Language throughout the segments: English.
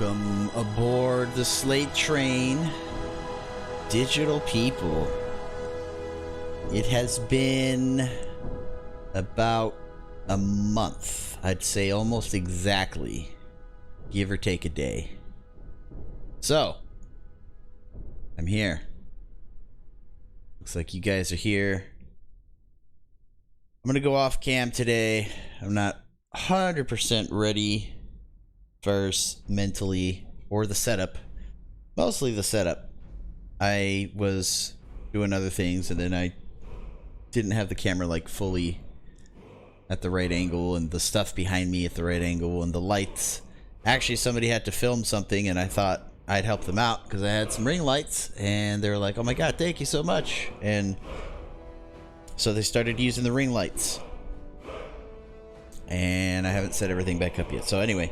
Welcome aboard the Slate Train, digital people. It has been about a month, I'd say almost exactly, give or take a day. So, I'm here. Looks like you guys are here. I'm gonna go off cam today. I'm not 100% ready first mentally, or the setup. Mostly the setup. I was doing other things and then I didn't have the camera like fully at the right angle and the stuff behind me at the right angle and the lights. Actually, somebody had to film something and I thought I'd help them out because I had some ring lights and they were like, oh my god, thank you so much. And so they started using the ring lights. And I haven't set everything back up yet. So anyway,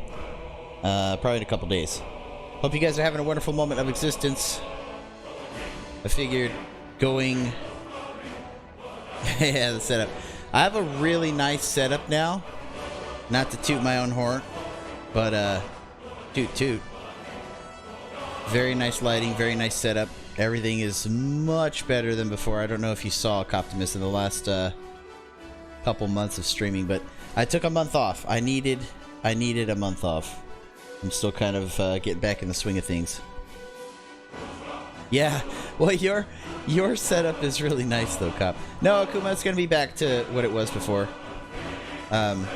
probably in a couple days. Hope you guys are having a wonderful moment of existence. I figured going... yeah, the setup. I have a really nice setup now. Not to toot my own horn, but toot. Very nice lighting, very nice setup. Everything is much better than before. I don't know if you saw Optimus in the last couple months of streaming, but I took a month off. I needed a month off. I'm still kind of getting back in the swing of things. Yeah, well, your setup is really nice, though, Cop. No, Akuma, it's going to be back to what it was before. More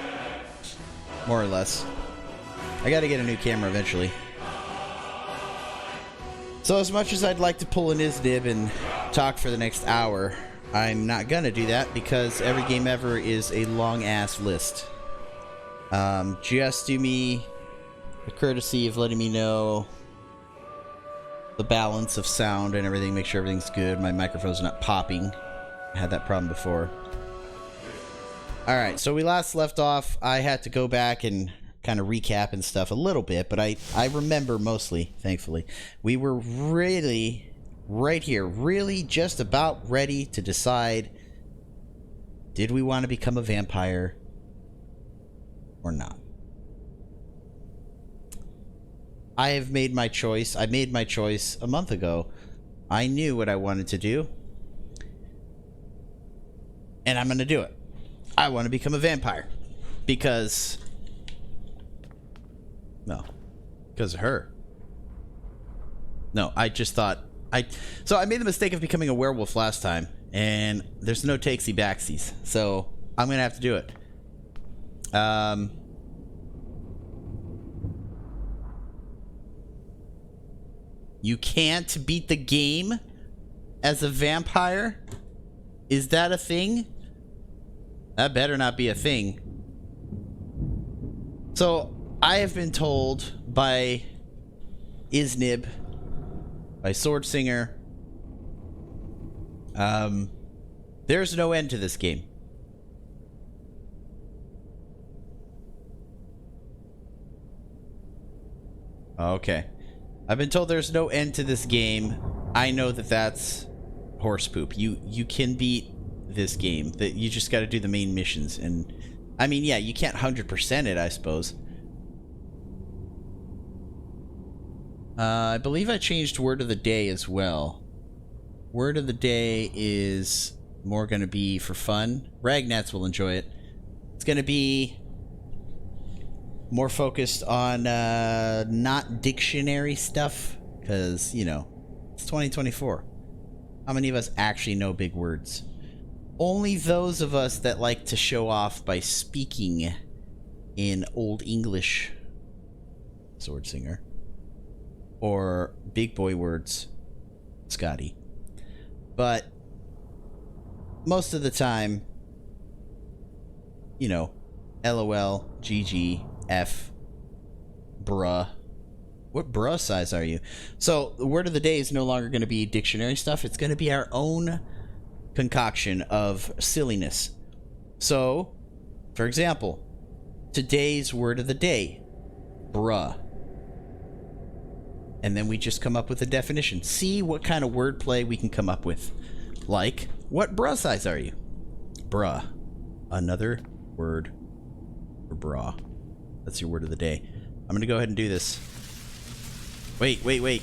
or less. I got to get a new camera eventually. So as much as I'd like to pull an Isnib and talk for the next hour, I'm not going to do that because every game ever is a long-ass list. Just do me the courtesy of letting me know the balance of sound and everything, make sure everything's good, my microphone's not popping. I had that problem before. Alright, so we last left off. I had to go back and kind of recap and stuff a little bit, but I remember mostly, thankfully. We were really, right here, really just about ready to decide, did we want to become a vampire or not? I have made my choice. I made my choice a month ago. I knew what I wanted to do. And I'm going to do it. I want to become a vampire. Because... no. Because of her. No, I just thought... So I made the mistake of becoming a werewolf last time. And there's no takesy backsies. So I'm going to have to do it. You can't beat the game as a vampire? Is that a thing? That better not be a thing. So, I have been told by Isnib, by Sword Singer, there's no end to this game. Okay. I've been told there's no end to this game. I know that that's horse poop. You can beat this game. That you just got to do the main missions. And I mean, yeah, you can't 100% it, I suppose. I believe I changed word of the day as well. Word of the day is more going to be for fun. Ragnats will enjoy it. It's going to be more focused on not dictionary stuff, because, you know, it's 2024. How many of us actually know big words? Only those of us that like to show off by speaking in Old English, Sword Singer, or big boy words, Scotty. But most of the time, you know, LOL, GG, F, bruh. What bruh size are you? So the word of the day is no longer going to be dictionary stuff. It's going to be our own concoction of silliness. So, for example, today's word of the day, bruh. And then we just come up with a definition. See what kind of wordplay we can come up with. Like, what bruh size are you? Bruh. Another word for bra. That's your word of the day. I'm going to go ahead and do this. Wait.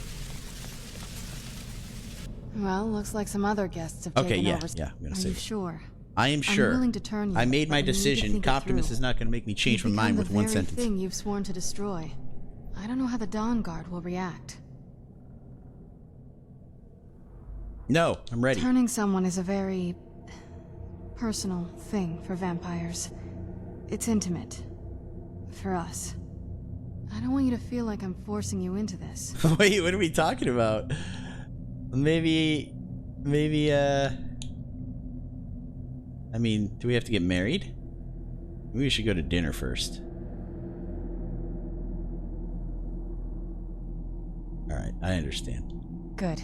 Well, looks like some other guests have Okay, taken yeah, over. yeah, I'm gonna Are say you it. sure? I am sure. I'm willing to turn you. I made my but you need to decision. think it Optimus through. is not going to make me change my You've mind become with one the very sentence. thing you've sworn to destroy. I don't know how the Dawn Guard will react. No, I'm ready. Turning someone is a very personal thing for vampires. It's intimate. For us. I don't want you to feel like I'm forcing you into this. Wait, what are we talking about? Maybe, I mean, do we have to get married? Maybe we should go to dinner first. Alright, I understand. Good.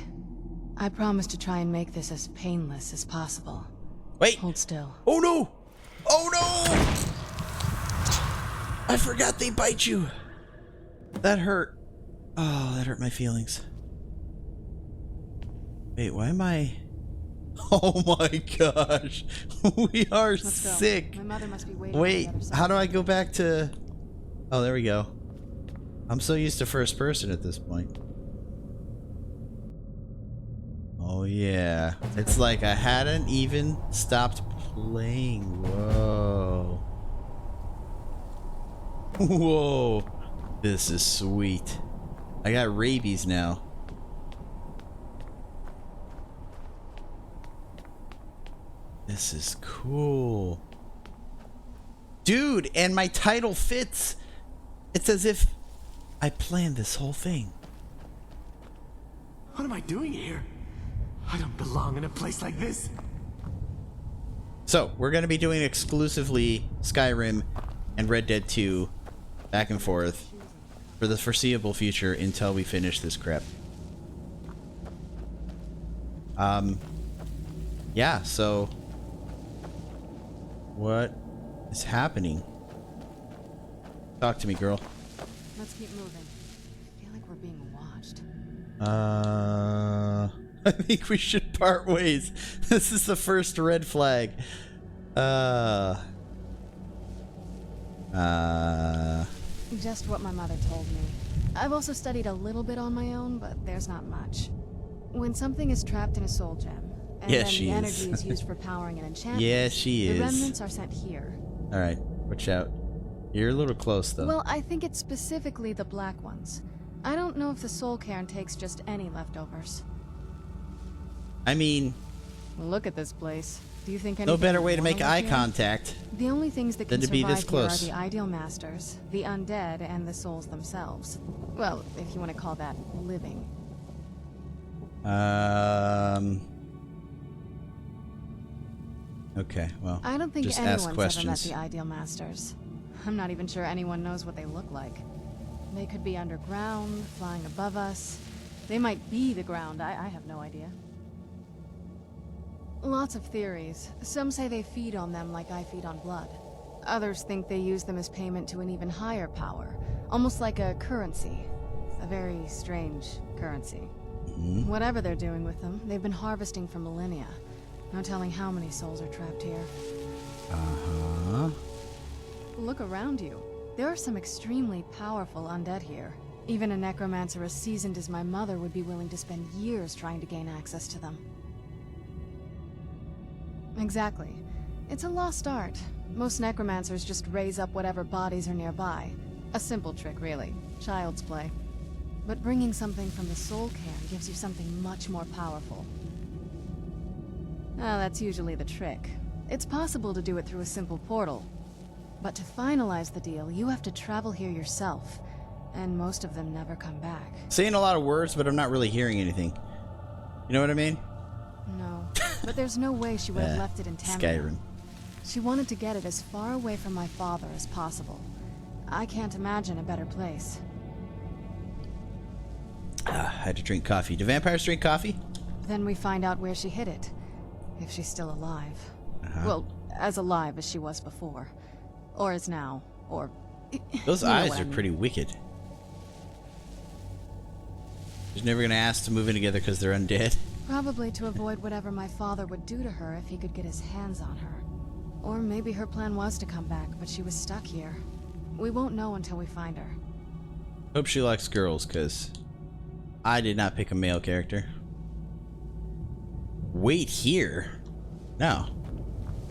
I promise to try and make this as painless as possible. Wait! Hold still. Oh no! Oh no! I forgot they bite you! That hurt. Oh, that hurt my feelings. Wait, why am I... Oh my gosh! We are Let's go. sick! My mother must be waiting Wait, on the other side. how do I go back to... Oh, there we go. I'm so used to first person at this point. Oh yeah. It's like I hadn't even stopped playing. Whoa. Whoa. This is sweet. I got rabies now. This is cool. Dude, and my title fits. It's as if I planned this whole thing. What am I doing here? I don't belong in a place like this. So, we're going to be doing exclusively Skyrim and Red Dead 2 back and forth for the foreseeable future until we finish this crap. Yeah, so what is happening? Talk to me, girl. Let's keep moving. I feel like we're being watched. I think we should part ways. This is the first red flag. Just what my mother told me. I've also studied a little bit on my own, but there's not much. When something is trapped in a soul gem, and Yes, then she the is. energy is used for powering an enchantment, Yes, she is. the remnants are sent here. Alright, watch out. You're a little close, though. Well, I think it's specifically the black ones. I don't know if the soul cairn takes just any leftovers. I mean, Look at this place. Do you think no anything better would way to wanna make live eye here? contact. The only things that can than to be survive this here close. are the ideal masters, the undead, and the souls themselves. Well, if you want to call that living. Okay, well, I don't think just anyone's ask ever met questions. the ideal masters. I'm not even sure anyone knows what they look like. They could be underground, flying above us. They might be the ground, I have no idea. Lots of theories. Some say they feed on them like I feed on blood. Others think they use them as payment to an even higher power, almost like a currency. A very strange currency. Whatever they're doing with them, they've been harvesting for millennia. No telling how many souls are trapped here. Uh-huh. Look around you. There are some extremely powerful undead here. Even a necromancer as seasoned as my mother would be willing to spend years trying to gain access to them. Exactly. It's a lost art. Most necromancers just raise up whatever bodies are nearby. A simple trick, really. Child's play. But bringing something from the soul cairn gives you something much more powerful. Ah, that's usually the trick. It's possible to do it through a simple portal. But to finalize the deal, you have to travel here yourself. And most of them never come back. Saying a lot of words, but I'm not really hearing anything. You know what I mean? No. But there's no way she would have left it in Tamriel. Skyrim. She wanted to get it as far away from my father as possible. I can't imagine a better place. I had to drink coffee. Do vampires drink coffee? Then we find out where she hid it. If she's still alive. Well, as alive as she was before. Or is now. Or... Those you know eyes what I are mean. pretty wicked. She's never gonna ask to move in together because they're undead. Probably to avoid whatever my father would do to her if he could get his hands on her. Or maybe her plan was to come back, but she was stuck here. We won't know until we find her. Hope she likes girls, because I did not pick a male character. Wait here? No.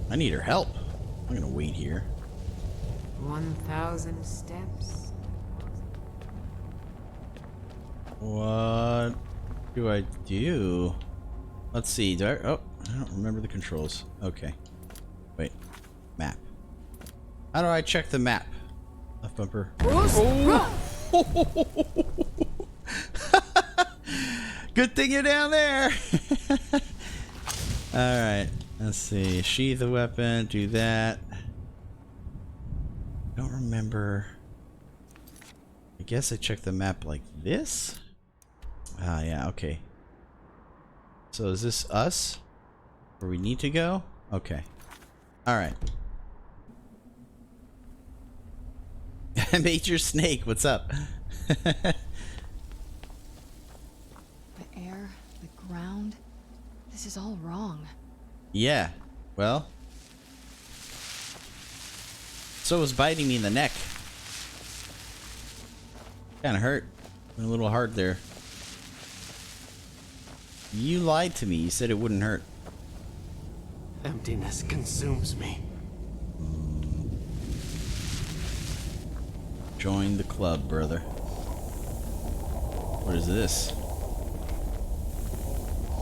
I need her help. I'm gonna wait here. 1,000 steps. What do I do? Let's see. Do I? Oh, I don't remember the controls. Okay. Wait. Map. How do I check the map? Left bumper. Oh. Good thing you're down there. Alright. Let's see. Sheath the weapon. Do that. Don't remember. I guess I checked the map like this? Ah, yeah, okay. So is this us? Where we need to go? Okay. Alright. Major Snake, what's up? The air, the ground. This is all wrong. Yeah. Well. So was biting me in the neck. Kinda hurt. Went a little hard there. You lied to me. You said it wouldn't hurt. Emptiness consumes me. Join the club, brother. What is this?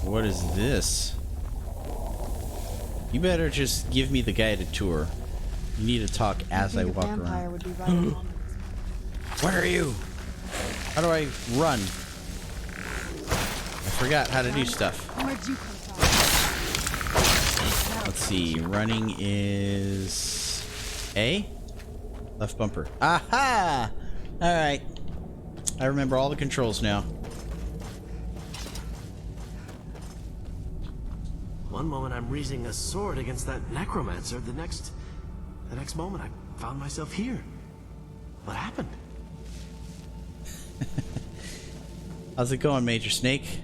What is this? You better just give me the guided tour. You need to talk as I walk around. Would be right along. Where are you? How do I run? I forgot how to do stuff. Where'd you come from? Let's see. Running is A? Left bumper. Aha! Alright. I remember all the controls now. One moment I'm raising a sword against that necromancer. The next moment I found myself here. What happened? How's it going, Major Snake?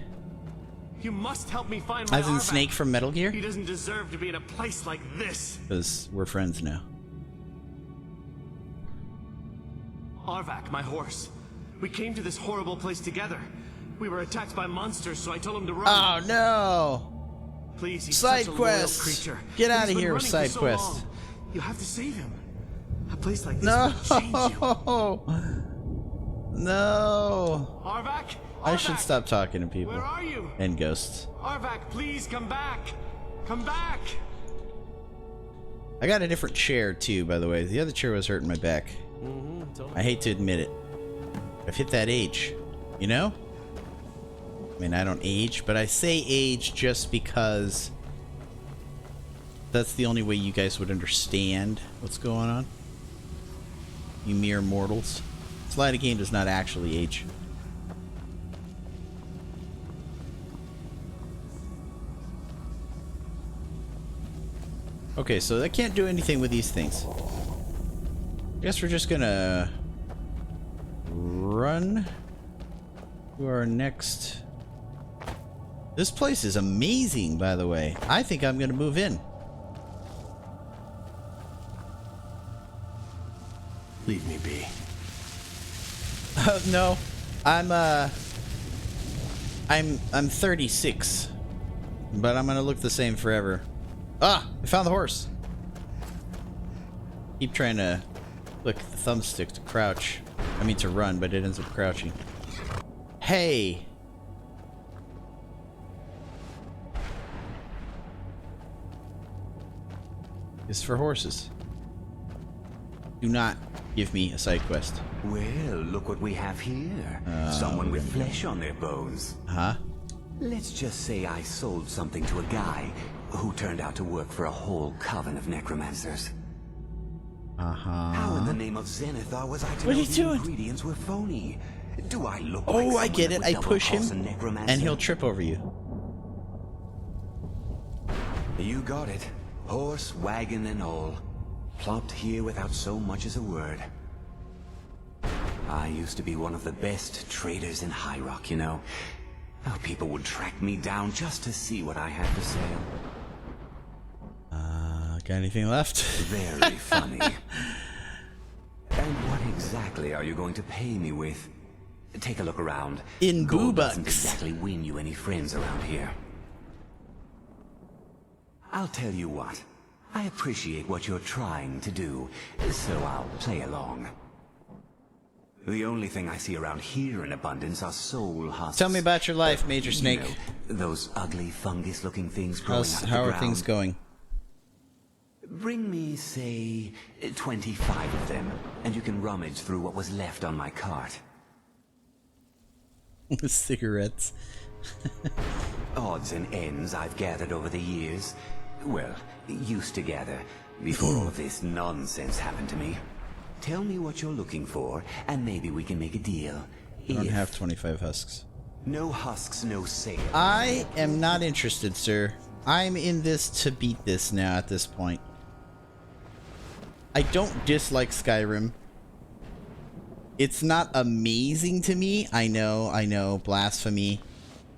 You must help me find my As in Arvac. Snake from Metal Gear? He doesn't deserve to be in a place like this. Because we're friends now. Arvac, my horse. We came to this horrible place together. We were attacked by monsters, so I told him to run. Oh no! Please, he's Side such a quests. loyal creature. Get But out he's of been here with running side for so quests. long. You have to save him. A place like this No! will change you. No! Arvac? I should Arvac! stop talking to people. Where are you? And ghosts. Arvac, please come back. Come back. I got a different chair too, by the way. The other chair was hurting my back. I hate to admit it. I've hit that age. You know? I mean, I don't age, but I say age just because that's the only way you guys would understand what's going on. You mere mortals. This line of game does not actually age. Okay, so I can't do anything with these things. I guess we're just gonna run to our next... This place is amazing, by the way. I think I'm gonna move in. Leave me be. No, I'm 36, but I'm gonna look the same forever. Ah, I found the horse. Keep trying to click the thumbstick to crouch. I mean to run, but it ends up crouching. Hey. It's for horses. Do not give me a side quest. Well, look what we have here. Someone with flesh on their bones. Huh? Let's just say I sold something to a guy who turned out to work for a whole coven of necromancers. How in the name of Zenithar was I to What are know you the doing? ingredients were phony? Do I look like Oh, I someone get that it. would I double push him, cross a necromancer? and he'll trip over you. You got it. Horse, wagon, and all. Plopped here without so much as a word. I used to be one of the best traders in High Rock, you know. How people would track me down just to see what I had for sale. Got anything left? Very funny. And what exactly are you going to pay me with? Take a look around. In Gold doesn't Boo-Bucks. exactly win you any friends around here. I'll tell you what. I appreciate what you're trying to do, so I'll play along. The only thing I see around here in abundance are soul husks. Tell me about your life, Major Snake. You know, those ugly fungus-looking things growing out of the How are ground. things going? Bring me, say, 25 of them, and you can rummage through what was left on my cart. Cigarettes. Odds and ends I've gathered over the years. Well, used to gather, before all of this nonsense happened to me. Tell me what you're looking for, and maybe we can make a deal. I don't have 25 husks. No husks, no sale. I am not interested, sir. I'm in this to beat this now at this point. I don't dislike Skyrim. It's not amazing to me. I know, blasphemy.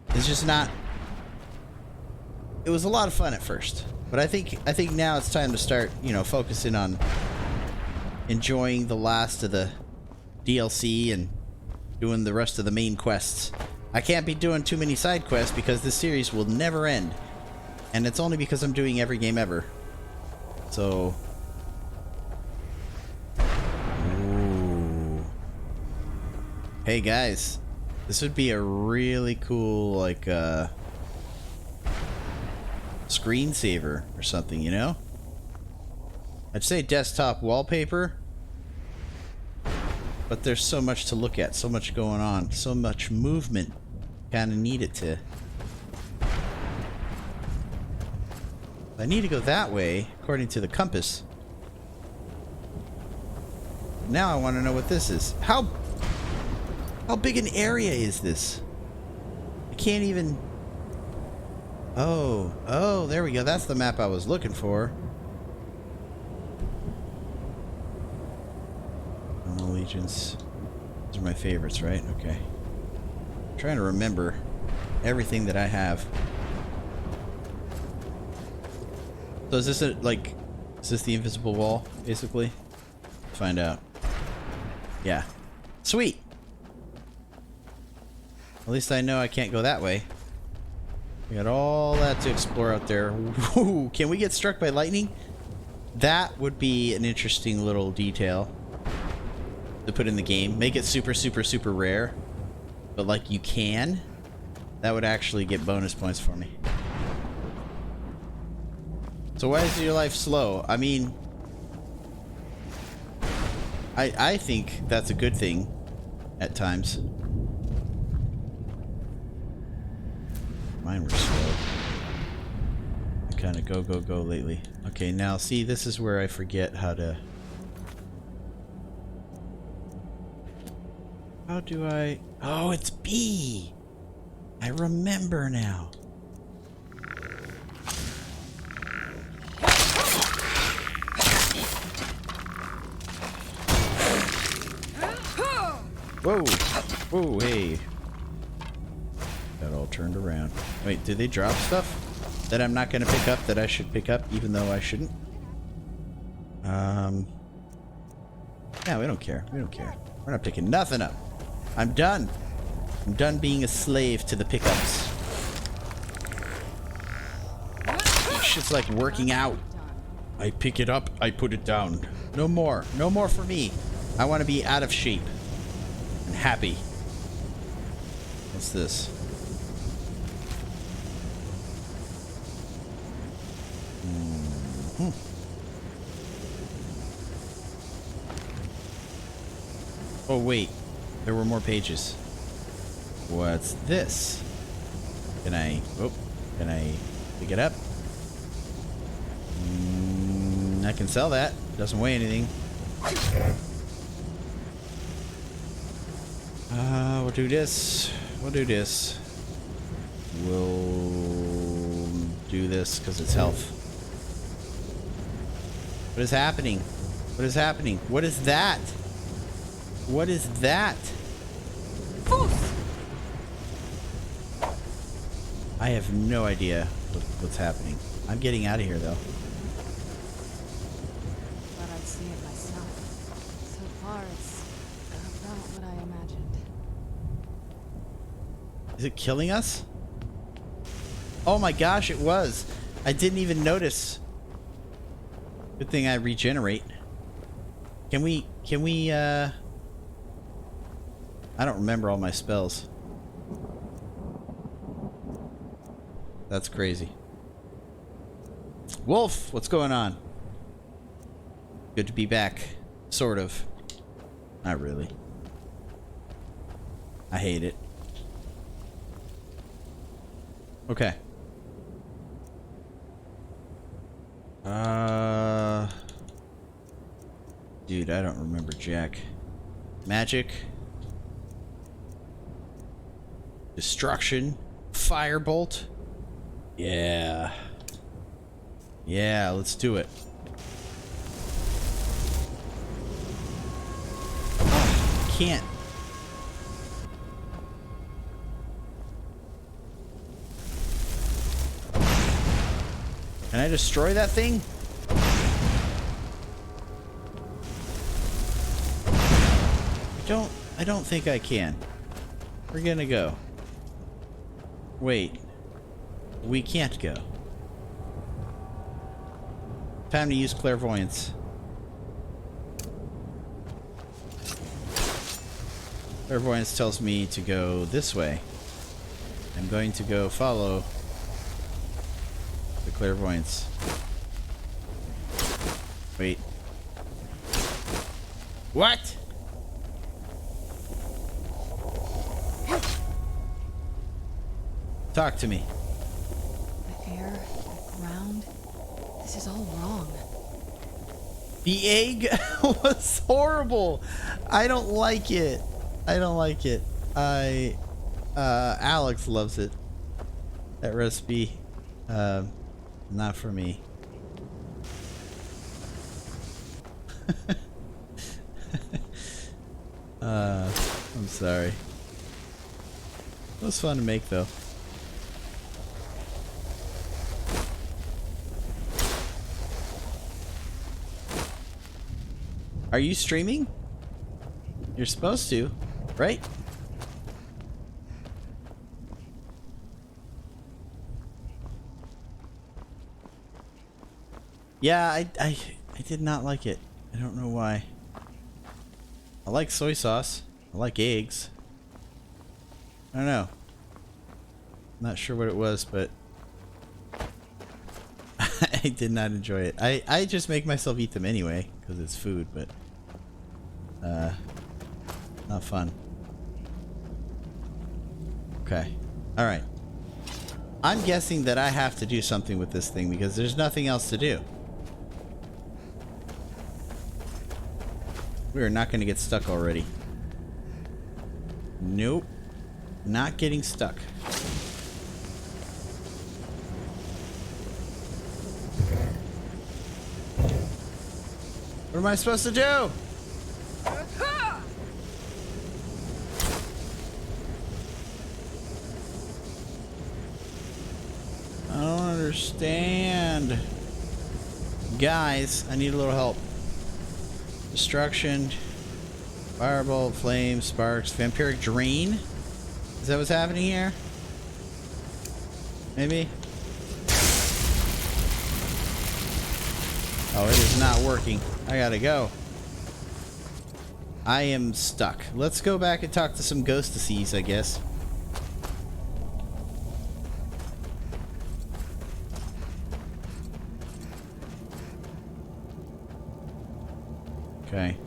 It's just not... It was a lot of fun at first. But I think now it's time to start, you know, focusing on enjoying the last of the DLC and doing the rest of the main quests. I can't be doing too many side quests because this series will never end. And it's only because I'm doing every game ever. So... Ooh. Hey guys, this would be a really cool, like, screensaver or something, you know? I'd say desktop wallpaper, but there's so much to look at, so much going on, so much movement. Kind of need it to. I need to go that way, according to the compass. Now I want to know what this is. How big an area is this? I can't even... Oh, there we go. That's the map I was looking for. Allegiance. Those are my favorites, right? Okay. I'm trying to remember everything that I have. So is this is this the invisible wall, basically? Let's find out. Yeah. Sweet! At least I know I can't go that way. We got all that to explore out there. Woo, can we get struck by lightning? That would be an interesting little detail to put in the game. Make it super, super, super rare. But like you can. That would actually get bonus points for me. So why is your life slow? I mean... I think that's a good thing at times. Mine were slow. I kind of go lately. Okay, now see, this is where I forget how to... How do I... Oh, it's B! I remember now. Whoa! Whoa, hey. Got all turned around. Wait, did they drop stuff that I'm not going to pick up that I should pick up even though I shouldn't? Yeah, we don't care. We don't care. We're not picking nothing up. I'm done. I'm done being a slave to the pickups. Shit's like working out. I pick it up, I put it down. No more. No more for me. I want to be out of shape. And happy. What's this? Oh wait, there were more pages. What's this? Can I pick it up? I can sell that. Doesn't weigh anything. We'll do this. We'll do this. We'll do this because it's health. What is happening? What is happening? What is that? What is that? I have no idea what's happening. I'm getting out of here though. But I'd see it myself. So far, it's about what I imagined. Is it killing us? Oh my gosh, it was. I didn't even notice. Good thing I regenerate. Can we, I don't remember all my spells. That's crazy. Wolf, what's going on? Good to be back. Sort of. Not really. I hate it. Okay. Dude, I don't remember jack. Magic. Destruction. Firebolt. Yeah. Yeah, let's do it. Oh, can't. Can I destroy that thing? I don't think I can. We're gonna go. Wait. We can't go. Time to use clairvoyance. Clairvoyance tells me to go this way. I'm going to go follow the clairvoyance. Wait. What? Talk to me. The air, the ground. This is all wrong. The egg was horrible. I don't like it. I don't like it. Alex loves it. That recipe, not for me. I'm sorry. It was fun to make though. Are you streaming? You're supposed to, right? Yeah, I did not like it. I don't know why. I like soy sauce. I like eggs. I don't know. Not sure what it was, but I did not enjoy it. I just make myself eat them anyway because it's food, but not fun. Okay. All right. I'm guessing that I have to do something with this thing because there's nothing else to do. We are not going to get stuck already. Nope. Not getting stuck. What am I supposed to do? I don't understand. Guys, I need a little help. Destruction, firebolt, flame, sparks, vampiric drain. Is that what's happening here? Maybe? Oh, it is not working. I gotta go. I am stuck. Let's go back and talk to some ghostesses, I guess. Okay.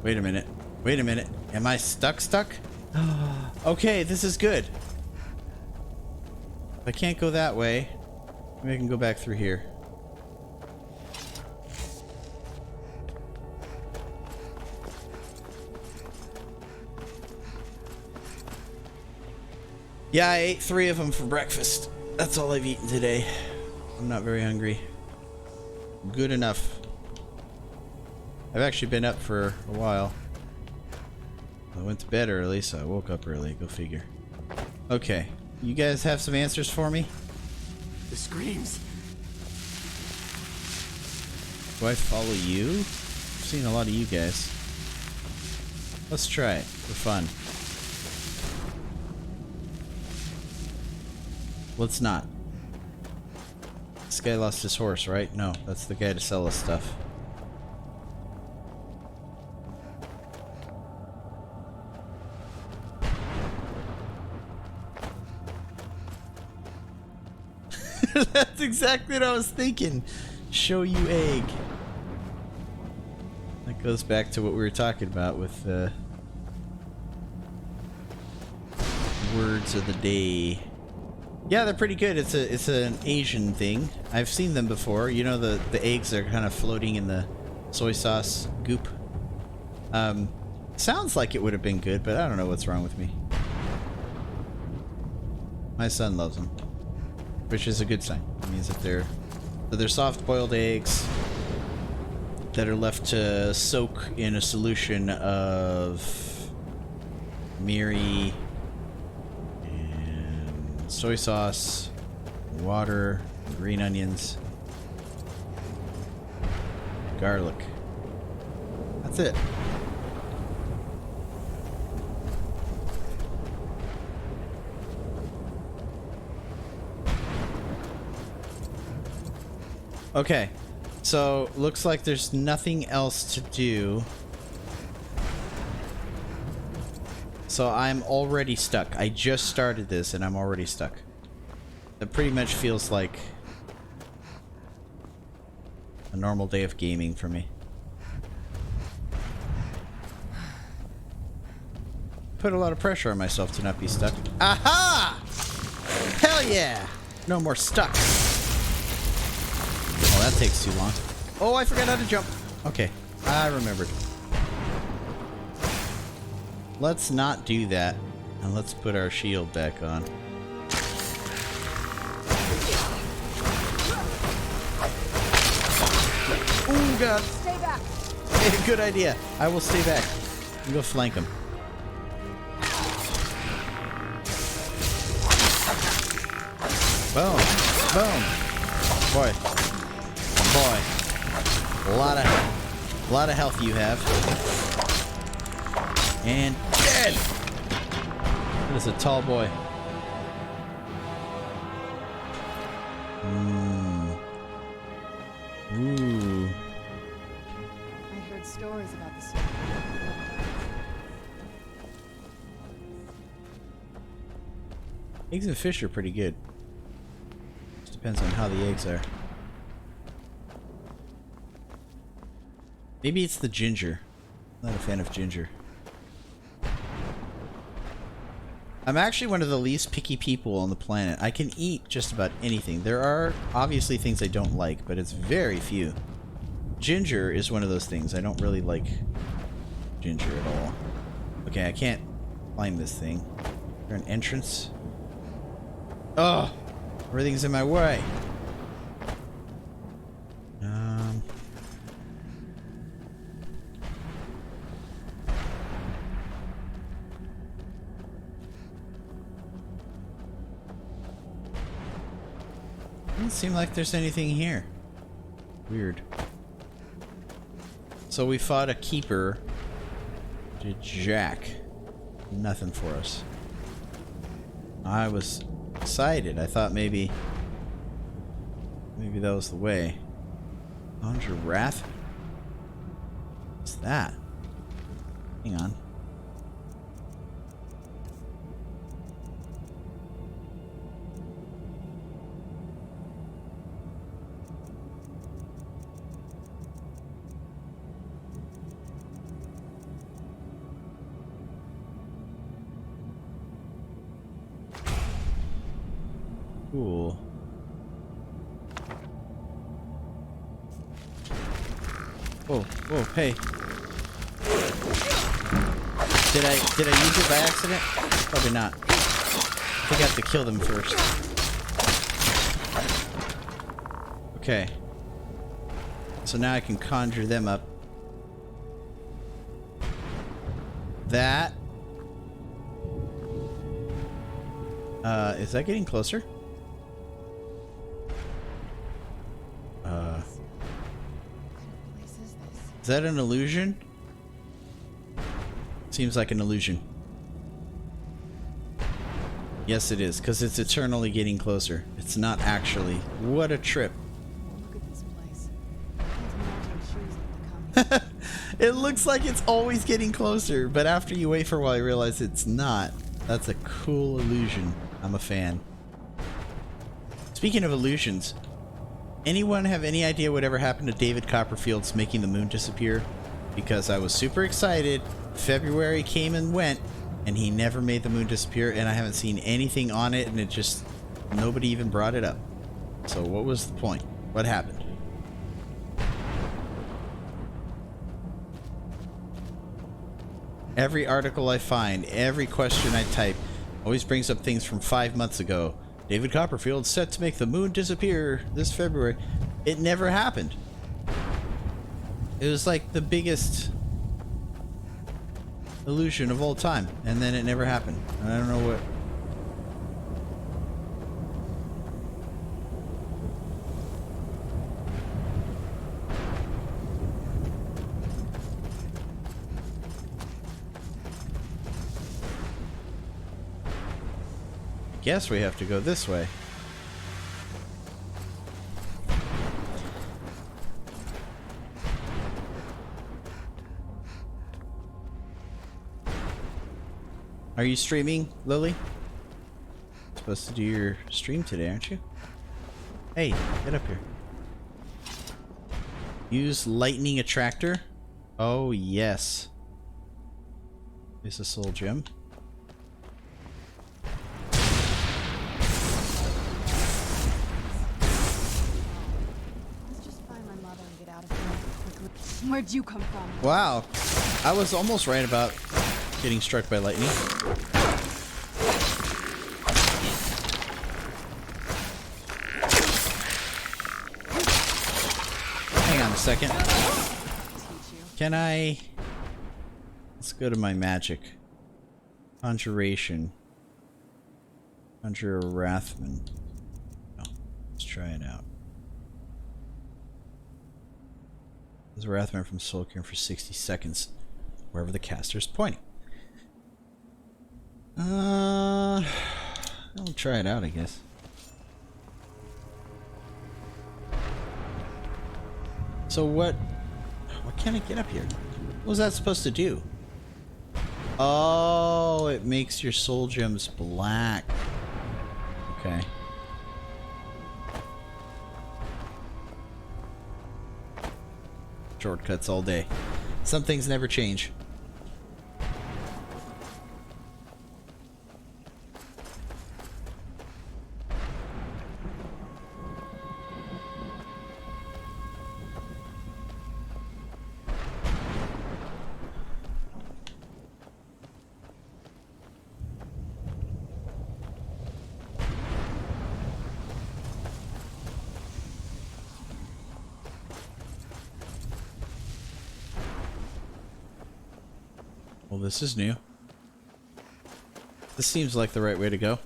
Wait a minute. Wait a minute. Am I stuck? Okay, this is good. If I can't go that way, maybe I can go back through here. Yeah, I ate 3 of them for breakfast. That's all I've eaten today. I'm not very hungry. Good enough. I've actually been up for a while. I went to bed early, so I woke up early. Go figure. Okay. You guys have some answers for me? The screams. Do I follow you? I've seen a lot of you guys. Let's try it for fun. Let's not. This guy lost his horse, right? No, that's the guy to sell us stuff. That's exactly what I was thinking. Show you egg. That goes back to what we were talking about with words of the day. Yeah, they're pretty good. It's an Asian thing. I've seen them before. You know, the eggs are kind of floating in the soy sauce goop. Sounds like it would have been good, but I don't know what's wrong with me. My son loves them, which is a good sign. It means that they're soft-boiled eggs that are left to soak in a solution of Miri and soy sauce, water, green onions, garlic. That's it. Okay, so looks like there's nothing else to do. So I'm already stuck. I just started this and I'm already stuck. That pretty much feels like a normal day of gaming for me. Put a lot of pressure on myself to not be stuck. Aha! Hell yeah! No more stuck. Oh, that takes too long. Oh, I forgot how to jump. Okay, I remembered. Let's not do that. And let's put our shield back on. Oh, God. Stay back. Hey, good idea. I will stay back. And go flank him. Boom. Boom. Boy. Boy. A lot of health you have. And dead! That is a tall boy. Ooh. I heard stories about this. Eggs and fish are pretty good. Just depends on how the eggs are. Maybe it's the ginger. Not a fan of ginger. I'm actually one of the least picky people on the planet. I can eat just about anything. There are obviously things I don't like, but it's very few. Ginger is one of those things. I don't really like ginger at all. Okay, I can't climb this thing. Is there an entrance? Oh! Everything's in my way. Doesn't seem like there's anything here. Weird. So we fought a keeper. Did Jack. Nothing for us. I was excited. I thought maybe that was the way. Conjure Wrath? What's that? Hang on. Cool. Whoa, whoa, hey. Did I use it by accident? Probably not. I think I have to kill them first. Okay. So now I can conjure them up. That. Is that getting closer? Is that an illusion? Seems like an illusion. Yes, it is, because it's eternally getting closer. It's not actually. What a trip. Look at this place. I can't imagine choosing to come here. It looks like it's always getting closer, but after you wait for a while, you realize it's not. That's a cool illusion. I'm a fan. Speaking of illusions, anyone have any idea whatever happened to David Copperfield's making the moon disappear? Because I was super excited. February came and went, and he never made the moon disappear, and I haven't seen anything on it, and it just... nobody even brought it up. So what was the point? What happened? Every article I find, every question I type, always brings up things from 5 months ago. David Copperfield set to make the moon disappear this February. It never happened. It was like the biggest illusion of all time, and then it never happened. I don't know what. Guess we have to go this way. Are you streaming, Lily? Supposed to do your stream today, aren't you? Hey, get up here. Use lightning attractor. Oh yes. Is a soul gem. Let's just find my mother and get out of here quickly. Where'd you come from? Wow, I was almost right about getting struck by lightning. Hang on a second. Can I... Let's go to my magic. Conjuration. Conjure a Wrathman. No, let's try it out. There's a Wrathman from Soulcare for 60 seconds, wherever the caster's pointing. I'll try it out, I guess. So what can I get up here? What was that supposed to do? Oh, it makes your soul gems black. Okay. Shortcuts all day. Some things never change. Well, this is new. This seems like the right way to go.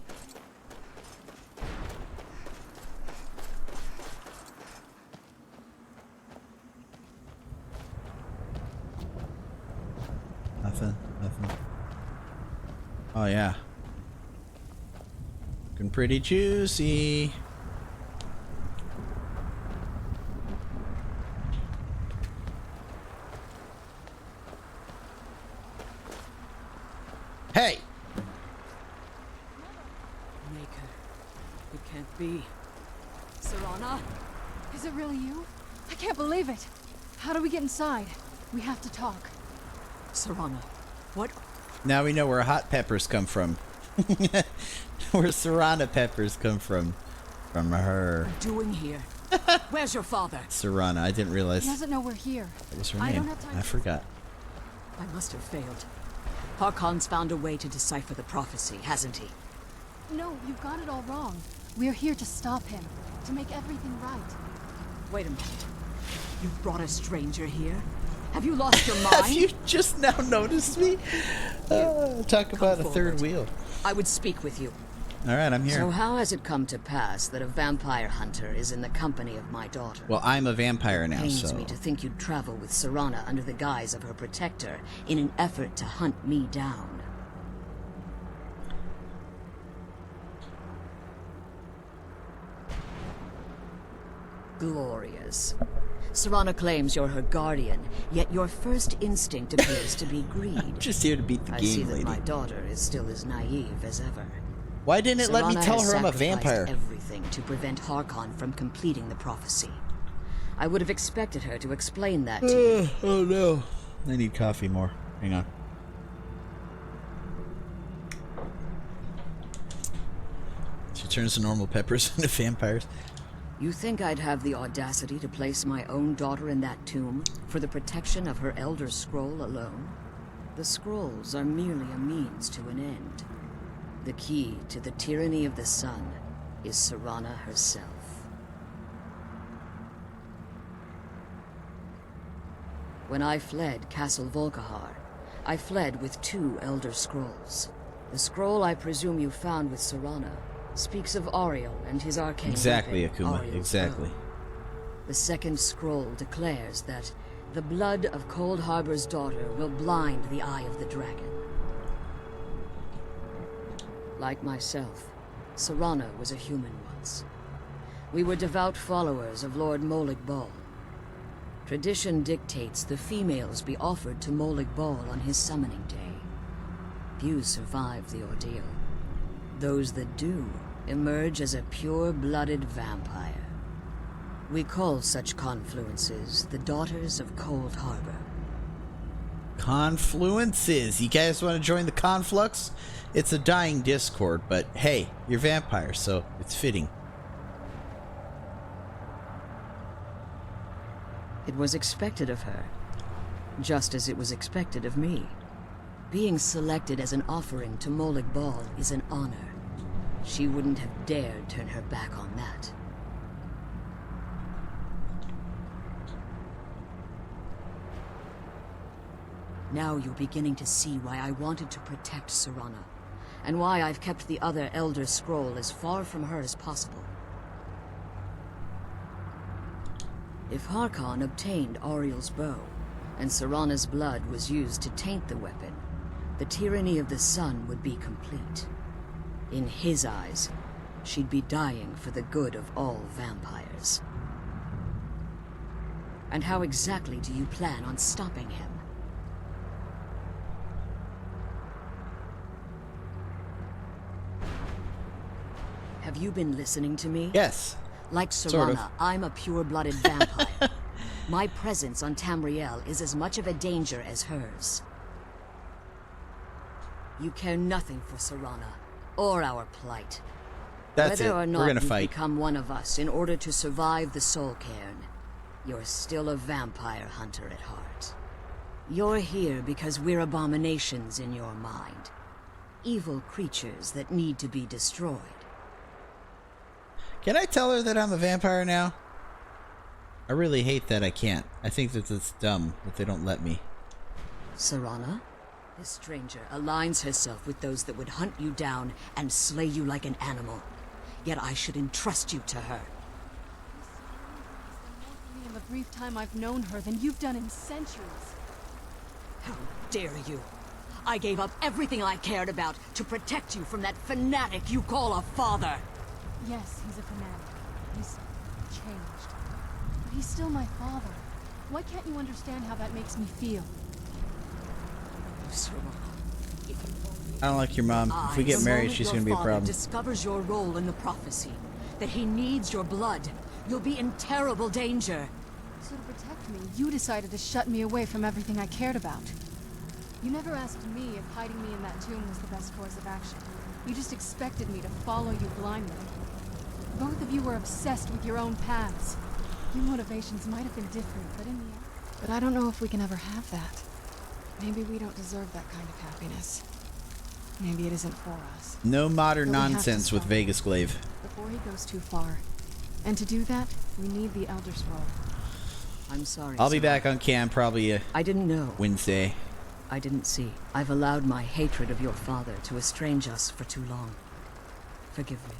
Nothing. Oh, yeah. Looking pretty juicy. Hey! Maker. It can't be. Serana? Is it really you? I can't believe it. How do we get inside? We have to talk. Serana. What? Now we know where hot peppers come from. Where Serana peppers come from. From her. Doing here? Where's your father? Serana, I didn't realize He doesn't know we're here. that was her I name. don't have time I to- forgot. I must have failed. Harkon's found a way to decipher the prophecy, hasn't he? No, you've got it all wrong. We're here to stop him, to make everything right. Wait a minute. You brought a stranger here? Have you lost your Have mind? you just now noticed me? Talk about a third forward. wheel. I would speak with you. Alright, I'm here. So how has it come to pass that a vampire hunter is in the company of my daughter? Well, I'm a vampire now, Pains so... me to think you'd travel with Serana under the guise of her protector in an effort to hunt me down. Glorious. Serana claims you're her guardian, yet your first instinct appears to be greed. Just here to beat the I game, see that lady. my daughter is still as naive as ever. Why didn't it let me Serana tell has her I'm a sacrificed vampire? everything to prevent Harkon from completing the prophecy. I would have expected her to explain that to you. Oh no. I need coffee more. Hang on. She turns the normal peppers into vampires. You think I'd have the audacity to place my own daughter in that tomb for the protection of her Elder Scroll alone? The scrolls are merely a means to an end. The key to the tyranny of the sun is Serana herself. When I fled Castle Volkihar, I fled with 2 Elder Scrolls. The scroll I presume you found with Serana speaks of Ariel and his arcane Exactly, weapon, Akuma. Ariel's Exactly. bow. The second scroll declares that the blood of Cold Harbor's daughter will blind the eye of the dragon. Like myself, Serana was a human once. We were devout followers of Lord Molig Bal. Tradition dictates the females be offered to Molig Bal on his summoning day. Few survive the ordeal. Those that do emerge as a pure-blooded vampire. We call such confluences the Daughters of Cold Harbor. Confluences. You guys want to join the Conflux? It's a dying Discord, but hey, you're vampires, so it's fitting. It was expected of her, just as it was expected of me. Being selected as an offering to Molig Bal is an honor. She wouldn't have dared turn her back on that. Now you're beginning to see why I wanted to protect Serana, and why I've kept the other Elder Scroll as far from her as possible. If Harkon obtained Ariel's bow, and Serana's blood was used to taint the weapon, the tyranny of the sun would be complete. In his eyes, she'd be dying for the good of all vampires. And how exactly do you plan on stopping him? Have you been listening to me? Yes. Like Serana, Sort of. I'm a pure-blooded vampire. My presence on Tamriel is as much of a danger as hers. You care nothing for Serana, or our plight. That's Whether it. or not We're gonna you've fight. become one of us in order to survive the Soul Cairn, you're still a vampire hunter at heart. You're here because we're abominations in your mind. Evil creatures that need to be destroyed. Can I tell her that I'm a vampire now? I really hate that I can't. I think that it's dumb that they don't let me. Serana? This stranger aligns herself with those that would hunt you down and slay you like an animal. Yet I should entrust you to her. In the brief time I've known her than you've done in centuries. How dare you! I gave up everything I cared about to protect you from that fanatic you call a father! Yes, he's a fanatic. He's changed. But he's still my father. Why can't you understand how that makes me feel? Serana, if you I don't like your mom. If we get the married, moment she's your gonna be a father problem. discovers your role in the prophecy, that he needs your blood, you'll be in terrible danger. So to protect me, you decided to shut me away from everything I cared about. You never asked me if hiding me in that tomb was the best course of action. You just expected me to follow you blindly. Both of you were obsessed with your own paths. Your motivations might have been different, but in the end... But I don't know if we can ever have that. Maybe we don't deserve that kind of happiness. Maybe it isn't for us. No modern But we have to nonsense with stop Vegas Glaive. before he goes too far. And to do that, we need the Elder Scroll. I'm sorry, I'll be Serana. back on cam probably I didn't know. Wednesday. I didn't see. I've allowed my hatred of your father to estrange us for too long. Forgive me.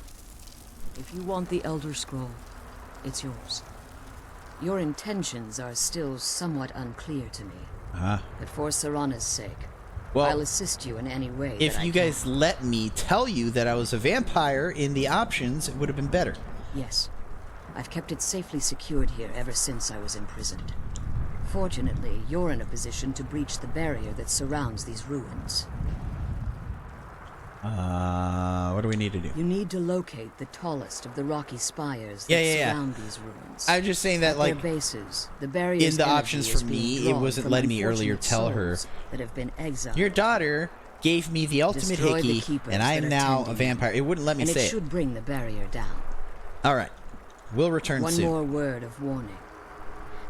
If you want the Elder Scroll, it's yours. Your intentions are still somewhat unclear to me. But for Serana's sake, Well, I'll assist you in any way if that I you can. guys let me tell you that I was a vampire in the options, it would have been better. Yes. I've kept it safely secured here ever since I was imprisoned. Fortunately, you're in a position to breach the barrier that surrounds these ruins. What do we need to do? You need to locate the tallest of the rocky spires that surround these ruins. I was just saying that, At like, their bases, the barrier's in the energy options is for being me, it drawn wasn't from letting me earlier unfortunate tell her, souls that have been exiled. your daughter gave me the ultimate Destroy the hickey, keepers and I am that are now a tending vampire. It wouldn't let me and say it should bring the barrier down. All right. We'll return One soon. more word of warning.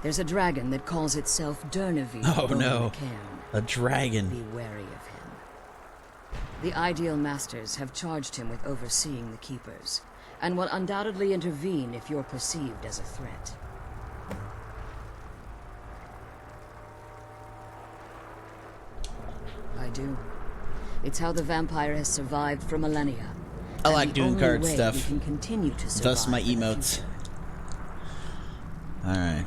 There's a dragon that calls itself Durnavi. Oh, no. Cairn. A dragon. Be wary of him. The Ideal Masters have charged him with overseeing the Keepers, and will undoubtedly intervene if you're perceived as a threat. I do. It's how the vampire has survived for millennia. I and like the doing only card way stuff. we can continue to survive Thus my in the emotes. future. All right.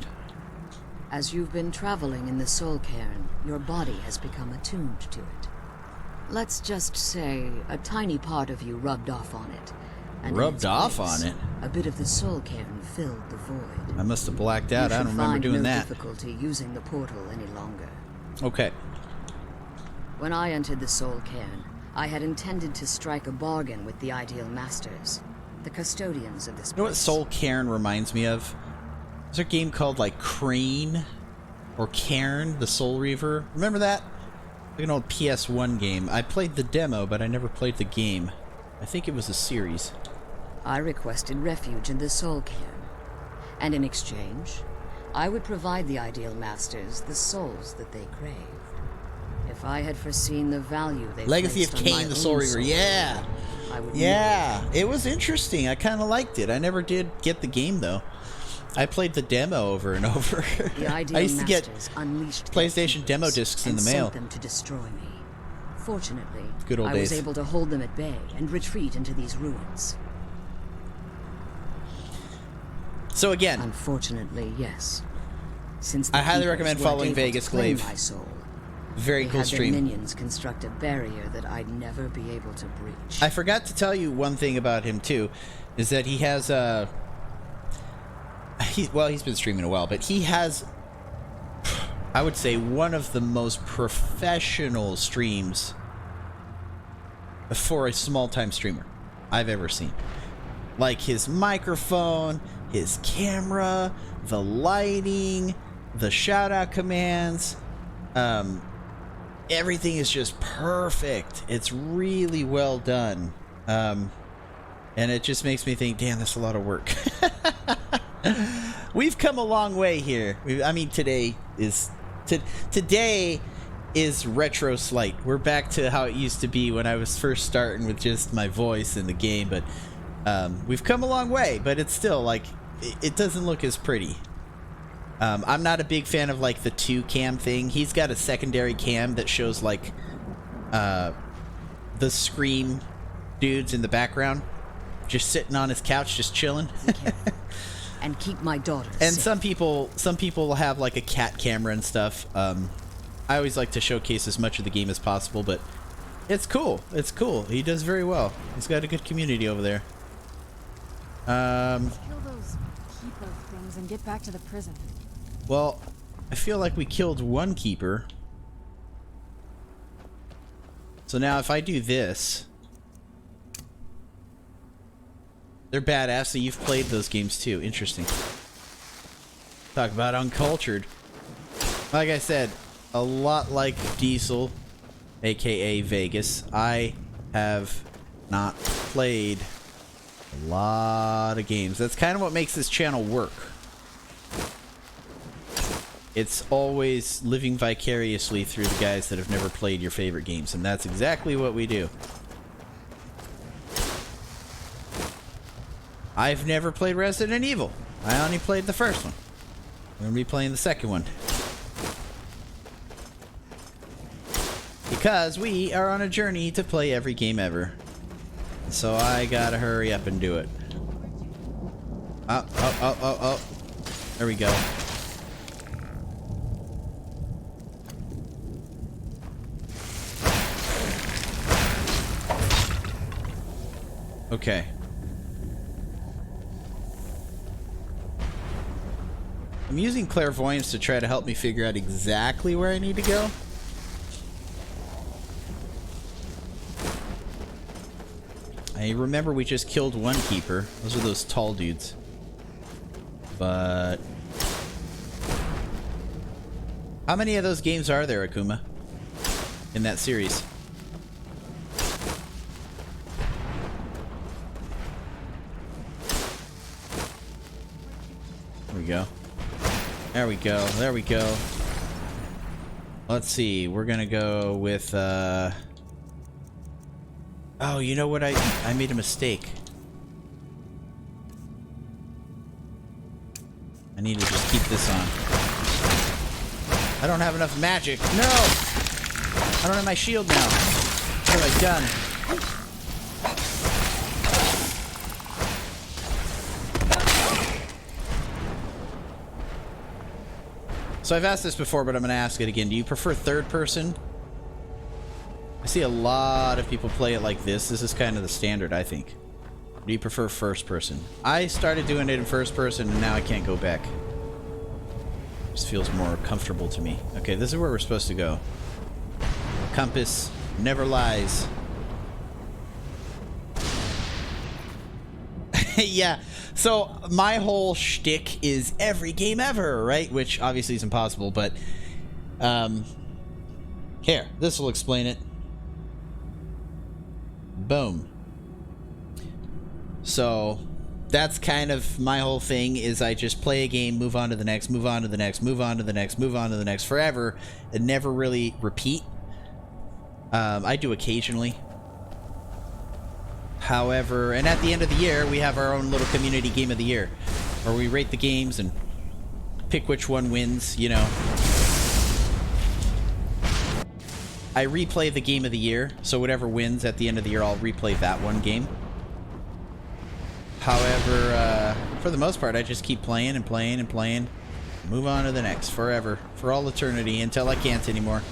As you've been traveling in the Soul Cairn, your body has become attuned to it. Let's just say a tiny part of you rubbed off on it. And in Rubbed its off place, on it? A bit of the Soul Cairn filled the void. I must have blacked out. You I should don't remember find doing no that. difficulty using the portal any longer. Okay. When I entered the Soul Cairn, I had intended to strike a bargain with the Ideal Masters, the custodians of this You know what place. Soul Cairn reminds me of? Is there a game called, like, Crane? Or Cairn, the Soul Reaver? Remember that? Like an old PS1 game. I played the demo, but I never played the game. I think it was a series. I requested refuge in the Soul Cairn, and in exchange, I would provide the Ideal Masters the souls that they craved. If I had foreseen the value they Legacy of placed on my Cain, the own Soul Reaver. soul, Yeah. I would Yeah. It was interesting. I kind of liked it. I never did get the game, though. I played the demo over and over. The Ideal I used to get Masters unleashed their PlayStation keepers demo discs in and the sent mail. them to destroy me. Fortunately, Good old I was days. able to hold them at bay and retreat into these ruins. So again, Unfortunately, yes. Since I highly keepers recommend weren't following able to Vegas claim Glaive. my soul, very they cool had stream. their minions construct a barrier that I'd never be able to breach. I forgot to tell you one thing about him too, is that he has he's been streaming a while, but he has, I would say, one of the most professional streams for a small-time streamer I've ever seen. Like his microphone, his camera, the lighting, the shout-out commands, everything is just perfect. It's really well done. And it just makes me think, damn, that's a lot of work. We've come a long way here. Today is retro slight. We're back to how it used to be when I was first starting with just my voice in the game, but we've come a long way, but it's still, like, it doesn't look as pretty. I'm not a big fan of, like, the 2-cam thing. He's got a secondary cam that shows, like, the Scream dudes in the background just sitting on his couch, just chilling. And keep my daughter And safe. some people will have, like, a cat camera and stuff. I always like to showcase as much of the game as possible, but it's cool. It's cool. He does very well. He's got a good community over there. Let's kill those keeper things and get back to the prison. Well, I feel like we killed one keeper. So now if I do this... They're badass, so you've played those games too. Interesting. Talk about uncultured. Like I said, a lot like Diesel, aka Vegas, I have not played a lot of games. That's kind of what makes this channel work. It's always living vicariously through the guys that have never played your favorite games, and that's exactly what we do. I've never played Resident Evil. I only played the first one. I'm going to be playing the second one. Because we are on a journey to play every game ever. So I gotta hurry up and do it. Oh. There we go. Okay. I'm using clairvoyance to try to help me figure out exactly where I need to go. I remember we just killed one keeper. Those are those tall dudes. But how many of those games are there, Akuma, in that series? There we go. There we go. There we go. Let's see. We're gonna go with oh, you know what? I made a mistake. I need to just keep this on. I don't have enough magic. No! I don't have my shield now. What have I done? So I've asked this before, but I'm going to ask it again. Do you prefer third person? I see a lot of people play it like this. This is kind of the standard, I think. Or do you prefer first person? I started doing it in first person, and now I can't go back. Just feels more comfortable to me. Okay, this is where we're supposed to go. Compass never lies. Yeah, so my whole shtick is every game ever, right? Which obviously is impossible, but here, this will explain it. Boom. So that's kind of my whole thing, is I just play a game, move on to the next, move on to the next, move on to the next, move on to the next forever, and never really repeat. I do occasionally. However, and at the end of the year, we have our own little community game of the year, where we rate the games and pick which one wins, you know. I replay the game of the year, so whatever wins at the end of the year, I'll replay that one game. However, for the most part, I just keep playing and playing and playing. Move on to the next, forever, for all eternity, until I can't anymore.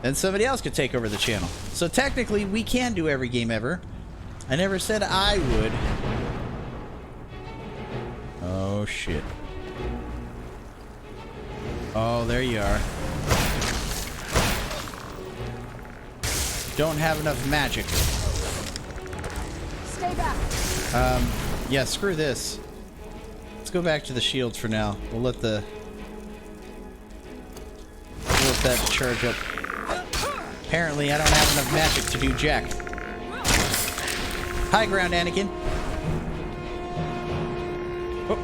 Then somebody else could take over the channel. So technically, we can do every game ever. I never said I would. Oh, shit. Oh, there you are. Don't have enough magic. Stay back. Yeah, screw this. Let's go back to the shields for now. We'll let that charge up. Apparently, I don't have enough magic to do jack. High ground, Anakin. Oh.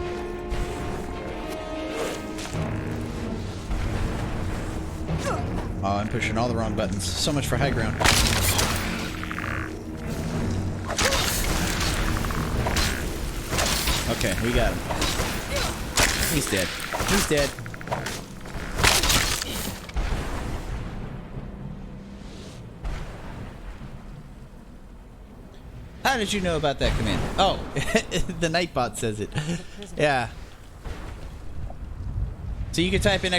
Oh, I'm pushing all the wrong buttons. So much for high ground. Okay, we got him. He's dead. He's dead. How did you know about that command? Oh, the Nightbot says it. Yeah. So you can type in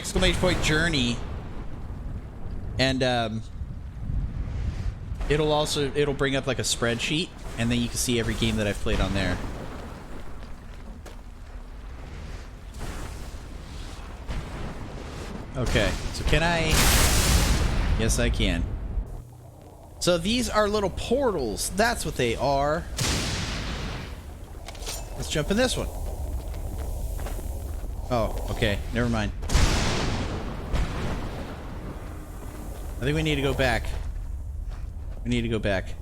!journey, and it'll bring up like a spreadsheet, and then you can see every game that I've played on there. Okay, so can I? Yes, I can. So these are little portals. That's what they are. Let's jump in this one. Oh, okay. Never mind. I think we need to go back. We need to go back.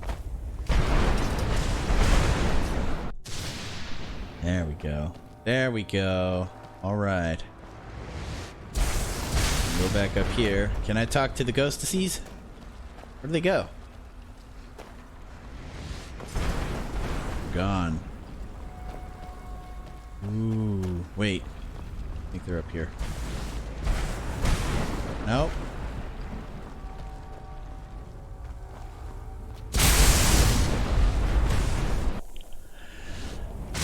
There we go. There we go. All right. Go back up here. Can I talk to the ghostesses? Where do they go? Gone. Ooh, wait. I think they're up here. Nope.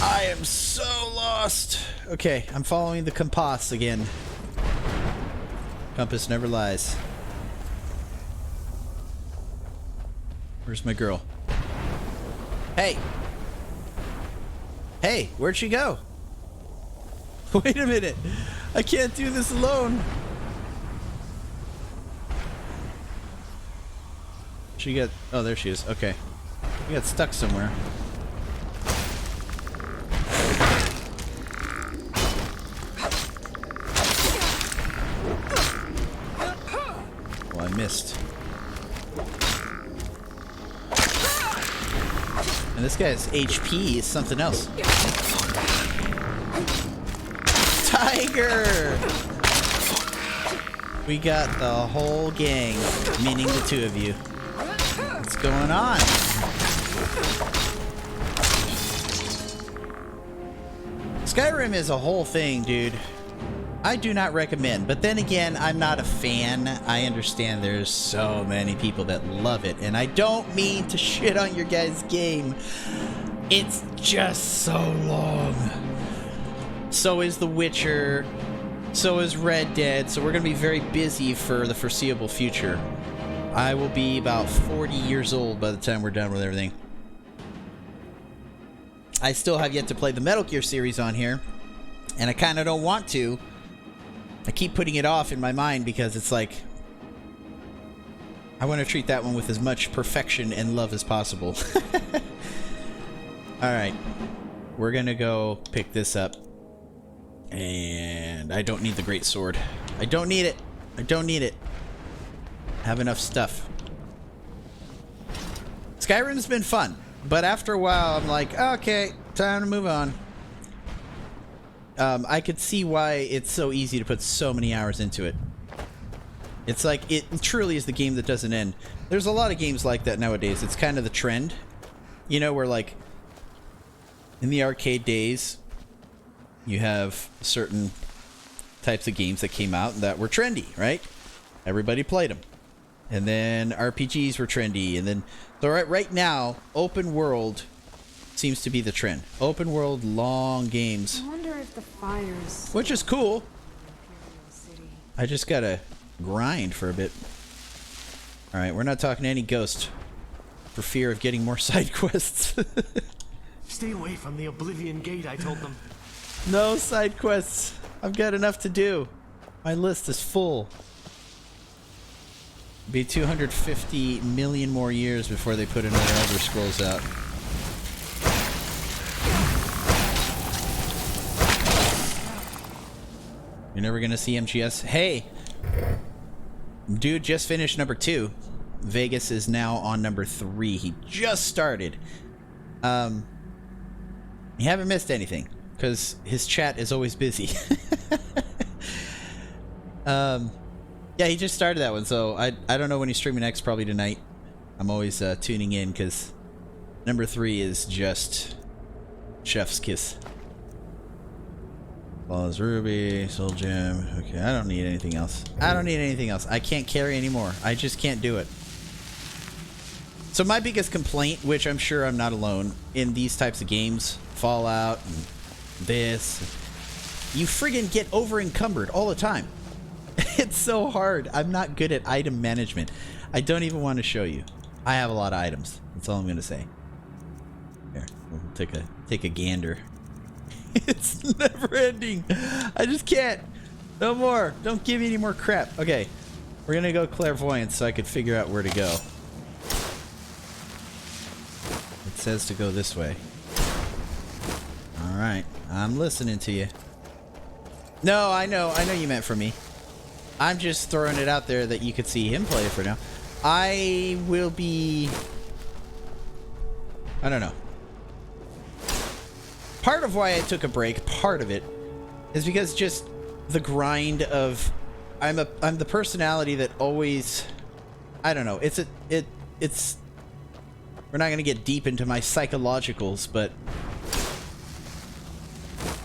I am so lost. Okay, I'm following the compass again. Compass never lies. Where's my girl? Hey! Hey, where'd she go? Wait a minute. I can't do this alone. She got... Oh, there she is. Okay. We got stuck somewhere. Well, I missed. And this guy's HP is something else. Tiger! We got the whole gang, meaning the two of you. What's going on? Skyrim is a whole thing, dude. I do not recommend, but then again, I'm not a fan. I understand there's so many people that love it, and I don't mean to shit on your guys' game. It's just so long. So is The Witcher. So is Red Dead. So we're going to be very busy for the foreseeable future. I will be about 40 years old by the time we're done with everything. I still have yet to play the Metal Gear series on here, and I kind of don't want to. I keep putting it off in my mind because it's like, I want to treat that one with as much perfection and love as possible. Alright. We're going to go pick this up. And I don't need the great sword. I don't need it. I don't need it. I have enough stuff. Skyrim's been fun, but after a while I'm like, okay, time to move on. I could see why it's so easy to put so many hours into it. It's like, it truly is the game that doesn't end. There's a lot of games like that nowadays. It's kind of the trend. You know, where like, in the arcade days, you have certain types of games that came out that were trendy, right? Everybody played them. And then RPGs were trendy. And then, so right now, open world seems to be the trend. Open world, long games. I wonder if the fires... Which is cool. I just gotta grind for a bit. Alright, we're not talking to any ghost for fear of getting more side quests. Stay away from the Oblivion Gate, I told them. No side quests. I've got enough to do. My list is full. Be 250 million more years before they put another Elder Scrolls out. You're never gonna see MGS. Hey! Dude just finished number 2. Vegas is now on number 3. He just started. You haven't missed anything, because his chat is always busy. Yeah, he just started that one, so I don't know when he's streaming next, probably tonight. I'm always tuning in, because number 3 is just chef's kiss. Balls Ruby, Soul Gem. Okay, I don't need anything else. I don't need anything else. I can't carry anymore. I just can't do it. So my biggest complaint, which I'm sure I'm not alone, in these types of games, Fallout and this, you friggin' get over encumbered all the time. It's so hard. I'm not good at item management. I don't even want to show you. I have a lot of items. That's all I'm gonna say. Here, we'll take a gander. It's never ending. I just can't. No more. Don't give me any more crap. Okay, we're gonna go clairvoyance so I could figure out where to go. It says to go this way. All right, I'm listening to you. No, I know you meant for me. I'm just throwing it out there that you could see him play it for now. I will be... I don't know. Part of why I took a break, part of it, is because just the grind of... I'm the personality that always... I don't know. It's... We're not going to get deep into my psychologicals, but...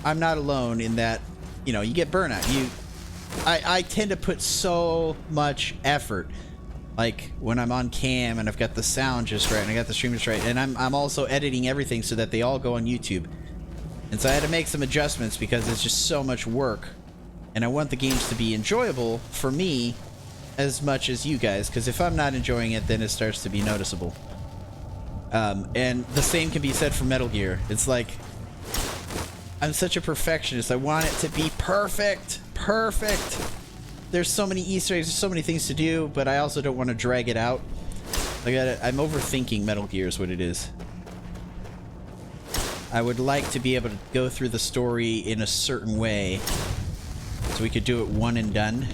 I'm not alone in that, you know, you get burnout. I tend to put so much effort, like when I'm on cam and I've got the sound just right and I got the stream just right, and I'm also editing everything so that they all go on YouTube. And so I had to make some adjustments because it's just so much work, and I want the games to be enjoyable for me as much as you guys, because if I'm not enjoying it, then it starts to be noticeable. And the same can be said for Metal Gear. It's like, I'm such a perfectionist. I want it to be perfect. Perfect. There's so many Easter eggs, there's so many things to do, but I also don't want to drag it out. I'm overthinking Metal Gear is what it is. I would like to be able to go through the story in a certain way so we could do it one and done.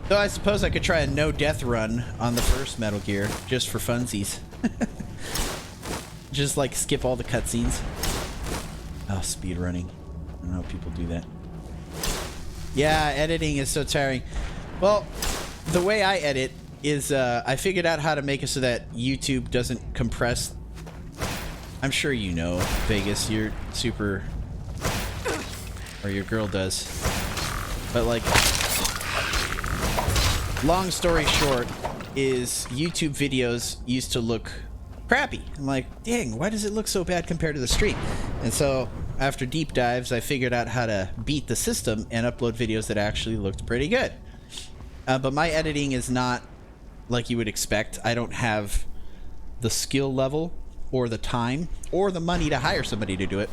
Though I suppose I could try a no-death run on the first Metal Gear, just for funsies. Just like skip all the cutscenes. Oh, speed running. I don't know how people do that. Yeah, editing is so tiring. Well, the way I edit is I figured out how to make it so that YouTube doesn't compress. I'm sure you know, Vegas, you're super, or your girl does. But like, long story short is YouTube videos used to look crappy. I'm like, dang, why does it look so bad compared to the stream? And so after deep dives, I figured out how to beat the system and upload videos that actually looked pretty good. But my editing is not like you would expect. I don't have the skill level or the time or the money to hire somebody to do it.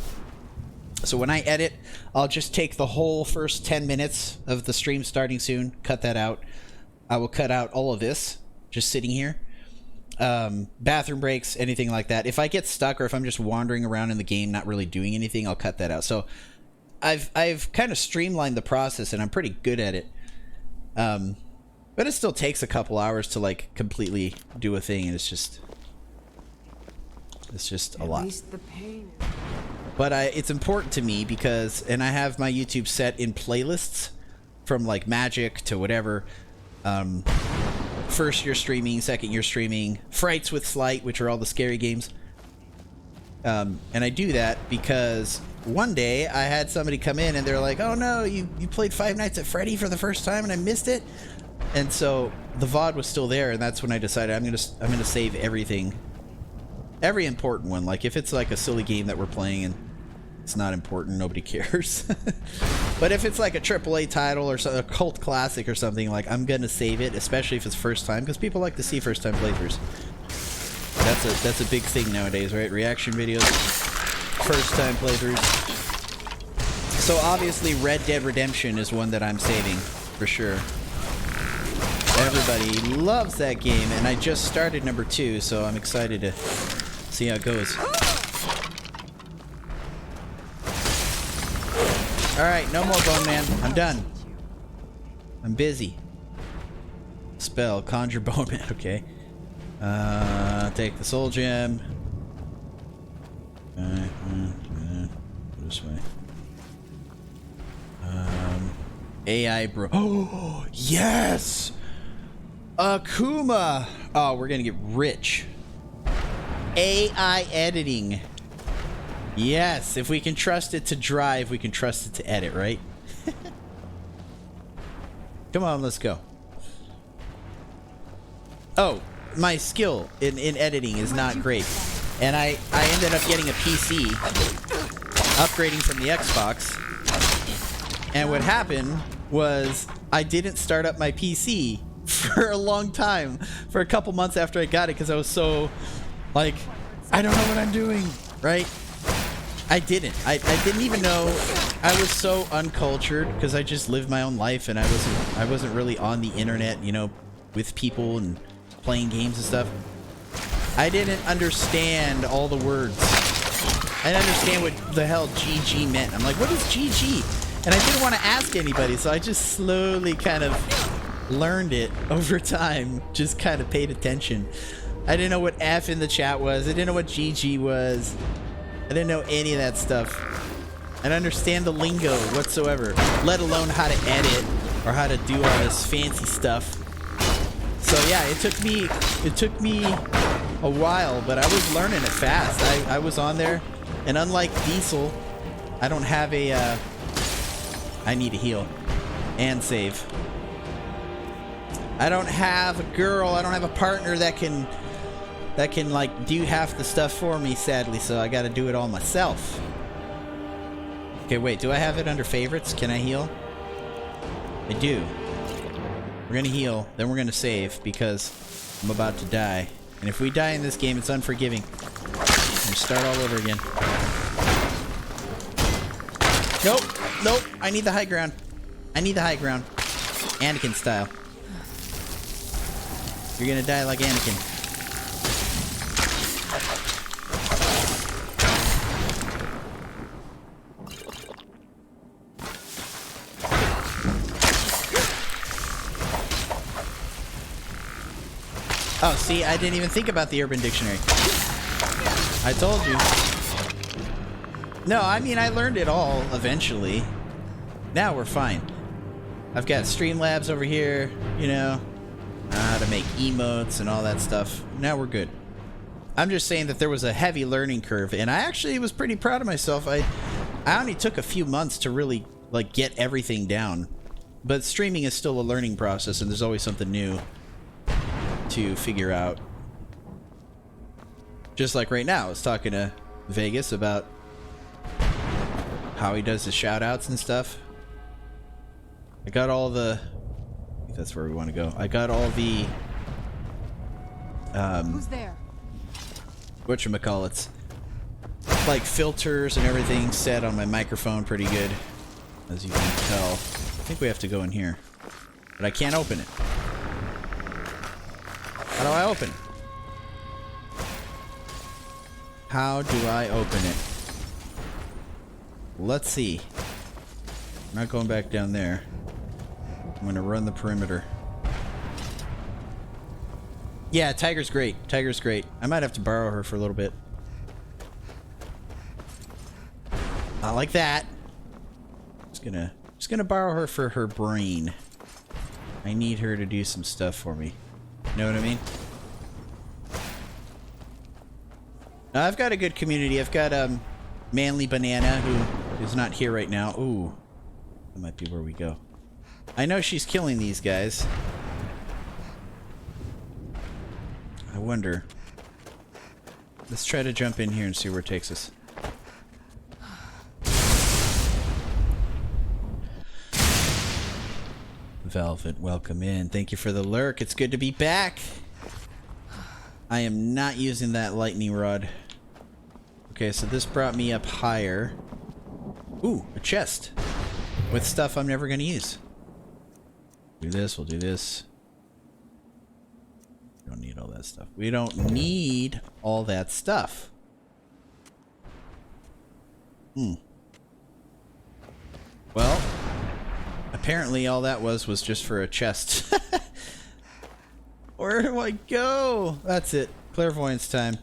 So when I edit, I'll just take the whole first 10 minutes of the stream starting soon, cut that out. I will cut out all of this just sitting here. Bathroom breaks, anything like that. If I get stuck or if I'm just wandering around in the game not really doing anything, I'll cut that out. So I've kind of streamlined the process and I'm pretty good at it. But it still takes a couple hours to like completely do a thing, and it's just a lot. At least the pain. But it's important to me because, and I have my YouTube set in playlists from like Magic to whatever. First year streaming, second year streaming, Frights with Slight, which are all the scary games. And I do that because one day I had somebody come in and they're like, oh no, you played Five Nights at Freddy for the first time and I missed it. And so the VOD was still there, and that's when I decided I'm gonna save everything. Every important one. Like if it's like a silly game that we're playing and it's not important, nobody cares. But if it's like a AAA title or a cult classic or something, like I'm gonna save it, especially if it's first time, because people like to see first time playthroughs. That's a big thing nowadays, right? Reaction videos, first time playthroughs. So obviously Red Dead Redemption is one that I'm saving for sure. Everybody loves that game, and I just started number 2, so I'm excited to see how it goes. Alright, no more Bone Man. I'm done. I'm busy. Spell, conjure Bone Man, okay. Take the soul gem. This way. AI bro. Oh, yes! Akuma! Oh, we're gonna get rich. AI editing. Yes, if we can trust it to drive, we can trust it to edit, right? Come on, let's go. Oh, my skill in editing is not great. And I ended up getting a PC, upgrading from the Xbox. And what happened was I didn't start up my PC for a long time, for a couple months after I got it, because I was so, like, I don't know what I'm doing, right? I didn't. I didn't even know. I was so uncultured because I just lived my own life, and I wasn't really on the internet, you know, with people and playing games and stuff. I didn't understand all the words. I didn't understand what the hell GG meant. I'm like, what is GG? And I didn't want to ask anybody, so I just slowly kind of learned it over time. Just kind of paid attention. I didn't know what F in the chat was. I didn't know what GG was. I didn't know any of that stuff. I didn't understand the lingo whatsoever, let alone how to edit or how to do all this fancy stuff. So yeah, it took me a while, but I was learning it fast. I was on there, and unlike Diesel, I don't have a I need to heal and save. I don't have a girl, I don't have a partner that can like do half the stuff for me, sadly, so I gotta do it all myself. Okay, wait, do I have it under favorites? Can I heal? I do. We're gonna heal, then we're gonna save, because I'm about to die. And if we die in this game, it's unforgiving. I'm gonna start all over again. Nope. Nope. I need the high ground. I need the high ground. Anakin style. You're gonna die like Anakin. Oh, see, I didn't even think about the Urban Dictionary. I told you. No, I mean, I learned it all eventually. Now we're fine. I've got Streamlabs over here, you know, how to make emotes and all that stuff. Now we're good. I'm just saying that there was a heavy learning curve, and I actually was pretty proud of myself. I only took a few months to really, like, get everything down. But streaming is still a learning process, and there's always something new to figure out. Just like right now, I was talking to Vegas about how he does his shout-outs and stuff. I got all the... I think that's where we want to go. I got all the... Who's there? whatchamacallits, like filters and everything set on my microphone pretty good, as you can tell. I think we have to go in here, but I can't open it. How do I open it? How do I open it? Let's see. I'm not going back down there. I'm gonna run the perimeter. Yeah, Tiger's great. Tiger's great. I might have to borrow her for a little bit. Not like that. Just gonna borrow her for her brain. I need her to do some stuff for me. Know what I mean? Now, I've got a good community. I've got Manly Banana, who is not here right now. Ooh, that might be where we go. I know she's killing these guys. I wonder. Let's try to jump in here and see where it takes us. Velvet, welcome in. Thank you for the lurk. It's good to be back. I am not using that lightning rod. Okay, so this brought me up higher. Ooh, a chest with stuff I'm never going to use. Do this, we'll do this. We don't need all that stuff. We don't need all that stuff. Well, apparently all that was just for a chest. Where do I go? That's it. Clairvoyance time.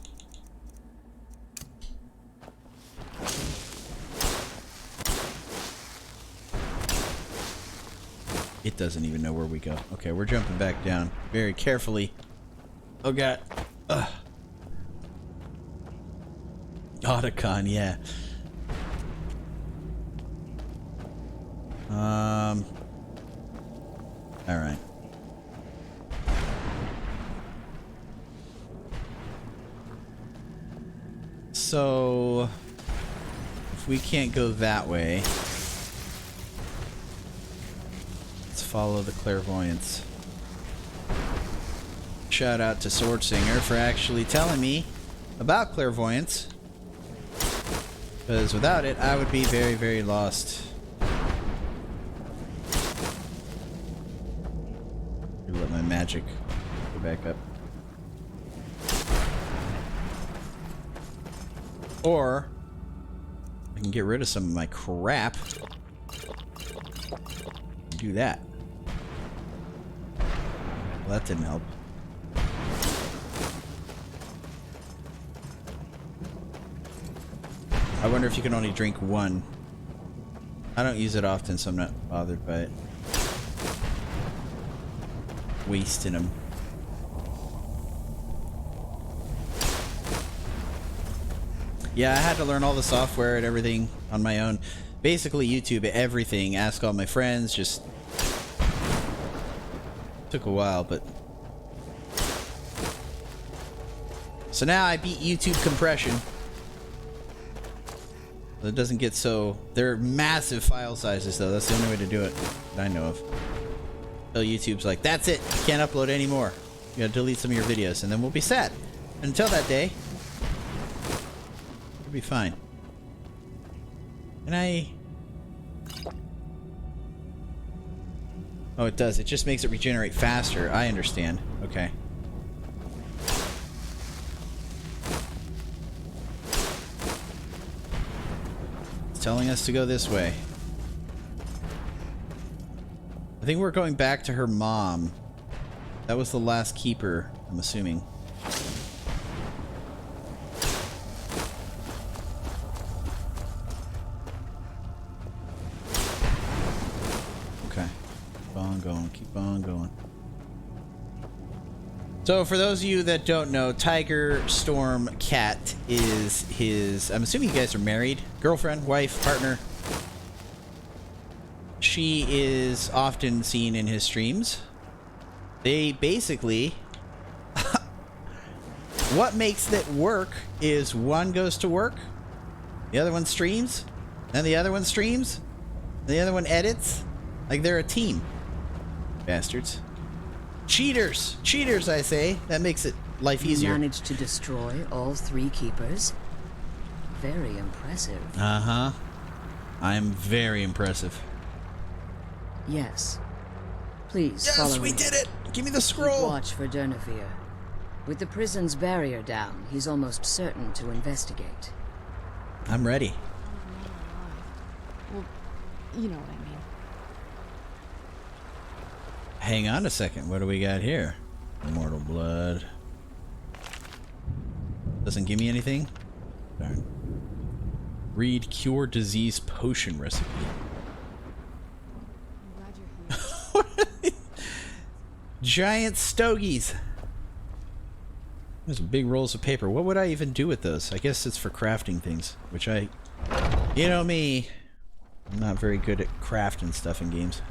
It doesn't even know where we go. Okay, we're jumping back down very carefully. Oh god. Ugh. Otacon, yeah. Alright. So if we can't go that way, let's follow the clairvoyance. Shout out to Sword Singer for actually telling me about clairvoyance, because without it I would be very, very lost. Let my magic go back up. Or I can get rid of some of my crap. Do that. Well, that didn't help. I wonder if you can only drink one. I don't use it often, so I'm not bothered by it. Wasting them. Yeah, I had to learn all the software and everything on my own. Basically, YouTube, everything. Ask all my friends. Just took a while, but so now I beat YouTube compression. So it doesn't get so. They're massive file sizes, though. That's the only way to do it that I know of. So YouTube's like, that's it. You can't upload anymore. You gotta delete some of your videos, and then we'll be sad. Until that day, we'll be fine. Can I Oh, it does. It just makes it regenerate faster. I understand. Okay. It's telling us to go this way. I think we're going back to her mom. That was the last keeper, I'm assuming. Okay. Keep on going, keep on going. So for those of you that don't know, Tiger Storm Cat is his... I'm assuming you guys are married? Girlfriend, wife, partner? She is often seen in his streams. They basically... what makes it work is one goes to work, the other one streams, and the other one streams, and the other one edits. Like they're a team. Bastards. Cheaters! Cheaters, I say. That makes it life easier. You managed to destroy all 3 keepers. Very impressive. Uh-huh. I'm very impressive. Yes. Please follow Yes, we me. did it! Give me the Keep scroll! watch for Durnevere. With the prison's barrier down, he's almost certain to investigate. I'm ready. Well, you know what I mean. Hang on a second. What do we got here? Immortal blood. Doesn't give me anything? Darn. Read cure disease potion recipe. I'm glad you're here. Giant stogies. There's big rolls of paper. What would I even do with those? I guess it's for crafting things, which I... You know me. I'm not very good at crafting stuff in games.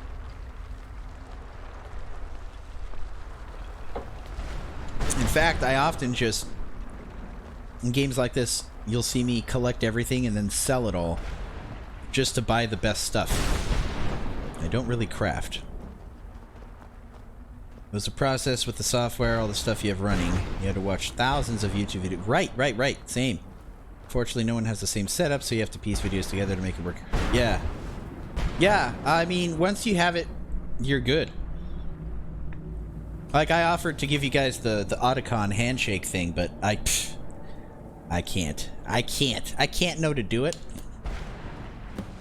In fact, I often just... In games like this, you'll see me collect everything and then sell it all. Just to buy the best stuff. I don't really craft. It was a process with the software, all the stuff you have running. You had to watch thousands of YouTube videos. Right. Same. Fortunately, no one has the same setup, so you have to piece videos together to make it work. Yeah. Yeah, I mean, once you have it, you're good. Like, I offered to give you guys the Otacon handshake thing, but I can't. I can't know to do it.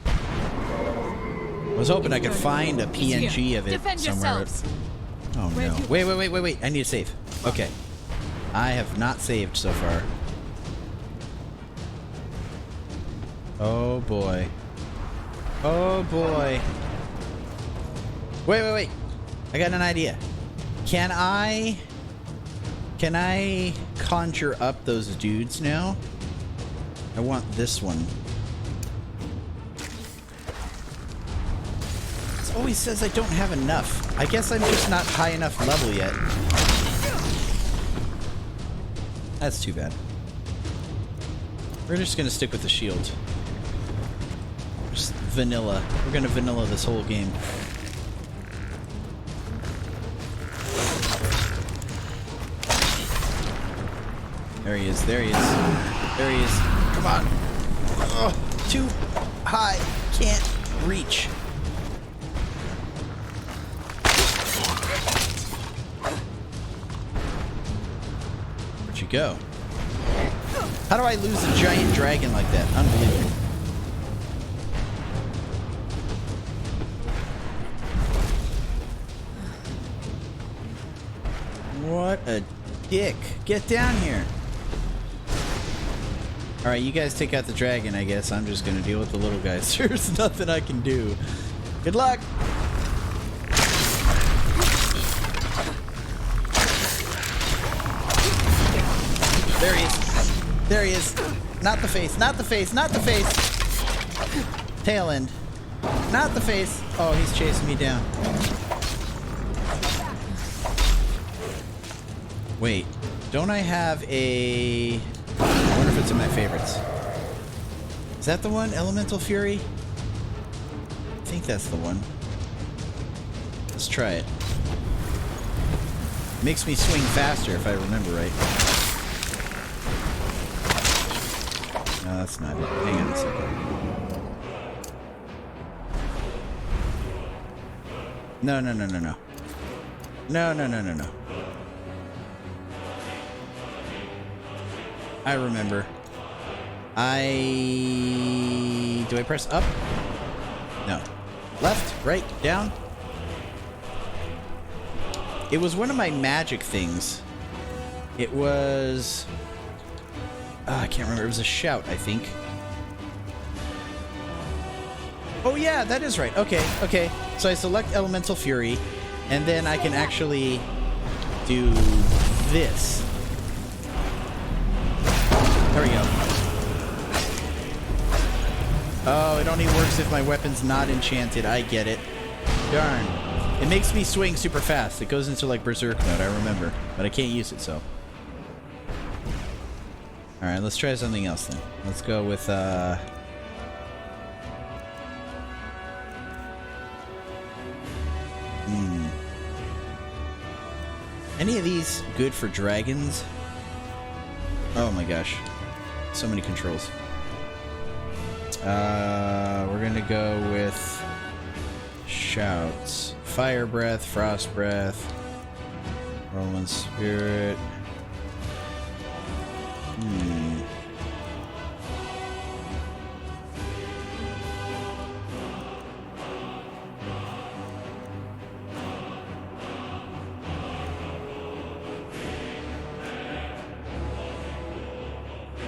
I was hoping I could find a PNG of it Defend somewhere. yourselves. Oh no. Wait. I need to save. Okay. I have not saved so far. Oh boy. Oh boy. Wait. I got an idea. Can I conjure up those dudes now? I want this one. It always says I don't have enough. I guess I'm just not high enough level yet. That's too bad. We're just gonna stick with the shield. Just vanilla. We're gonna vanilla this whole game. There he is. There he is. Come on. Oh, too high. Can't reach. Where'd you go? How do I lose a giant dragon like that? Unbelievable. What a dick. Get down here. Alright, you guys take out the dragon, I guess. I'm just gonna deal with the little guys. There's nothing I can do. Good luck! There he is. There he is. Not the face, not the face, not the face! Tail end. Not the face. Oh, he's chasing me down. Wait, don't I have a... I wonder if it's in my favorites. Is that the one? Elemental Fury? I think that's the one. Let's try it. Makes me swing faster if I remember right. No, that's not it. Hang on a second. No, no, no, no, no. No, no, no, no, no. I remember. Do I press up? No. Left, right, down? It was one of my magic things. It was... I can't remember. It was a shout, I think. Oh yeah, that is right. Okay, okay. So I select Elemental Fury, and then I can actually do this. There we go. Oh, it only works if my weapon's not enchanted. I get it. Darn. It makes me swing super fast. It goes into like Berserk mode, I remember. But I can't use it, so. Alright, let's try something else then. Let's go with, Any of these good for dragons? Oh my gosh. So many controls. We're gonna go with shouts. Fire breath, frost breath, Roman spirit.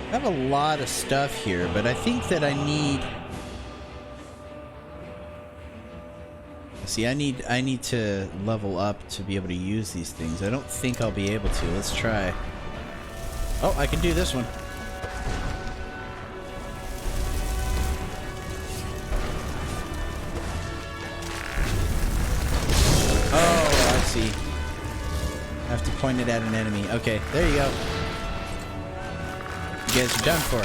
I have a lot of stuff here, but I think that I need... See, I need to level up to be able to use these things. I don't think I'll be able to. Let's try. Oh, I can do this one. Oh, I see. I have to point it at an enemy. Okay, there you go. You guys are done for.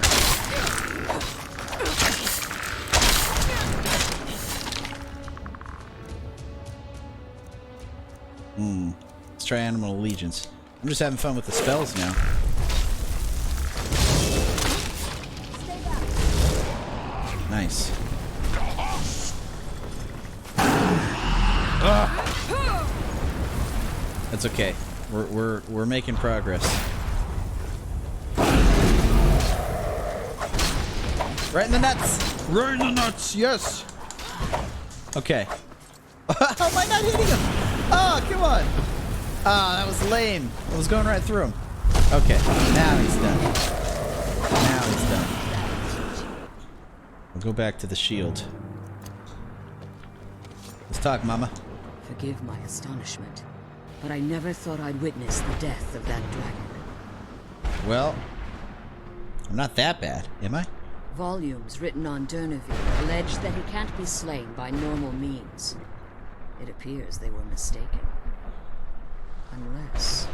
Let's try Animal Allegiance. I'm just having fun with the spells now. Nice. That's okay. We're making progress. Right in the nuts! Right in the nuts, yes! Okay. How am I not hitting him? Oh, come on! Ah, that was lame. I was going right through him. Okay, now he's done. Now he's done. We'll go back to the shield. Let's talk, Mama. Forgive my astonishment, but I never thought I'd witness the death of that dragon. Well, I'm not that bad, am I? Volumes written on Durneville allege that he can't be slain by normal means. It appears they were mistaken. Unless...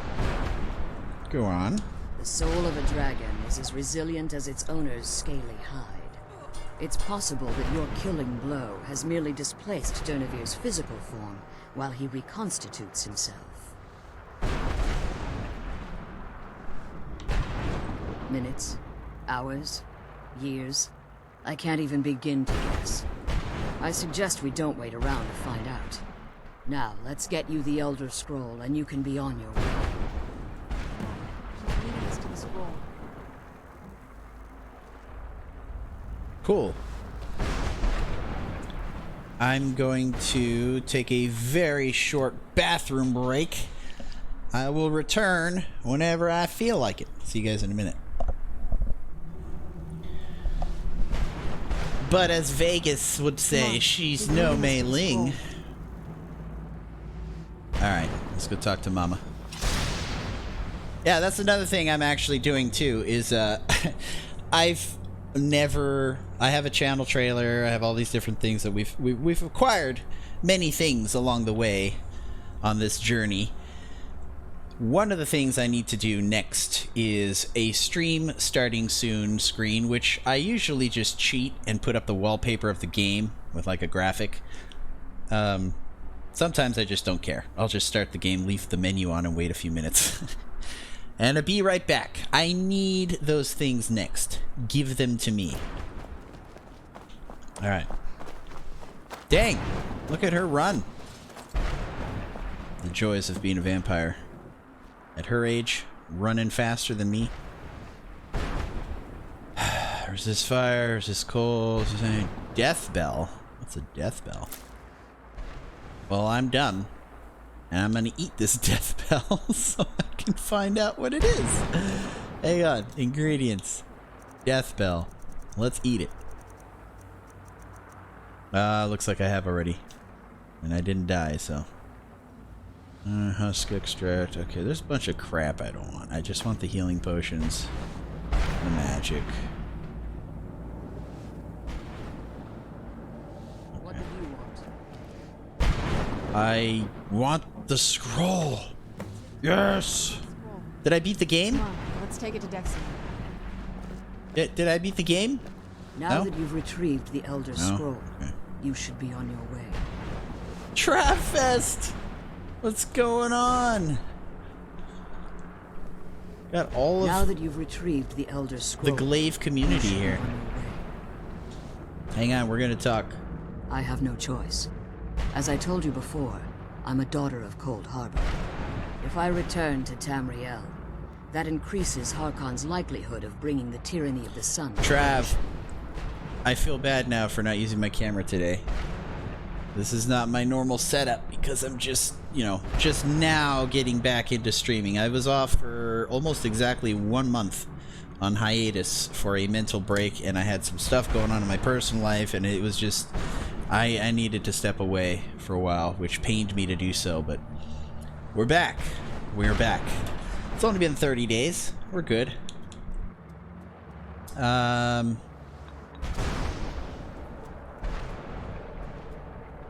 Go on. The soul of a dragon is as resilient as its owner's scaly hide. It's possible that your killing blow has merely displaced Durnevir's physical form while he reconstitutes himself. Minutes, hours, years. I can't even begin to guess. I suggest we don't wait around to find out. Now, let's get you the Elder Scroll, and you can be on your way. She's leading us to the scroll. Cool. I'm going to take a very short bathroom break. I will return whenever I feel like it. See you guys in a minute. But as Vegas would say, she's no Mei Ling. Alright, let's go talk to Mama. Yeah, that's another thing I'm actually doing too, is I have a channel trailer, I have all these different things that we've acquired many things along the way on this journey. One of the things I need to do next is a stream starting soon screen, which I usually just cheat and put up the wallpaper of the game with like a graphic. Sometimes I just don't care. I'll just start the game, leave the menu on, and wait a few minutes. And I'll be right back. I need those things next. Give them to me. Alright. Dang! Look at her run. the joys of being a vampire. At her age, running faster than me. Resist fire, resist cold, death bell. What's a death bell? Well, I'm done. And I'm gonna eat this death bell so I can find out what it is. Hang on, ingredients. Death bell. Let's eat it. Looks like I have already. And I didn't die, so. Husk extract. Okay, there's a bunch of crap I don't want. I just want the healing potions. The magic. What do you want? I want the scroll. Yes! Did I beat the game? Come on, let's take it to Dexter. Did I beat the game? Now No? that you've retrieved the Elder No? Scroll, Okay. you should be on your way. Trapfest! What's going on? Got all Now of that you've retrieved the Elder the Scroll, Glaive community you should be here. on your way. Hang on, we're gonna talk. I have no choice. As I told you before, I'm a daughter of Cold Harbor. If I return to Tamriel, that increases Harkon's likelihood of bringing the tyranny of the sun. Trav, I feel bad now for not using my camera today. This is not my normal setup because I'm just, you know, just now getting back into streaming. I was off for almost exactly 1 month on hiatus for a mental break, and I had some stuff going on in my personal life, and it was just, I needed to step away for a while, which pained me to do so, but we're back. We're back. It's only been 30 days. We're good.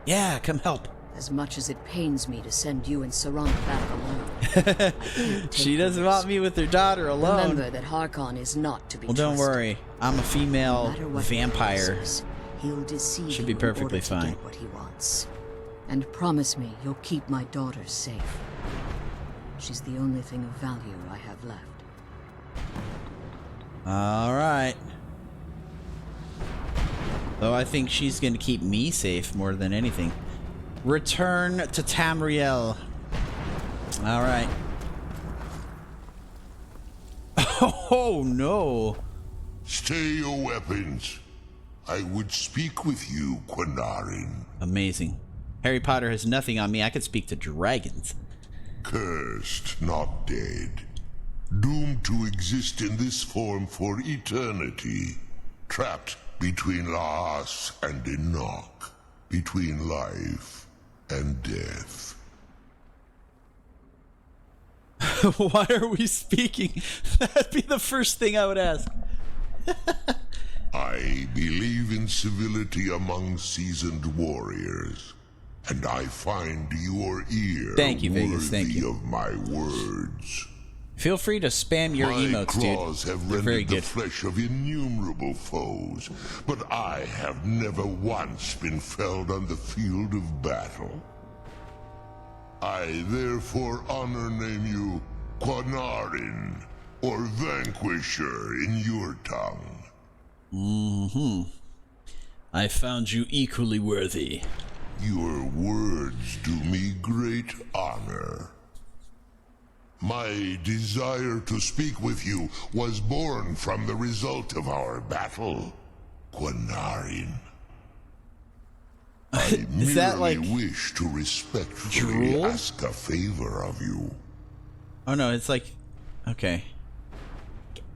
Yeah, come help. As much as it pains me to send you and Serana back alone, I can't She take doesn't the want me with her daughter alone. Remember that Harkon is not to be Well, don't trusted. worry. I'm a No female matter what vampire. he says, he'll deceive Should you be perfectly in order fine. to get what he wants. And promise me you'll keep my daughter safe. She's the only thing of value I have left. All right. Though I think she's going to keep me safe more than anything. Return to Tamriel. All right. Oh, no. Stay your weapons. I would speak with you, Quinarin. Amazing. Harry Potter has nothing on me. I could speak to dragons. Cursed, not dead. Doomed to exist in this form for eternity. Trapped between Laas and Enoch. Between life and death. Why are we speaking? That'd be the first thing I would ask. I believe in civility among seasoned warriors. And I find your ear Thank you, Vegas. worthy Thank you. of my words. Feel free to spam your My emotes, claws dude. have They're very rendered the good. flesh of innumerable foes, but I have never once been felled on the field of battle. I therefore honor name you Quinarin, or Vanquisher in your tongue. I found you equally worthy. Your words do me great honor. My desire to speak with you was born from the result of our battle, Quinarin. I Is that merely like wish to respectfully drool? ask a favor of you. Oh no, it's like, okay.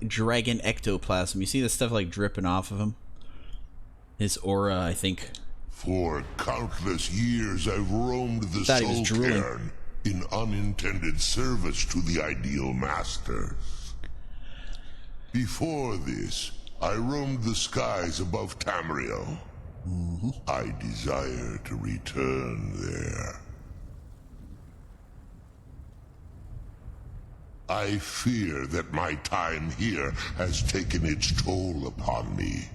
Dragon ectoplasm. You see the stuff like dripping off of him? His aura, I think. For countless years I've roamed the Thought he was Soul drooling. Cairn in unintended service to the ideal masters. Before this, I roamed the skies above Tamriel. I desire to return there. I fear that my time here has taken its toll upon me.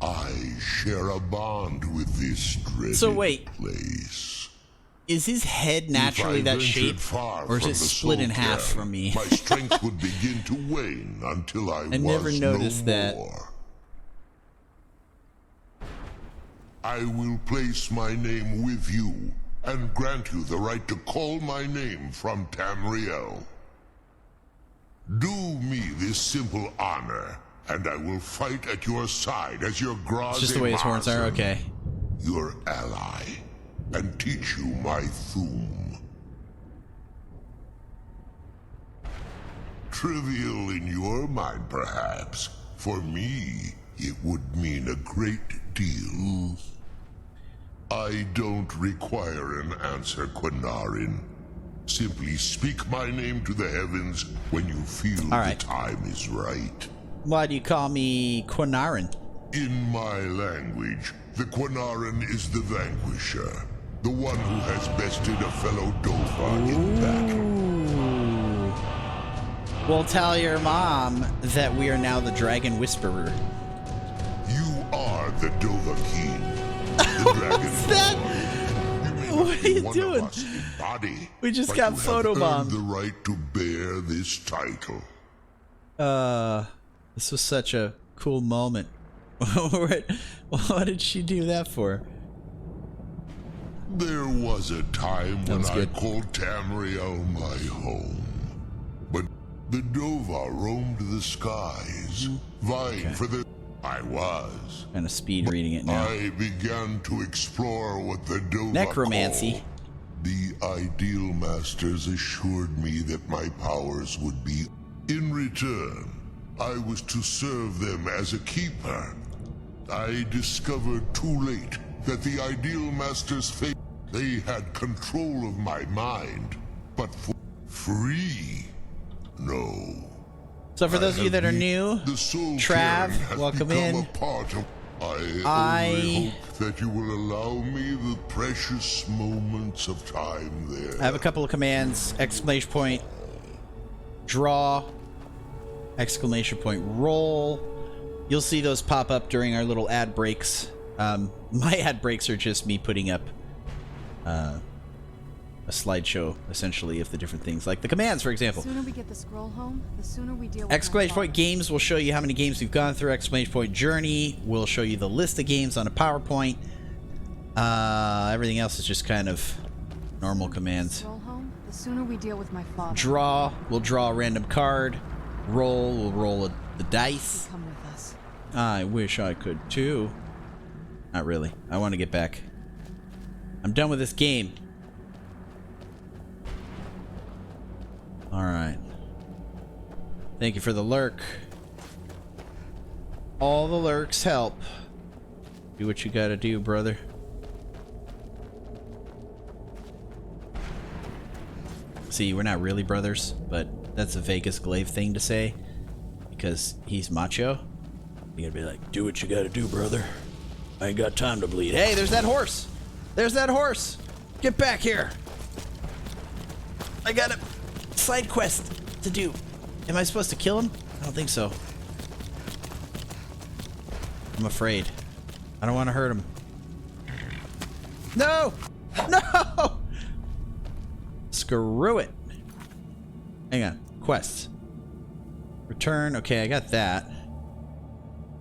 I share a bond with this dreaded So wait. place. Is his head naturally If I that ventured shape? far Or is from it the split in Soul half Cairn, from me? My strength would begin to wane until I was never noticed no that. more. I will place my name with you and grant you the right to call my name from Tamriel. Do me this simple honor, and I will fight at your side as your Graze It's just the way his horns are, okay. your ally, and teach you my Thum. Trivial in your mind, perhaps. For me, it would mean a great deal. I don't require an answer, Quinarin. Simply speak my name to the heavens when you feel the time is right. Why do you call me Quinarin? In my language, the Quinarin is the vanquisher, the one who has bested a fellow Dova in battle. We'll tell your mom that we are now the Dragon Whisperer. You are the Dova King. The Dragon What's that? What are you doing? We just got photobombed. The right to bear this title. This was such a cool moment. What did she do that for? There was a time when I good. called Tamriel my home. But the Dova roamed the skies, vying for the... I was. Kind of speed reading it now. I began to explore what the Dova Necromancy. call. The Ideal Masters assured me that my powers would be... In return, I was to serve them as a keeper. I discovered too late that the Ideal Masters fate... They had control of my mind, but for free, no. So for those of you that are new, Trav, welcome in. I hope that you will allow me the precious moments of time there. I have a couple of commands. Exclamation point, draw. Exclamation point, roll. You'll see those pop up during our little ad breaks. My ad breaks are just me putting up a slideshow, essentially, of the different things, like the commands, for example. The sooner we get the scroll home, the sooner we deal with Exclamation point games will show you how many games we've gone through. Exclamation point journey will show you the list of games on a PowerPoint. Everything else is just kind of normal commands. Scroll home, the sooner we deal with my father. Draw, we'll draw a random card. Roll, we'll roll the dice. Come with us. I wish I could too. Not really. I want to get back. I'm done with this game. Alright. Thank you for the lurk. All the lurks help. Do what you gotta do, brother. See, we're not really brothers, but that's a Vegas Glaive thing to say. Because he's macho. You gotta be like, do what you gotta do, brother. I ain't got time to bleed. Hey, there's that horse! There's that horse! Get back here! I got a side quest to do. Am I supposed to kill him? I don't think so. I'm afraid. I don't want to hurt him. No! No! Screw it. Hang on. Quests. Return. Okay, I got that.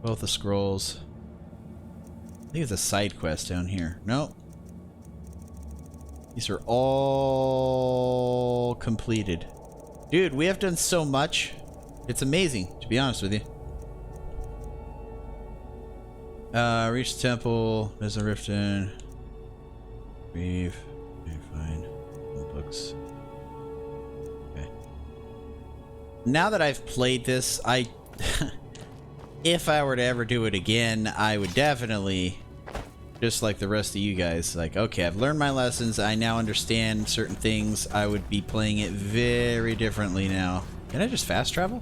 Both the scrolls. I think it's a side quest down here. Nope. These are all completed. Dude, we have done so much. It's amazing, to be honest with you. Reach the temple. There's a rift in. Grieve. Okay, fine. Books. Okay. Now that I've played this, if I were to ever do it again, I would definitely, just like the rest of you guys, like, okay, I've learned my lessons. I now understand certain things. I would be playing it very differently now. Can I just fast travel?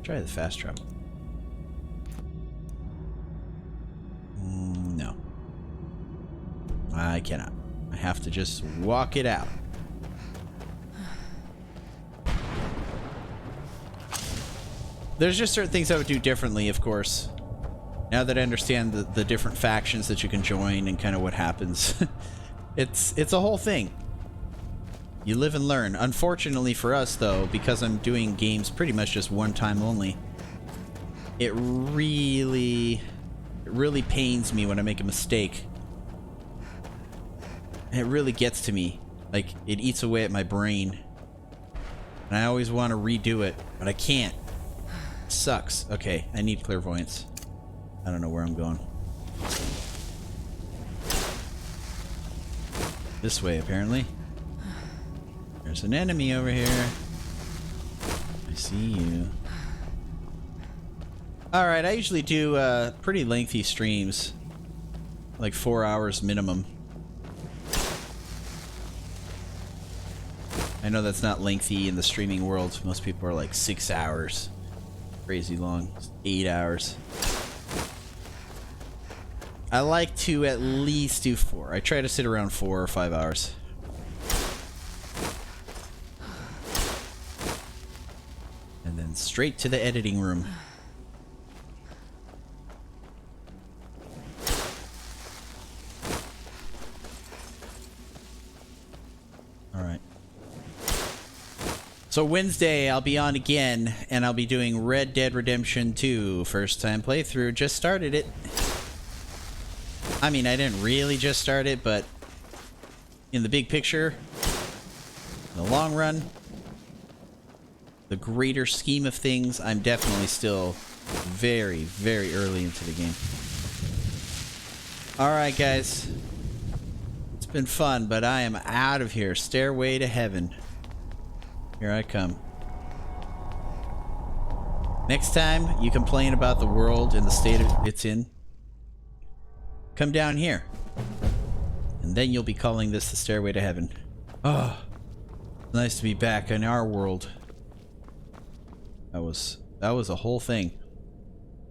Try the fast travel. No. I cannot. I have to just walk it out. There's just certain things I would do differently, of course. Now that I understand the different factions that you can join and kind of what happens. It's a whole thing. You live and learn. Unfortunately for us, though, because I'm doing games pretty much just one time only, it really pains me when I make a mistake. And it really gets to me. Like, it eats away at my brain. And I always want to redo it, but I can't. It sucks. Okay, I need clairvoyance. I don't know where I'm going. This way, apparently. There's an enemy over here. I see you. Alright, I usually do pretty lengthy streams. Like 4 hours minimum. I know that's not lengthy in the streaming world. Most people are like 6 hours. Crazy long. 8 hours. I like to at least do 4. I try to sit around 4 or 5 hours. And then straight to the editing room. Alright. So Wednesday I'll be on again, and I'll be doing Red Dead Redemption 2. First time playthrough. Just started it. I mean, I didn't really just start it, but in the big picture, in the long run, the greater scheme of things, I'm definitely still very, very early into the game. Alright, guys. It's been fun, but I am out of here. Stairway to heaven. Here I come. Next time you complain about the world and the state it's in, come down here. And then you'll be calling this the Stairway to Heaven. Oh, nice to be back in our world. That was a whole thing.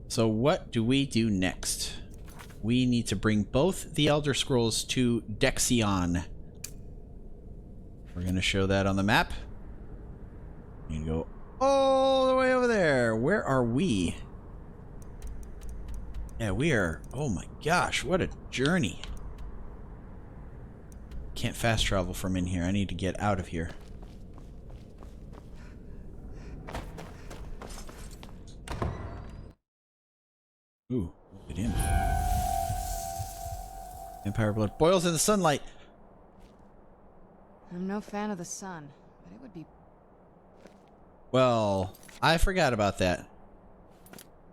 So what do we do next? We need to bring both the Elder Scrolls to Dexion. We're going to show that on the map. You go all the way over there. Where are we? Yeah, we are... Oh my gosh, what a journey. Can't fast travel from in here. I need to get out of here. Ooh, look at him. Vampire blood boils in the sunlight. I'm no fan of the sun, but it would be... Well, I forgot about that.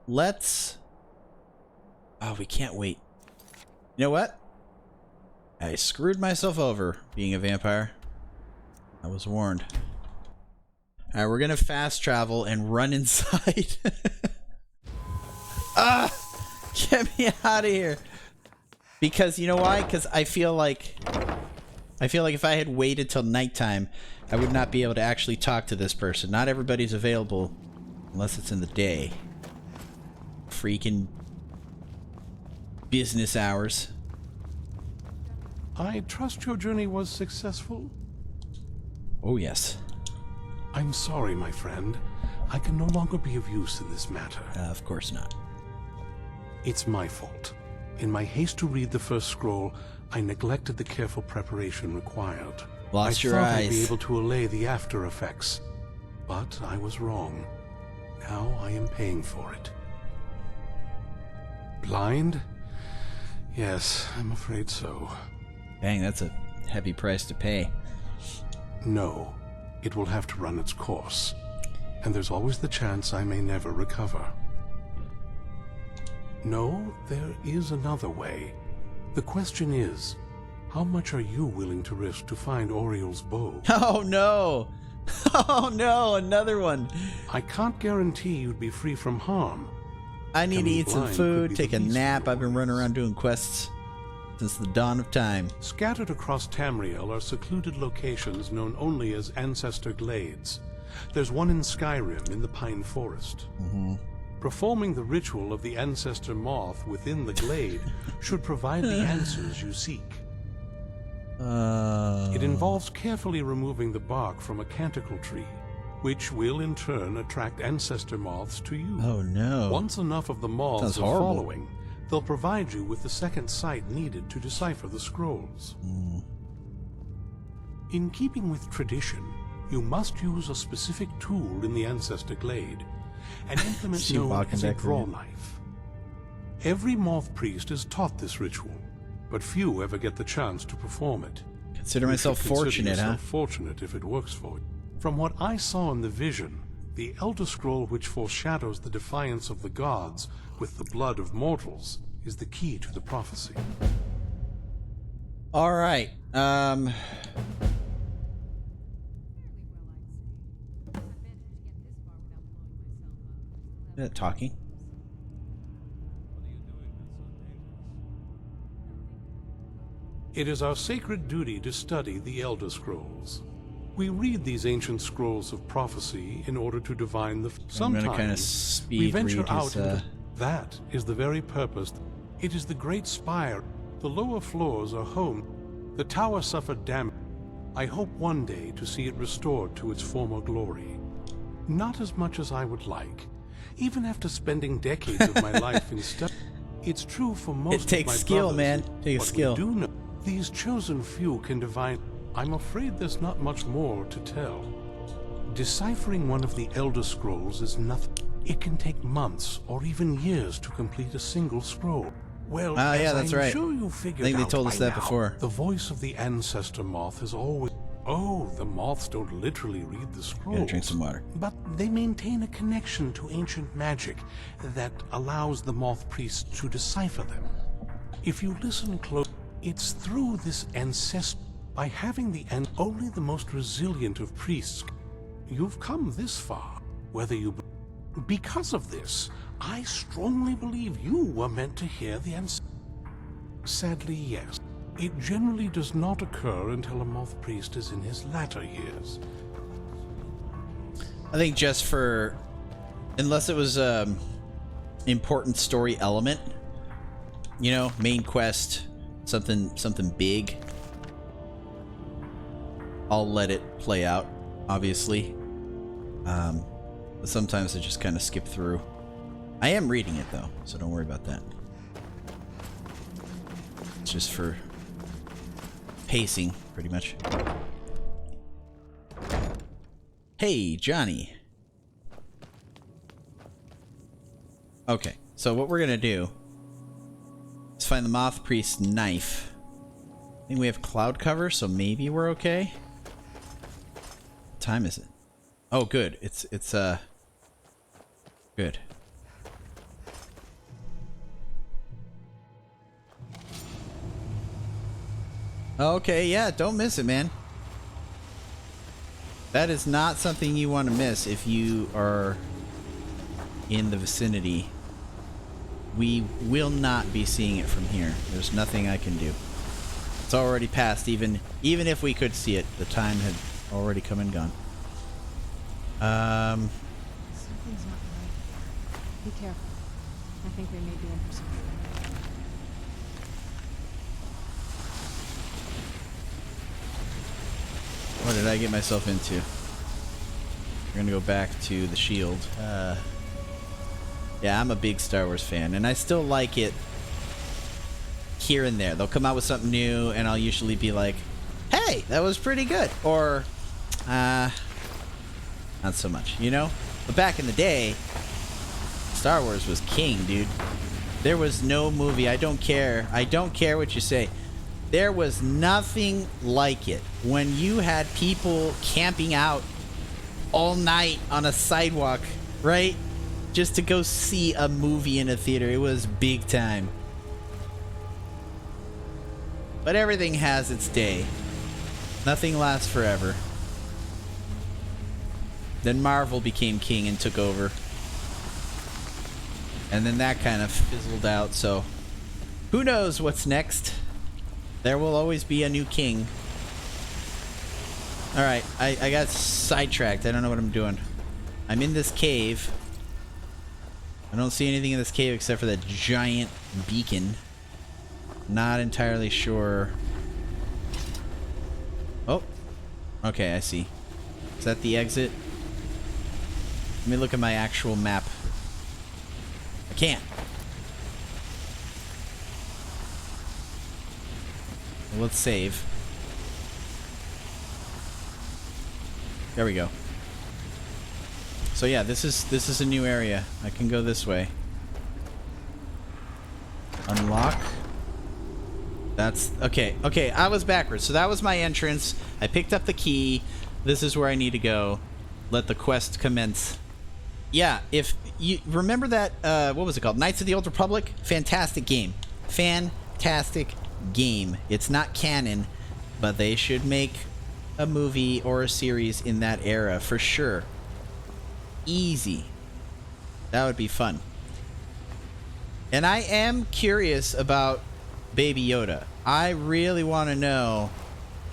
Let's... Oh, we can't wait. You know what? I screwed myself over being a vampire. I was warned. Alright, we're gonna fast travel and run inside. Ah! Get me out of here! Because, you know why? Because I feel like if I had waited till nighttime, I would not be able to actually talk to this person. Not everybody's available unless it's in the day. Freaking business hours. I trust your journey was successful? Oh, yes. I'm sorry, my friend. I can no longer be of use in this matter. Of course not. It's my fault. In my haste to read the first scroll, I neglected the careful preparation required. Lost your I thought I'd eyes. be able to allay the after effects, but I was wrong. Now I am paying for it. Blind? Yes, I'm afraid so. Dang, that's a heavy price to pay. No, it will have to run its course. And there's always the chance I may never recover. No, there is another way. The question is, how much are you willing to risk to find Oriel's bow? Oh no! Oh no, another one! I can't guarantee you'd be free from harm. I need to Becoming eat some blind food, could be take the a least nap. of your I've been running worries. around doing quests since the dawn of time. Scattered across Tamriel are secluded locations known only as Ancestor Glades. There's one in Skyrim in the Pine Forest. Performing the ritual of the Ancestor Moth within the glade should provide the answers you seek. It involves carefully removing the bark from a canticle tree, which will in turn attract ancestor moths to you. Oh no. Once enough of the moths Sounds are horrible. following, they'll provide you with the second sight needed to decipher the scrolls. In keeping with tradition, you must use a specific tool in the Ancestor Glade, an implement See known walking as a back there draw again. knife. Every moth priest is taught this ritual, but few ever get the chance to perform it. Consider You myself should consider fortunate, huh? yourself fortunate if it works for you. From what I saw in the vision, the Elder Scroll which foreshadows the defiance of the gods with the blood of mortals is the key to the prophecy. All right. Talking. It is our sacred duty to study the Elder Scrolls. We read these ancient scrolls of prophecy in order to divine the... Sometimes kinda speed we venture read out his, into... That is the very purpose. It is the great spire. The lower floors are home. The tower suffered damage. I hope one day to see it restored to its former glory. Not as much as I would like. Even after spending decades of my life in study, it's true for most It takes of my skill, brothers. man. It takes What skill. we do know, these chosen few can divine. I'm afraid there's not much more to tell. Deciphering one of the Elder Scrolls is nothing. It can take months or even years to complete a single scroll. Well, yeah, as that's I'm right. sure you figured I think they out told us by that now, before. The voice of the ancestor moth is always... Oh, the moths don't literally read the scrolls. Gotta drink some water. But they maintain a connection to ancient magic that allows the moth priests to decipher them. If you listen close, it's through this ancestor. By having the end, only the most resilient of priests. You've come this far, whether you... Because of this, I strongly believe you were meant to hear the answer. Sadly, yes. It generally does not occur until a moth priest is in his latter years. I think just for... Unless it was important story element, you know, main quest, something big, I'll let it play out, obviously. But sometimes I just kind of skip through. I am reading it though, so don't worry about that. It's just for pacing, pretty much. Hey, Johnny. Okay, so what we're gonna do is find the Moth Priest's knife. I think we have cloud cover, so maybe we're okay. What time is it? Oh, good. It's good. Okay, yeah, don't miss it, man. That is not something you want to miss if you are in the vicinity. We will not be seeing it from here. There's nothing I can do. It's already passed, even if we could see it. The time had already come and gone. Something's not right. Be careful. I think we may be in for something. What did I get myself into? We're gonna go back to the shield. Yeah, I'm a big Star Wars fan, and I still like it here and there. They'll come out with something new, and I'll usually be like, hey, that was pretty good. Or, not so much, you know? But back in the day, Star Wars was king, dude. There was no movie, I don't care what you say. There was nothing like it. When you had people camping out all night on a sidewalk, right? Just to go see a movie in a theater. It was big time. But everything has its day. Nothing lasts forever. Then Marvel became king and took over. And then that kind of fizzled out, so who knows what's next? There will always be a new king. Alright, I got sidetracked. I don't know what I'm doing. I'm in this cave. I don't see anything in this cave except for that giant beacon. Not entirely sure. Oh. Okay, I see. Is that the exit? Let me look at my actual map. I can't. Well, let's save. There we go. So yeah, this is a new area. I can go this way. Unlock. That's okay. Okay, I was backwards. So that was my entrance. I picked up the key. This is where I need to go. Let the quest commence. Yeah, if you remember that, what was it called? Knights of the Old Republic? Fantastic game. Fantastic game. It's not canon, but they should make a movie or a series in that era for sure. Easy. That would be fun. And I am curious about Baby Yoda. I really want to know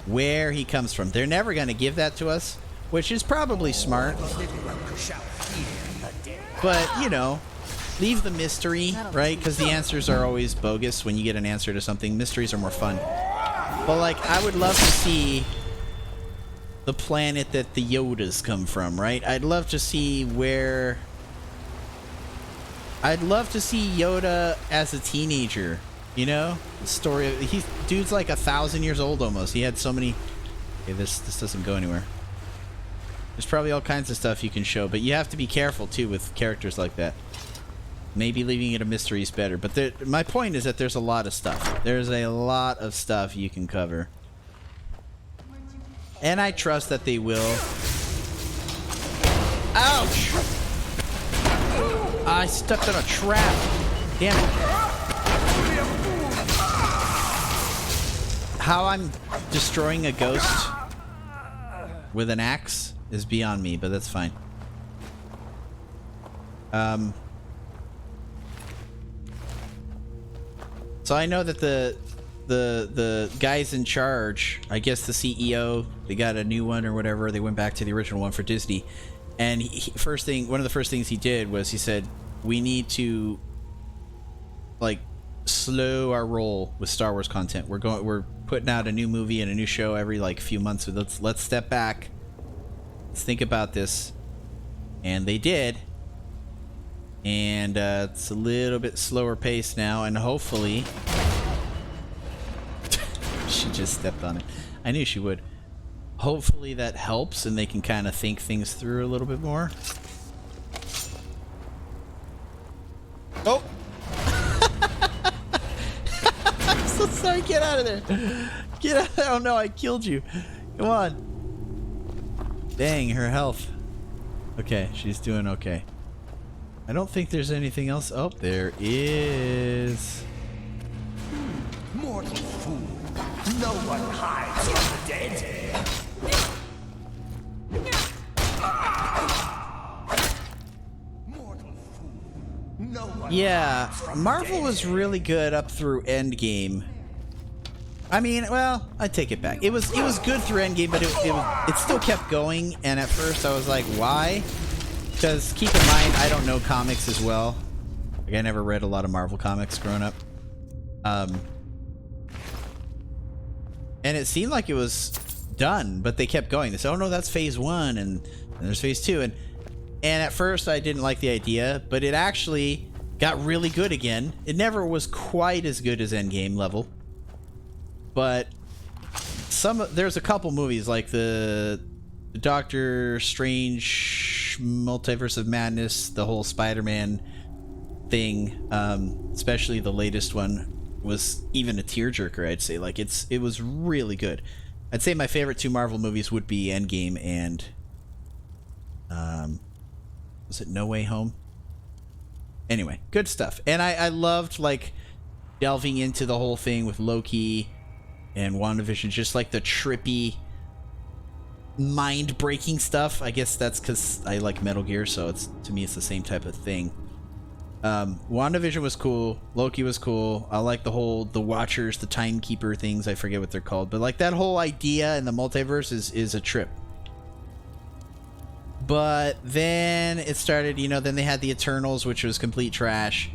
where he comes from. They're never going to give that to us, which is probably smart. But, you know, leave the mystery, right? Because the answers are always bogus when you get an answer to something. Mysteries are more fun. But, like, I would love to see the planet that the Yodas come from, right? I'd love to see where... I'd love to see Yoda as a teenager, you know? The story of... dude's like 1,000 years old almost. He had so many... Okay, this doesn't go anywhere. There's probably all kinds of stuff you can show, but you have to be careful, too, with characters like that. Maybe leaving it a mystery is better. But my point is that there's a lot of stuff. There's a lot of stuff you can cover. And I trust that they will. Ouch! I stepped on a trap. Damn it. How I'm destroying a ghost with an axe is beyond me, but that's fine. So I know that the guys in charge, I guess the CEO, they got a new one or whatever. They went back to the original one for Disney. And one of the first things he did was he said, we need to like slow our roll with Star Wars content. We're putting out a new movie and a new show every like few months. So let's step back. Let's think about this. And they did. And it's a little bit slower pace now, and hopefully she just stepped on it. I knew she would. Hopefully that helps and they can kind of think things through a little bit more. Oh! I'm so sorry. Get out of there. Get out of there. Oh no, I killed you. Come on. Dang, her health. Okay, she's doing okay. I don't think there's anything else. Oh, there is. Mortal fool. No one hides from the dead. Mortal fool. No one Yeah, Marvel was really good up through Endgame. I mean, well, I take it back. It was good through Endgame, but it still kept going. And at first, I was like, why? Because keep in mind, I don't know comics as well. Like, I never read a lot of Marvel comics growing up. And it seemed like it was done, but they kept going. They said, oh no, that's phase 1, and there's phase 2. And at first, I didn't like the idea, but it actually got really good again. It never was quite as good as Endgame level. But there's a couple movies, like the Doctor Strange Multiverse of Madness, the whole Spider-Man thing, especially the latest one, was even a tearjerker, I'd say. Like, it was really good. I'd say my favorite 2 Marvel movies would be Endgame and was it No Way Home? Anyway, good stuff. And I loved like delving into the whole thing with Loki and WandaVision, just like the trippy, mind-breaking stuff. I guess that's because I like Metal Gear, so to me it's the same type of thing. WandaVision was cool. Loki was cool. I like the Watchers, the Timekeeper things. I forget what they're called, but like that whole idea in the multiverse is a trip. But then it started, then they had the Eternals, which was complete trash.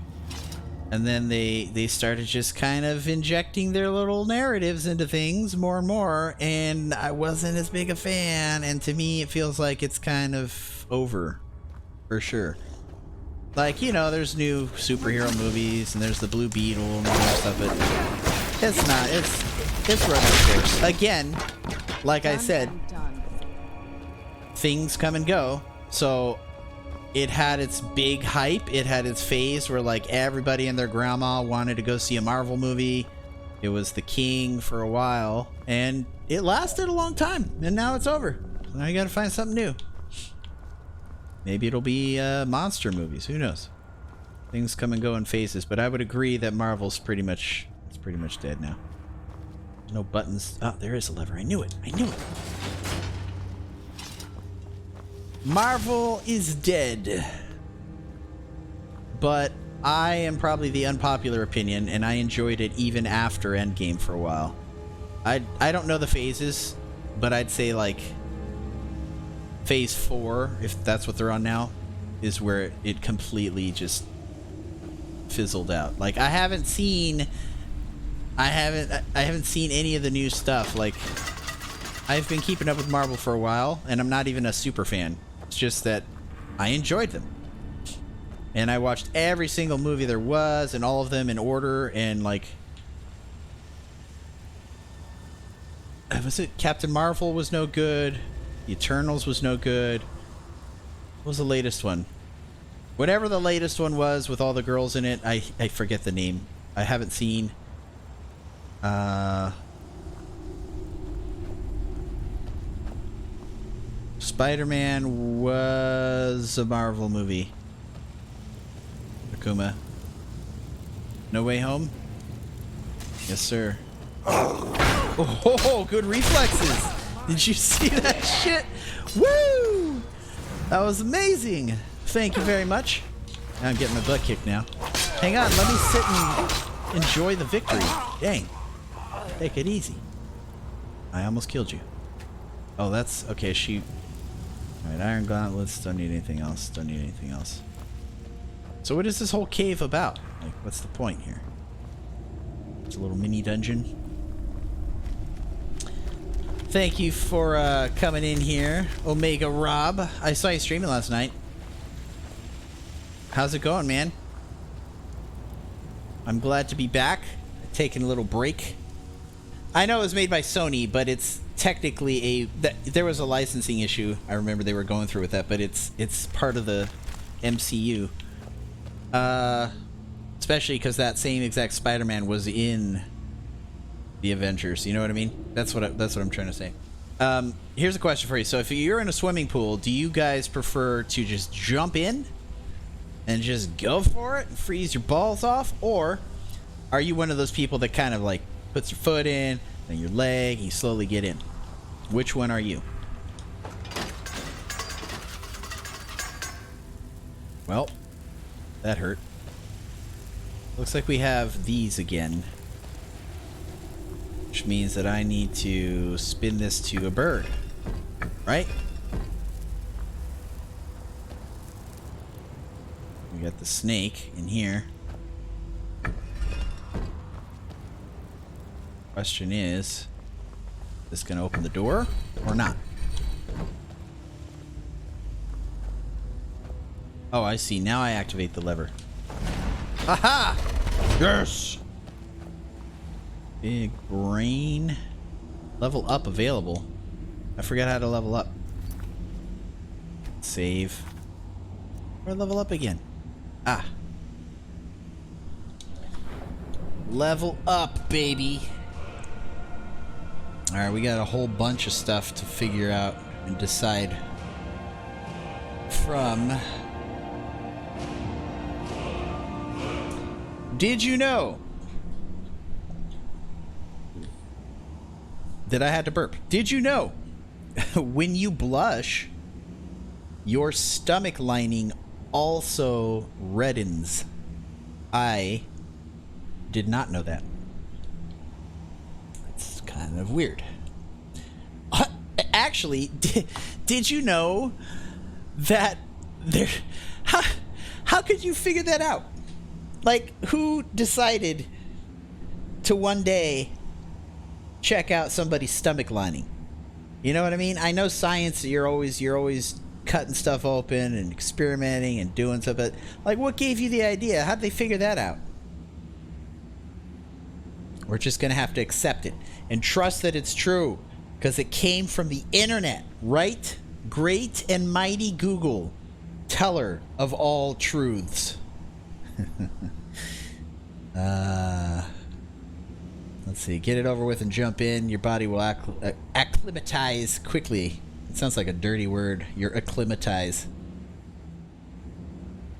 And then they started just kind of injecting their little narratives into things more and more, and I wasn't as big a fan, and to me it feels like it's kind of over, for sure. Like, there's new superhero movies, and there's the Blue Beetle and all that stuff, but it's not, it's run its course. Again, like I said, things come and go, so it had its big hype. It had its phase where like everybody and their grandma wanted to go see a Marvel movie. It was the king for a while, and it lasted a long time, and now it's over. So now you gotta find something new. Maybe it'll be monster movies. Who knows? Things come and go in phases, but I would agree that Marvel's pretty much dead now. No buttons. Oh, there is a lever. I knew it. I knew it. Marvel is dead. But I am probably the unpopular opinion, and I enjoyed it even after Endgame for a while. I don't know the phases, but I'd say like phase 4, if that's what they're on now, is where it completely just fizzled out. Like I haven't seen any of the new stuff. Like I've been keeping up with Marvel for a while, and I'm not even a super fan. It's just that I enjoyed them. And I watched every single movie there was, and all of them in order, and like... Was it Captain Marvel was no good? The Eternals was no good. What was the latest one? Whatever the latest one was with all the girls in it, I forget the name. I haven't seen. Spider-Man was a Marvel movie. Akuma. No Way Home? Yes, sir. Oh, good reflexes! Did you see that shit? Woo! That was amazing! Thank you very much. Now I'm getting my butt kicked now. Hang on, let me sit and enjoy the victory. Dang. Take it easy. I almost killed you. Oh, that's... Okay, she... Alright, Iron Gauntlets. Don't need anything else. Don't need anything else. So what is this whole cave about? Like, what's the point here? It's a little mini dungeon. Thank you for coming in here, Omega Rob. I saw you streaming last night. How's it going, man? I'm glad to be back. Taking a little break. I know it was made by Sony, but it's technically there was a licensing issue. I remember they were going through with that, but it's part of the MCU. Especially because that same exact Spider-Man was in the Avengers. You know what I mean? That's what I'm trying to say. Here's a question for you. So if you're in a swimming pool, do you guys prefer to just jump in and just go for it and freeze your balls off, or are you one of those people that kind of like puts your foot in, then your leg, and you slowly get in? Which one are you? Well, that hurt. Looks like we have these again, which means that I need to spin this to a bird, right? We got the snake in here. Question is this gonna open the door or not? Oh, I see. Now I activate the lever. Aha! Yes! Big brain. Level up available. I forgot how to level up. Save. Or level up again. Ah. Level up, baby. Alright, we got a whole bunch of stuff to figure out and decide from. Did you know that I had to burp? Did you know when you blush, your stomach lining also reddens? I did not know that. It's kind of weird. Actually, did you know that there... How could you figure that out? Like, who decided to one day check out somebody's stomach lining? You know what I mean? I know science, you're always cutting stuff open and experimenting and doing stuff, but like, what gave you the idea? How'd they figure that out? We're just gonna have to accept it and trust that it's true, because it came from the internet, right? Great and mighty Google, teller of all truths. Let's Let's see. Get it over with and jump in. Your body will acclimatize quickly. It sounds like a dirty word. You're acclimatize.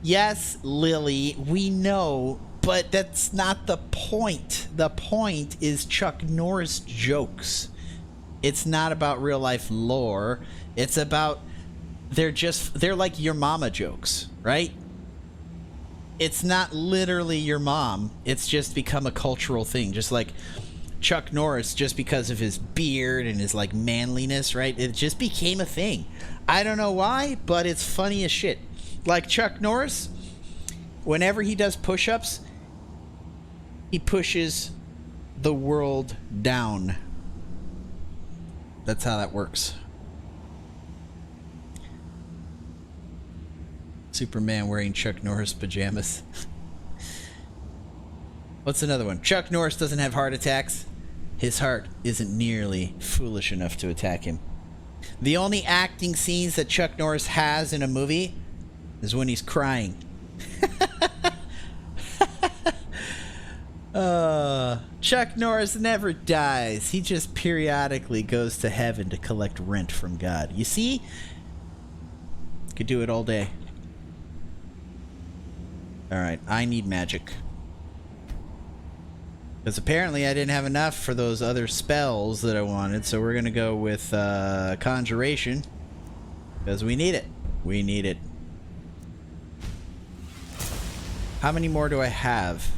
Yes, Lily, we know, but that's not the point. The point is Chuck Norris jokes. It's not about real life lore. It's about they're like your mama jokes, right? It's not literally your mom. It's just become a cultural thing. Just like Chuck Norris, just because of his beard and his like manliness, right? It just became a thing. I don't know why, but it's funny as shit. Like Chuck Norris, whenever he does push-ups, he pushes the world down. That's how that works. Superman wearing Chuck Norris pajamas. What's another one? Chuck Norris doesn't have heart attacks. His heart isn't nearly foolish enough to attack him. The only acting scenes that Chuck Norris has in a movie is when he's crying. Chuck Norris never dies. He just periodically goes to heaven to collect rent from God. You see? Could do it all day. Alright, I need magic. Because apparently I didn't have enough for those other spells that I wanted, so we're gonna go with Conjuration. Because we need it. We need it. How many more do I have?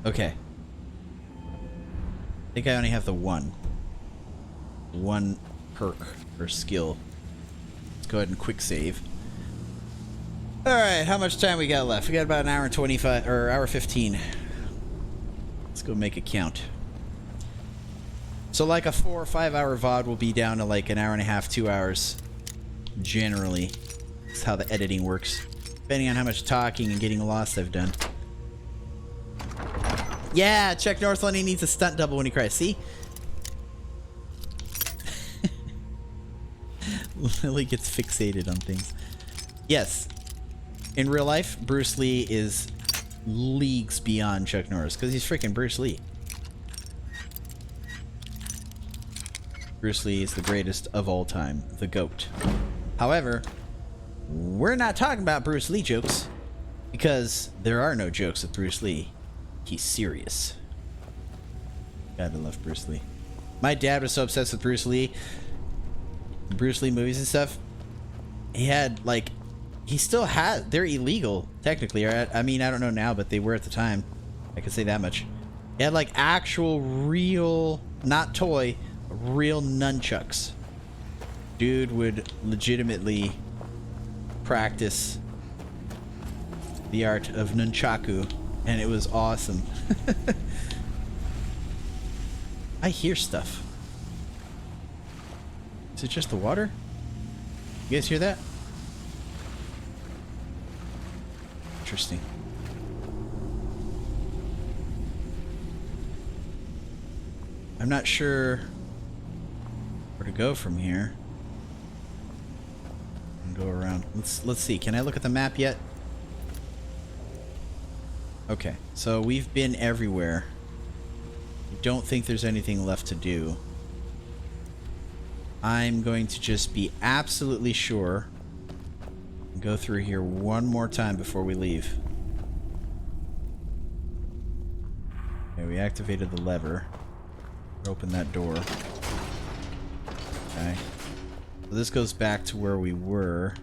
Okay. I think I only have the one. One perk or skill. Let's go ahead and quick save. Alright, how much time we got left? We got about an hour and 25, or hour 15. Let's go make a count. So like a 4 or 5 hour VOD will be down to like an hour and a half, 2 hours. Generally. That's how the editing works. Depending on how much talking and getting lost I've done. Yeah, Chuck Norris only needs a stunt double when he cries. See? Lily gets fixated on things. Yes. In real life, Bruce Lee is leagues beyond Chuck Norris because he's freaking Bruce Lee. Bruce Lee is the greatest of all time, the GOAT. However, we're not talking about Bruce Lee jokes because there are no jokes with Bruce Lee. He's serious. God, I love Bruce Lee. My dad was so obsessed with Bruce Lee movies and stuff. He had like, he still had, they're illegal technically, right? I mean, I don't know now, but they were at the time. I can say that much. He had like actual real, not toy, real nunchucks. Dude would legitimately practice the art of nunchaku, and it was awesome. I hear stuff. Is it just the water? You guys hear that? Interesting. I'm not sure where to go from here. And go around. Let's see. Can I look at the map yet? Okay, so we've been everywhere. I don't think there's anything left to do. I'm going to just be absolutely sure and go through here one more time before we leave. Okay, we activated the lever. Open that door. Okay. So this goes back to where we were.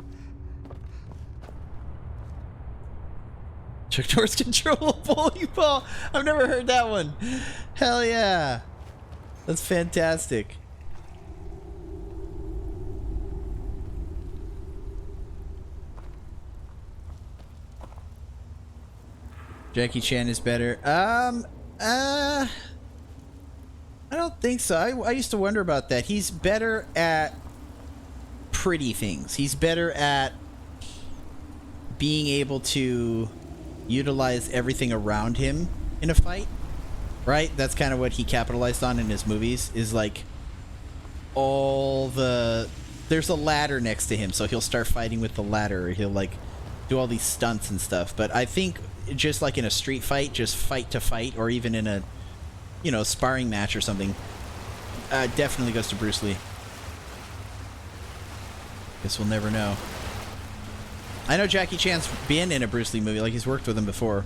Chuck Norris control a bowling ball. I've never heard that one. Hell yeah. That's fantastic. Jackie Chan is better. I don't think so. I used to wonder about that. He's better at pretty things. He's better at being able to utilize everything around him in a fight, right? That's kind of what he capitalized on in his movies, is like all the... There's a ladder next to him, so he'll start fighting with the ladder, or he'll like do all these stunts and stuff. But I think just like in a street fight, just fight to fight, or even in a, you know, sparring match or something, definitely goes to Bruce Lee. Guess we'll never know. I know Jackie Chan's been in a Bruce Lee movie, like he's worked with him before.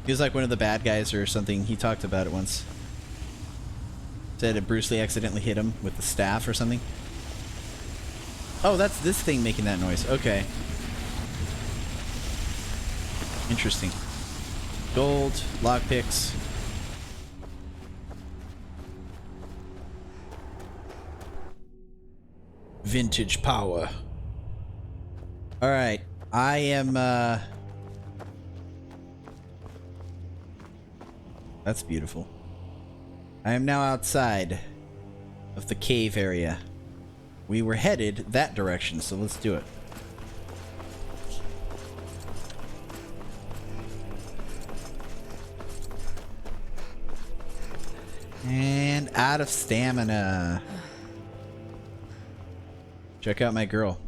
He was like one of the bad guys or something. He talked about it once. Said that Bruce Lee accidentally hit him with the staff or something. Oh, that's this thing making that noise. Okay. Interesting. Gold, lockpicks. Vintage power. Alright. I am, That's beautiful. I am now outside of the cave area. We were headed that direction, so let's do it. And out of stamina. Check out my girl.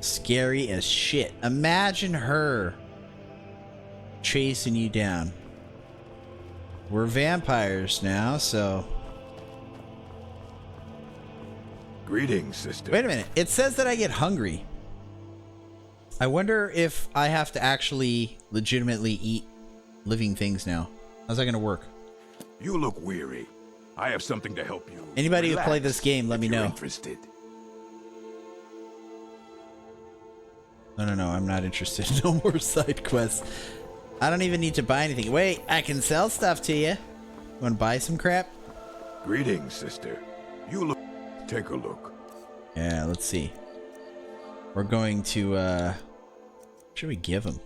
Scary as shit. Imagine her chasing you down. We're vampires now, so... Greetings, sister. Wait a minute. It says that I get hungry. I wonder if I have to actually legitimately eat living things now. How's that going to work? You look weary. I have something to help you. Anybody who Relax played this game, let me if you're know. Interested. No, I'm not interested. No more side quests. I don't even need to buy anything. Wait, I can sell stuff to you. Want to buy some crap? Greetings, sister. You look... Take a look. Yeah, let's see. We're going to, what should we give him?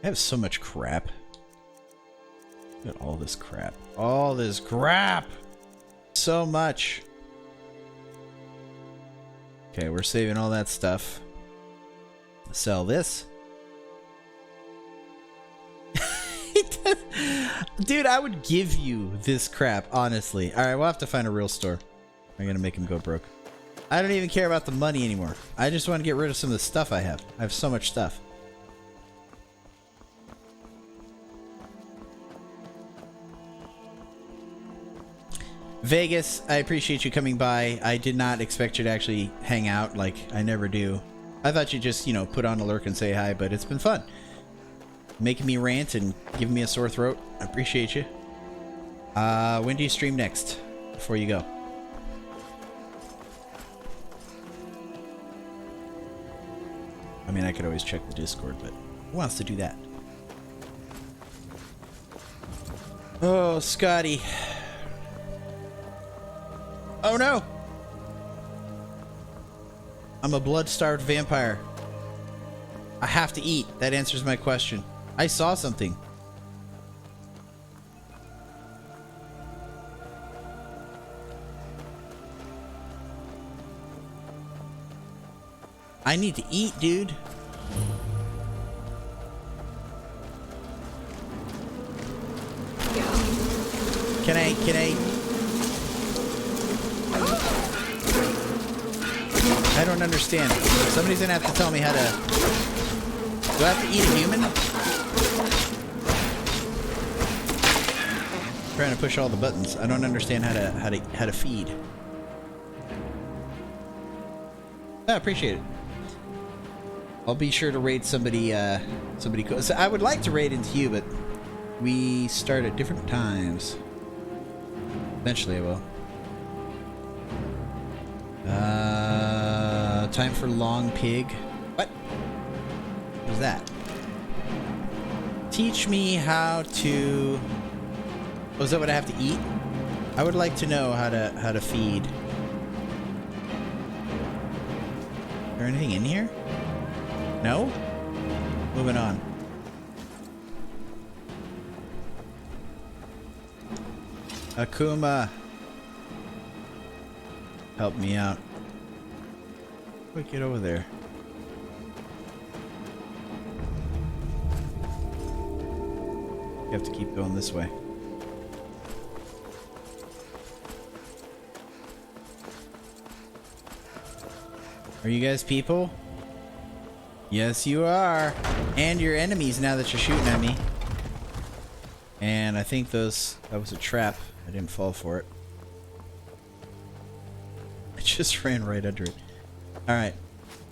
I have so much crap. Look at all this crap. All this crap! So much. Okay, we're saving all that stuff. Sell this. Dude, I would give you this crap, honestly. Alright, we'll have to find a real store. I'm gonna make him go broke. I don't even care about the money anymore. I just want to get rid of some of the stuff I have. I have so much stuff. Vegas, I appreciate you coming by. I did not expect you to actually hang out, like I never do. I thought you'd just, you know, put on a lurk and say hi, but it's been fun. Making me rant and giving me a sore throat. I appreciate you. When do you stream next? Before you go. I mean, I could always check the Discord, but who wants to do that? Oh, Scotty. Oh no! I'm a blood-starved vampire. I have to eat. That answers my question. I saw something. I need to eat, dude. Can I don't understand. Somebody's gonna have to tell me how to... Do I have to eat a human? I'm trying to push all the buttons. I don't understand how to feed. I appreciate it. I'll be sure to raid somebody cool. So I would like to raid into you, but we start at different times. Eventually I will. Time for long pig. What? What was that? Teach me how to... Oh, is that what I have to eat? I would like to know how to feed. Is there anything in here? No? Moving on. Akuma. Help me out. Quick, get over there. You have to keep going this way. Are you guys people? Yes, you are. And your enemies now that you're shooting at me. And I think that was a trap. I didn't fall for it. I just ran right under it. Alright.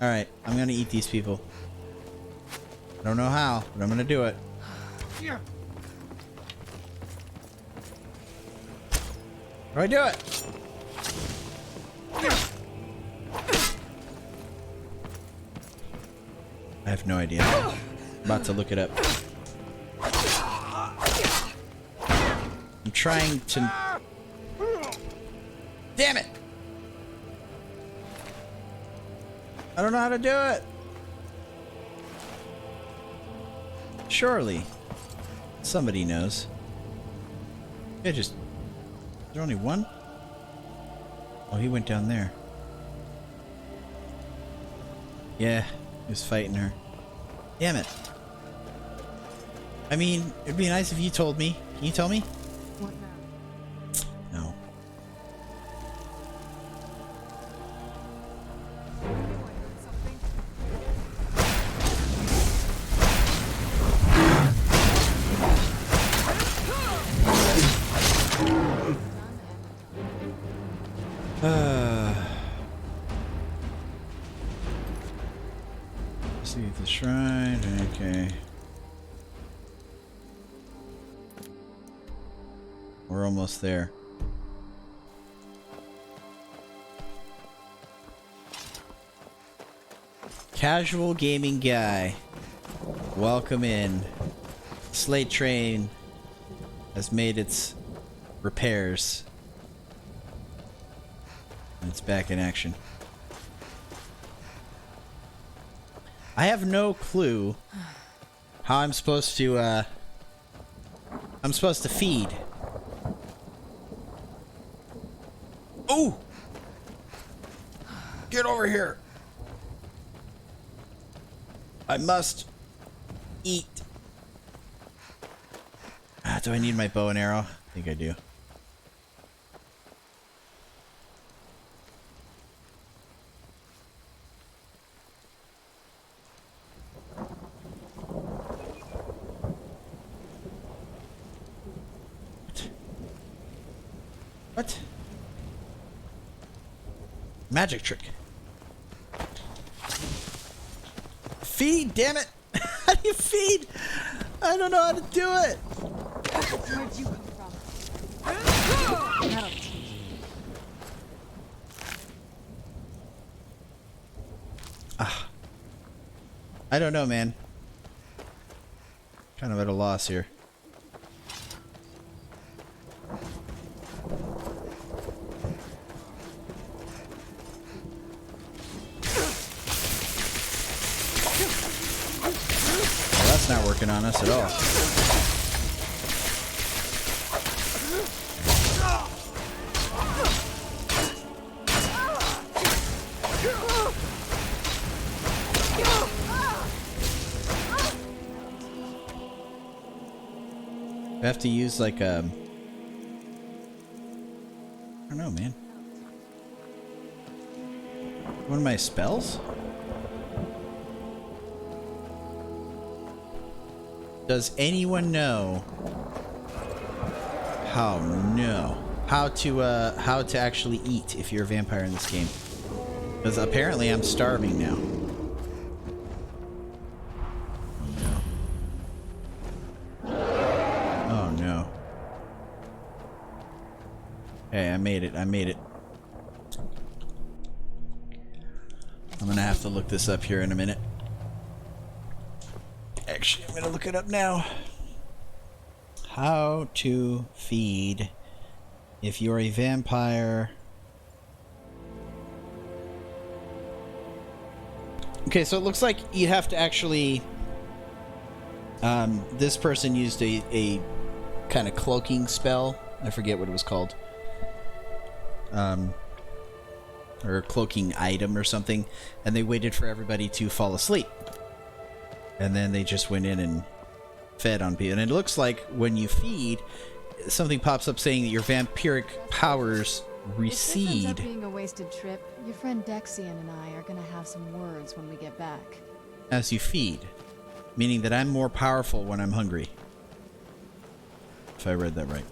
Alright. I'm gonna eat these people. I don't know how, but I'm gonna do it. How do I do it? I have no idea. I'm about to look it up. I'm trying to... Damn it! I don't know how to do it! Surely. Somebody knows. Yeah, just... Is there only one? Oh, he went down there. Yeah, he was fighting her. Damn it. I mean, it'd be nice if you told me. Can you tell me? What now? No. See the shrine. Okay. We're almost there. Casual gaming guy. Welcome in. Slate train has made its repairs. And it's back in action. I have no clue how I'm supposed to feed. Oh! Get over here. I must eat. Do I need my bow and arrow? I think I do. What? Magic trick. Feed, damn it! How do you feed? I don't know how to do it. Where'd you come from? That'll teach you. I don't know, man. Kind of at a loss here. Well, that's not working on us at all. I have to use like I don't know, man. One of my spells? Does anyone know how to actually eat if you're a vampire in this game? Because apparently I'm starving now. Hey, I made it. I'm gonna have to look this up here in a minute. Actually, I'm gonna look it up now. How to feed if you're a vampire. Okay, so it looks like you have to actually... this person used a kind of cloaking spell. I forget what it was called. Or a cloaking item or something, and they waited for everybody to fall asleep. And then they just went in and fed on people. And it looks like when you feed, something pops up saying that your vampiric powers recede. If this ends up being a wasted trip, your friend Dexian and I are gonna have some words when we get back. as you feed, meaning that I'm more powerful when I'm hungry. If I read that right.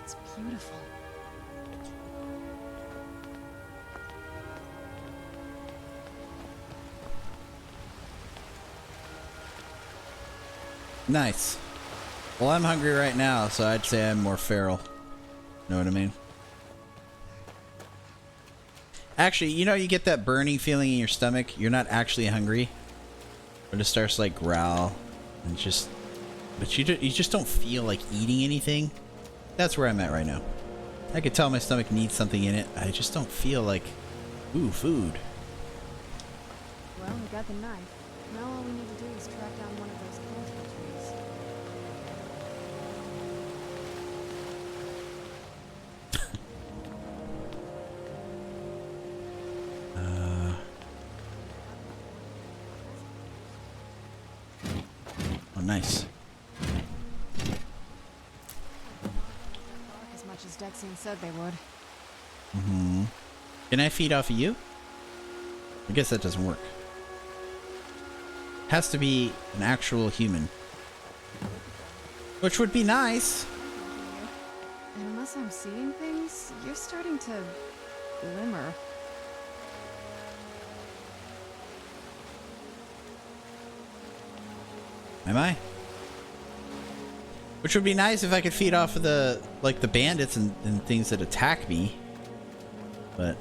It's beautiful. Nice. Well, I'm hungry right now, so I'd say I'm more feral. Know what I mean? Actually, you know, you get that burning feeling in your stomach. You're not actually hungry, but it starts to, like, growl and just, but you just don't feel like eating anything. That's where I'm at right now. I could tell my stomach needs something in it. I just don't feel like, ooh, food. Well, we got the knife. Now all we need to do is track down one of those cancer trees. Oh, nice. As much as Dexine said they would. Mm-hmm. Can I feed off of you? I guess that doesn't work. Has to be an actual human. Which would be nice. And unless I'm seeing things, you're starting to glimmer. Am I? Which would be nice if I could feed off of the, like, the bandits and things that attack me. But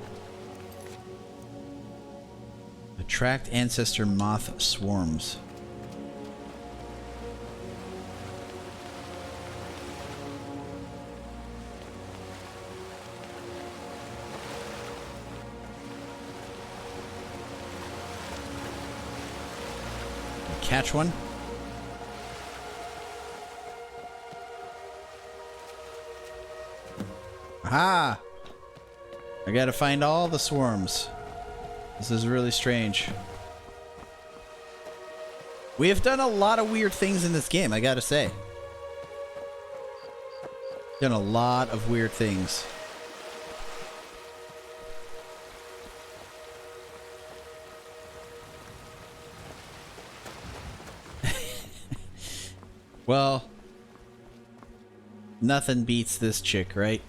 attract ancestor moth swarms. Catch one. Aha! I gotta find all the swarms. This is really strange. We have done a lot of weird things in this game, I gotta say. Done a lot of weird things. Well, nothing beats this chick, right?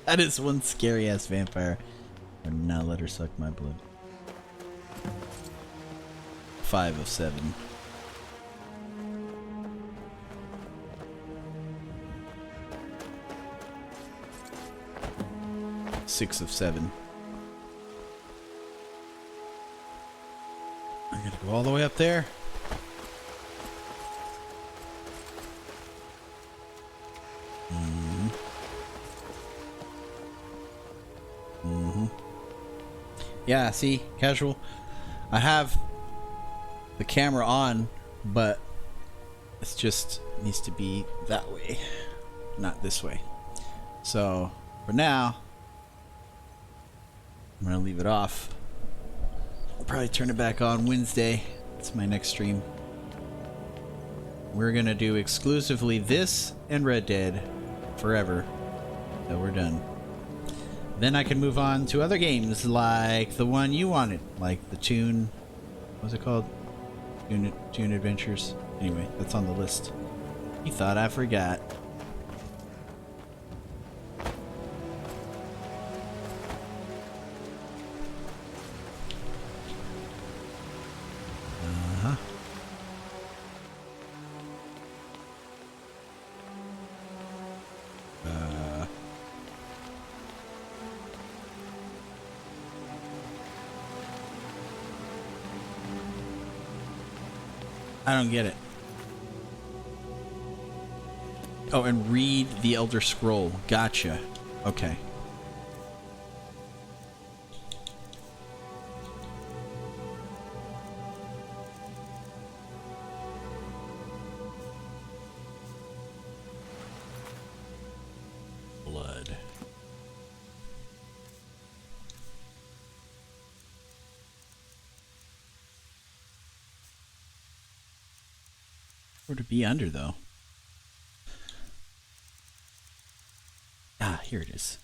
That is one scary ass vampire. I would not let her suck my blood. 5 of 7. Six of 7. I gotta go all the way up there. Yeah, see, casual. I have the camera on, but it just needs to be that way, not this way. So for now, I'm gonna leave it off. I'll probably turn it back on Wednesday. It's my next stream. We're gonna do exclusively this and Red Dead forever. So we're done. Then I can move on to other games like the one you wanted, like the Toon, what's it called? Toon Adventures. Anyway, that's on the list. You thought I forgot. Uh-huh. I don't get it. Oh, and read the Elder Scroll. Gotcha. Okay. Or to be under, though. Ah, here it is.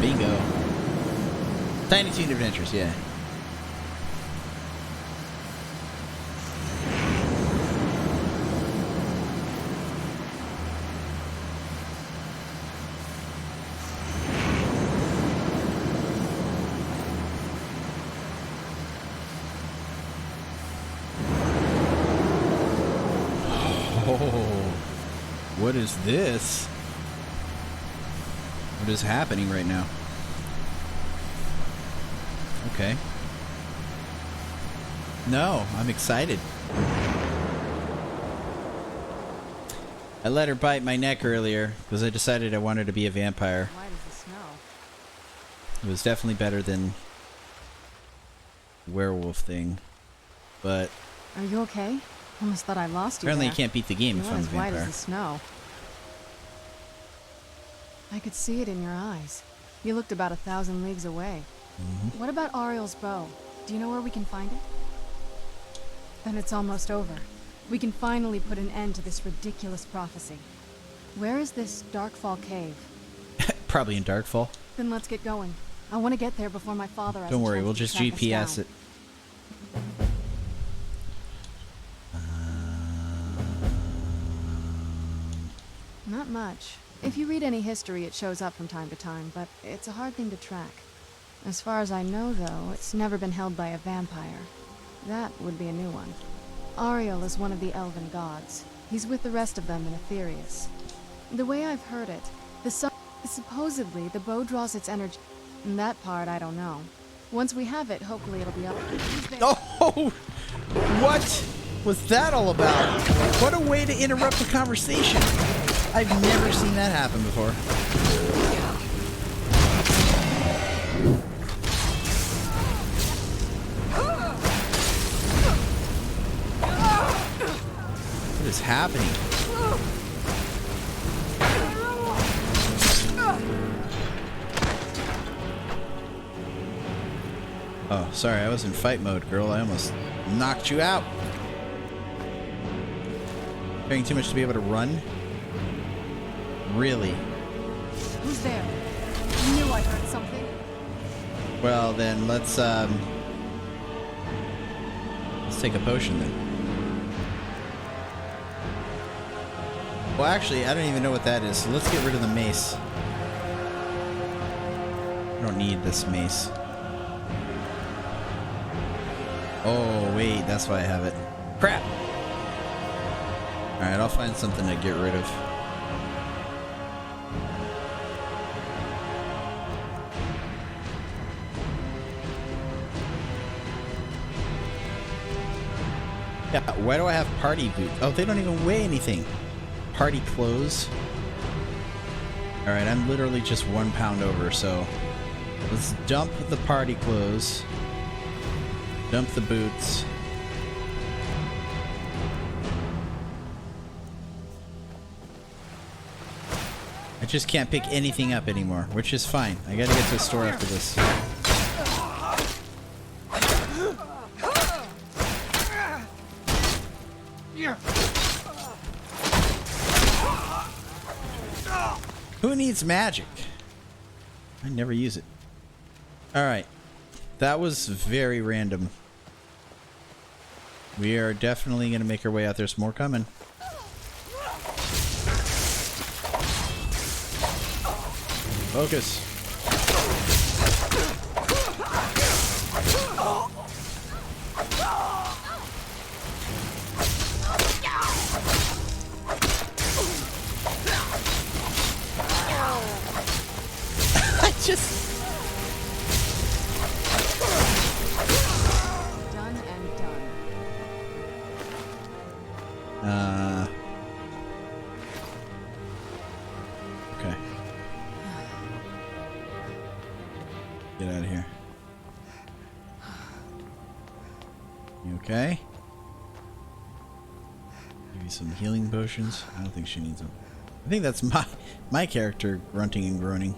Bingo. Tiny Toon Adventures, yeah. Oh, what is this? What is happening right now? Okay. No, I'm excited. I let her bite my neck earlier because I decided I wanted to be a vampire. Why does it smell? It was definitely better than werewolf thing, but Are you okay? Almost thought I lost you apparently there. you can't beat the game if You're I'm a as white as vampire. the snow. I could see it in your eyes. You looked about 1,000 leagues away. What about Ariel's bow? Do you know where we can find it? Then it's almost over. We can finally put an end to this ridiculous prophecy. Where is this Darkfall cave? Probably in Darkfall. Then let's get going. I want to get there before my father has Don't a worry, chance we'll to just track us GPS down. it. Not much. If you read any history, it shows up from time to time, but it's a hard thing to track. As far as I know, though, it's never been held by a vampire. That would be a new one. Ariel is one of the elven gods. He's with the rest of them in Aetherius. The way I've heard it, supposedly the bow draws its energy. And that part, I don't know. Once we have it, hopefully it'll be up. Oh! What was that all about? What a way to interrupt the conversation. I've never seen that happen before. What is happening? Oh, sorry, I was in fight mode, girl. I almost knocked you out. Carrying too much to be able to run? Really? Who's there? I knew I heard something. Well, then let's take a potion then. Well, actually, I don't even know what that is, so let's get rid of the mace. I don't need this mace. Oh, wait, that's why I have it. Crap! Alright, I'll find something to get rid of. Yeah, why do I have party boots? Oh, they don't even weigh anything. Party clothes. Alright, I'm literally just 1 pound over, so let's dump the party clothes. Dump the boots. I just can't pick anything up anymore, which is fine. I gotta get to the store after this. Who needs magic? I never use it. Alright. That was very random. We are definitely going to make our way out. There's more coming. Focus. I just... Done and done. Okay. Get out of here. You okay? Give you some healing potions. I don't think she needs them. I think that's my character grunting and groaning.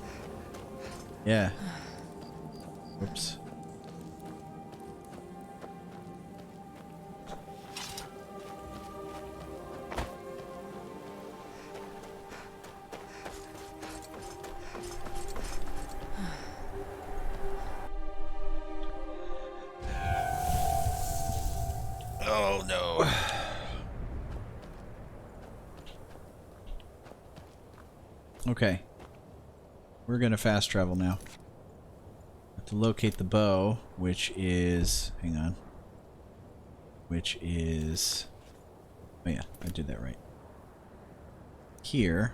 Yeah. Whoops. Okay. We're gonna fast travel now. Have to locate the bow, which is... Hang on. Which is... Oh yeah, I did that right. Here.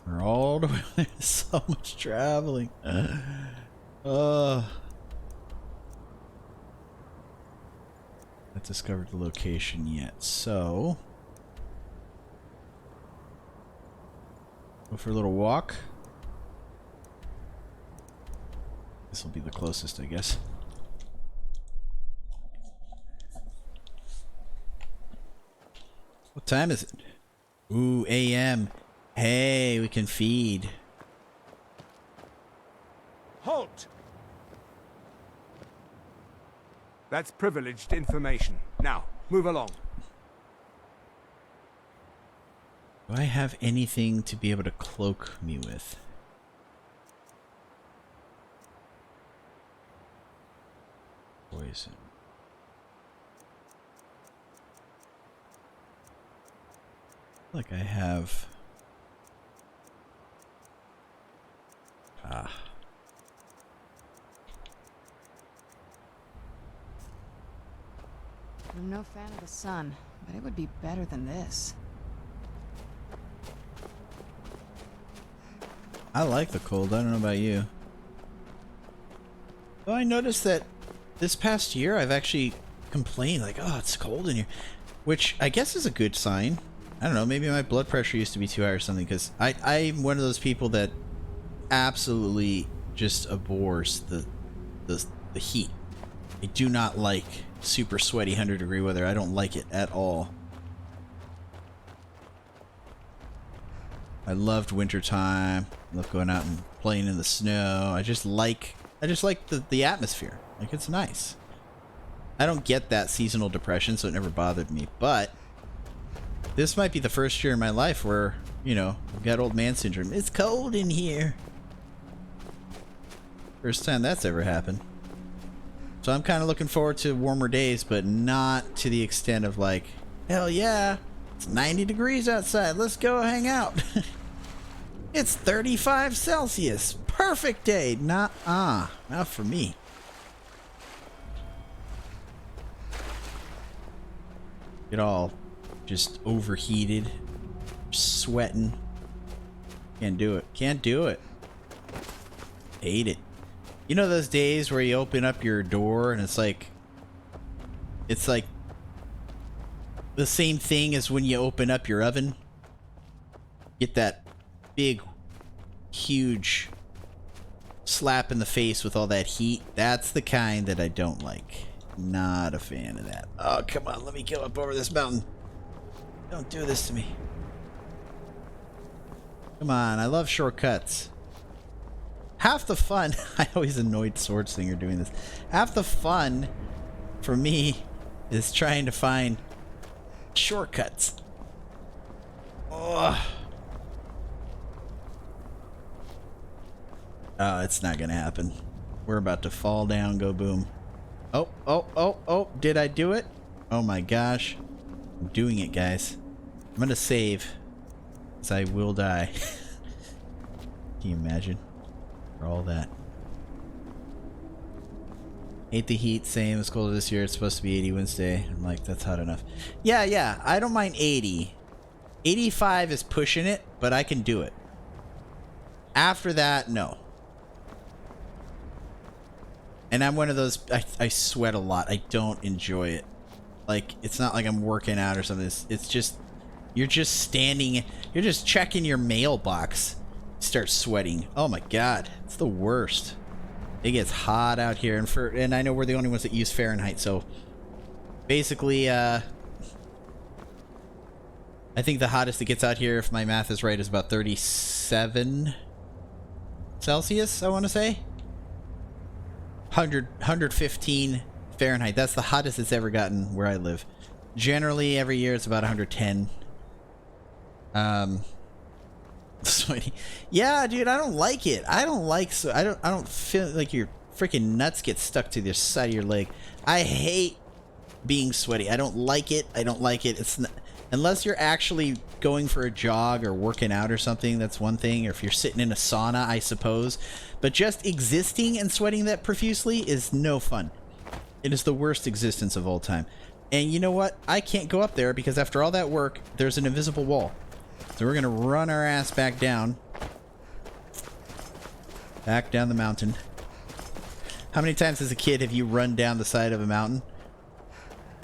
We're all the way... There's so much traveling. Not discovered the location yet, so... Go for a little walk. This will be the closest, I guess. What time is it? Ooh, AM. Hey, we can feed. Halt! That's privileged information. Now, move along. Do I have anything to be able to cloak me with? Poison. Like I have... Ah. I'm no fan of the sun, but it would be better than this. I like the cold. I don't know about you. Though I noticed that this past year I've actually complained like, oh, it's cold in here. Which I guess is a good sign. I don't know, maybe my blood pressure used to be too high or something, because I'm one of those people that absolutely just abhors the heat. I do not like super sweaty 100-degree weather. I don't like it at all. I loved wintertime. I love going out and playing in the snow. I just like the atmosphere. Like, it's nice. I don't get that seasonal depression, so it never bothered me. But this might be the first year in my life where, you know, I've got old man syndrome. It's cold in here. First time that's ever happened. So I'm kind of looking forward to warmer days, but not to the extent of like, hell yeah, it's 90 degrees outside. Let's go hang out. It's 35 Celsius. Perfect day. Not for me. Get all just overheated, sweating. Can't do it. Can't do it. Hate it. You know those days where you open up your door and it's like the same thing as when you open up your oven? Get that big, huge slap in the face with all that heat. That's the kind that I don't like. Not a fan of that. Oh, come on. Let me go up over this mountain. Don't do this to me. Come on. I love shortcuts. Half the fun... I always annoyed Sword Slinger doing this. Half the fun for me is trying to find shortcuts. Ugh. Oh, it's not gonna happen. We're about to fall down, go boom. Oh, did I do it? Oh my gosh. I'm doing it, guys. I'm gonna save, because I will die. Can you imagine? For all that. Hate the heat, same. It's cold this year. It's supposed to be 80 Wednesday. I'm like, that's hot enough. Yeah, I don't mind 80. 85 is pushing it, but I can do it. After that, no. And I'm one of those, I sweat a lot. I don't enjoy it. Like, it's not like I'm working out or something. It's just, you're just standing, you're just checking your mailbox. Start sweating. Oh my god. It's the worst. It gets hot out here. And I know we're the only ones that use Fahrenheit, so basically, I think the hottest it gets out here, if my math is right, is about 37 Celsius, I want to say. 115 Fahrenheit. That's the hottest it's ever gotten where I live. Generally, every year it's about 110. Sweaty. Yeah, dude, I don't like it. I don't feel like your freaking nuts get stuck to the side of your leg. I hate being sweaty. I don't like it. It's not, Unless you're actually going for a jog or working out or something, that's one thing. Or if you're sitting in a sauna, I suppose. But just existing and sweating that profusely is no fun. It is the worst existence of all time. And you know what? I can't go up there because after all that work, there's an invisible wall. So we're going to run our ass back down. Back down the mountain. How many times as a kid have you run down the side of a mountain?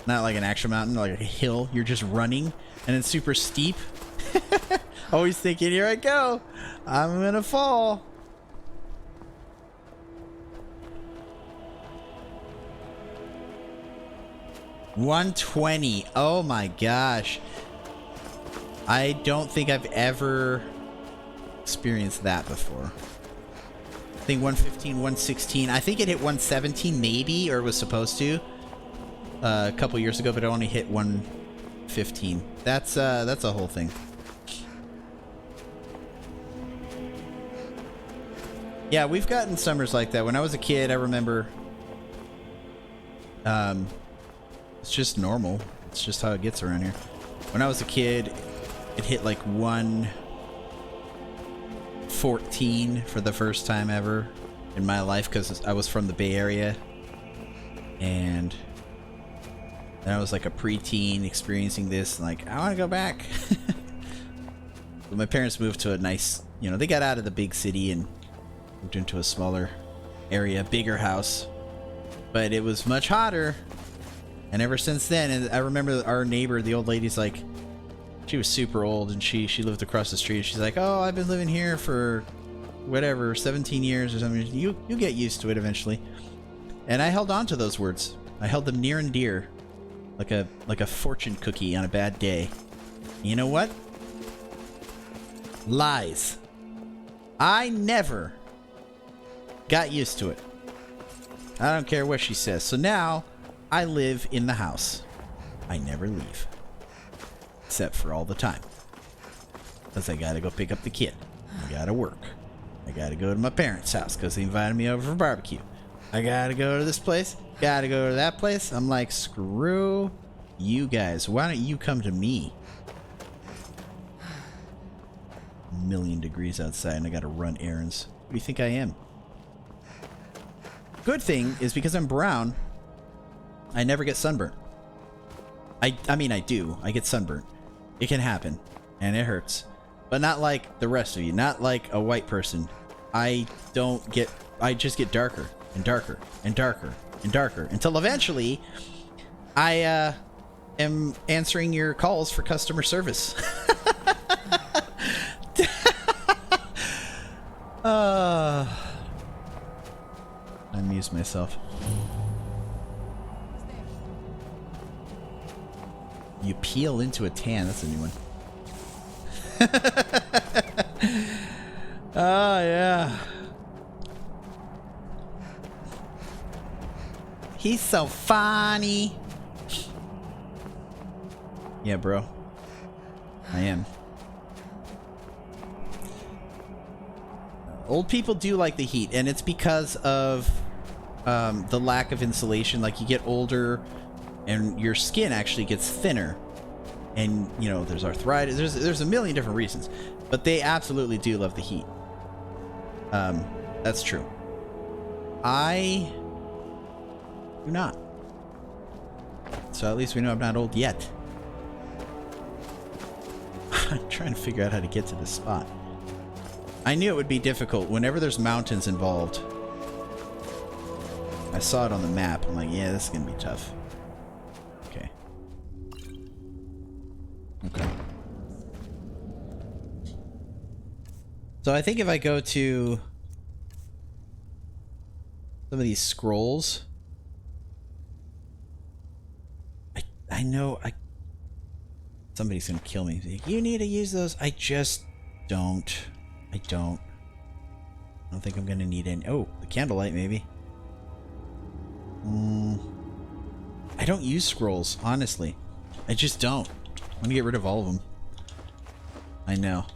Not like an actual mountain, like a hill. You're just running and it's super steep. Always thinking, here I go. I'm going to fall. $120. Oh my gosh. I don't think I've ever experienced that before. I think 115, 116. I think it hit 117 maybe, or was supposed to a couple years ago, but it only hit 115. That's a whole thing. Yeah, we've gotten summers like that. When I was a kid, I remember it's just normal. It's just how it gets around here. When I was a kid, it hit like 114 for the first time ever in my life because I was from the Bay Area. And then I was like a preteen experiencing this, and like, I want to go back. But my parents moved to a nice, you know, they got out of the big city and moved into a smaller area, bigger house. But it was much hotter. And ever since then, and I remember our neighbor, the old lady's like, she was super old, and she lived across the street. She's like, oh, I've been living here for whatever, 17 years or something. You get used to it eventually. And I held on to those words. I held them near and dear, like a fortune cookie on a bad day. You know what? Lies. I never got used to it. I don't care what she says. So now I live in the house. I never leave. Except for all the time. Because I gotta go pick up the kid. I gotta work. I gotta go to my parents' house because they invited me over for barbecue. I gotta go to this place. Gotta go to that place. I'm like, screw you guys. Why don't you come to me? A million degrees outside and I gotta run errands. Who do you think I am? Good thing is because I'm brown, I never get sunburnt. I mean, I do. I get sunburnt. It can happen. And it hurts. But not like the rest of you. Not like a white person. I just get darker and darker and darker and darker. Until eventually, I am answering your calls for customer service. I amuse myself. You peel into a tan. That's a new one. Oh, yeah. He's so funny. Yeah, bro. I am. Old people do like the heat, and it's because of the lack of insulation. Like, you get older and your skin actually gets thinner, and you know there's arthritis, there's a million different reasons, but they absolutely do love the heat. That's true. I do not, so at least we know I'm not old yet. I'm trying to figure out how to get to this spot. I knew it would be difficult whenever there's mountains involved. I saw it on the map. I'm like, yeah, this is gonna be tough. Okay. So I think if I go to some of these scrolls, I know somebody's gonna kill me. You need to use those. I just don't. I don't think I'm gonna need any. Oh, the candlelight maybe. I don't use scrolls, honestly. I just don't. I'm gonna get rid of all of them. I know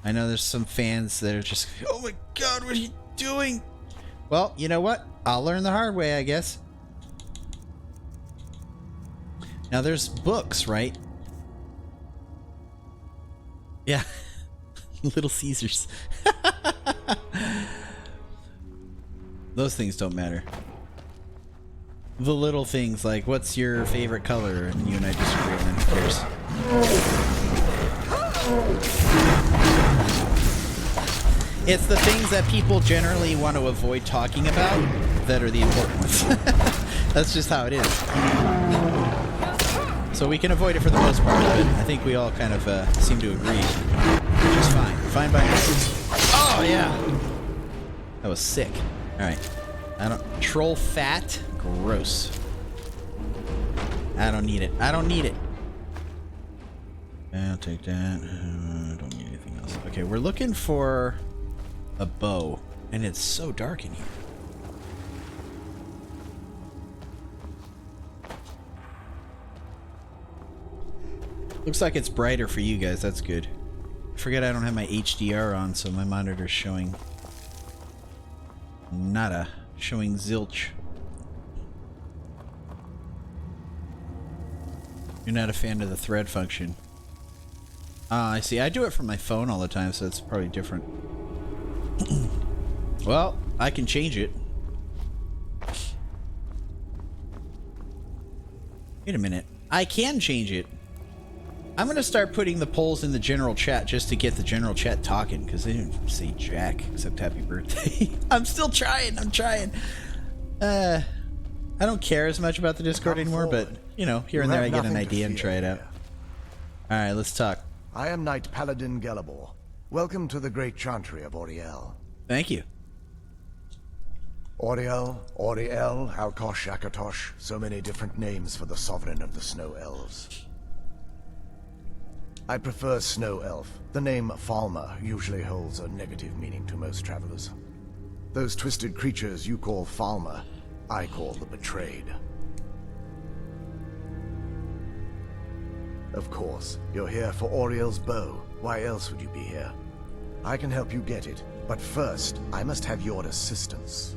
there's some fans that are just, oh my god, what are you doing? Well, you know what? I'll learn the hard way, I guess. Now there's books, right? Yeah. Little Caesars. Those things don't matter. The little things like, what's your favorite color? And you and I disagree, and then who cares? It's the things that people generally want to avoid talking about that are the important ones. That's just how it is. So we can avoid it for the most part, but I think we all kind of seem to agree. Which is fine. Fine by me. Oh, yeah! That was sick. Alright. I don't... Troll fat? Gross. I don't need it. I don't need it. I'll take that. I don't need anything else. Okay, we're looking for a bow, and it's so dark in here. Looks like it's brighter for you guys. That's good. I forget I don't have my HDR on, so my monitor's showing nada. Showing zilch. You're not a fan of the thread function. Ah, I see. I do it from my phone all the time, so it's probably different. Well, I can change it. Wait a minute. I can change it. I'm gonna start putting the polls in the general chat just to get the general chat talking, because they didn't say jack except happy birthday. I'm still trying. I'm trying. I don't care as much about the Discord anymore, but you know, here and there I get an idea and try it out. All right, let's talk. I am Knight Paladin Gelabor. Welcome to the Great Chantry of Auriel. Thank you. Auriel, Auriel, Alkosh, Akatosh, so many different names for the sovereign of the Snow Elves. I prefer Snow Elf. The name Falmer usually holds a negative meaning to most travelers. Those twisted creatures you call Falmer, I call the Betrayed. Of course, you're here for Auriel's bow. Why else would you be here? I can help you get it, but first, I must have your assistance.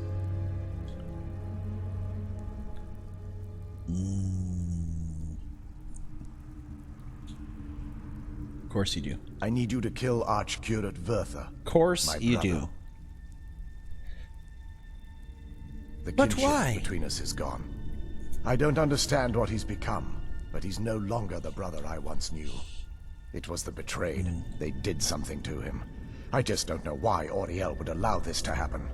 Of course you do. I need you to kill Archcurate Vertha. Of course you do. The But kinship why? between us is gone. I don't understand what he's become, but he's no longer the brother I once knew. It was the Betrayed. They did something to him. I just don't know why Auriel would allow this to happen.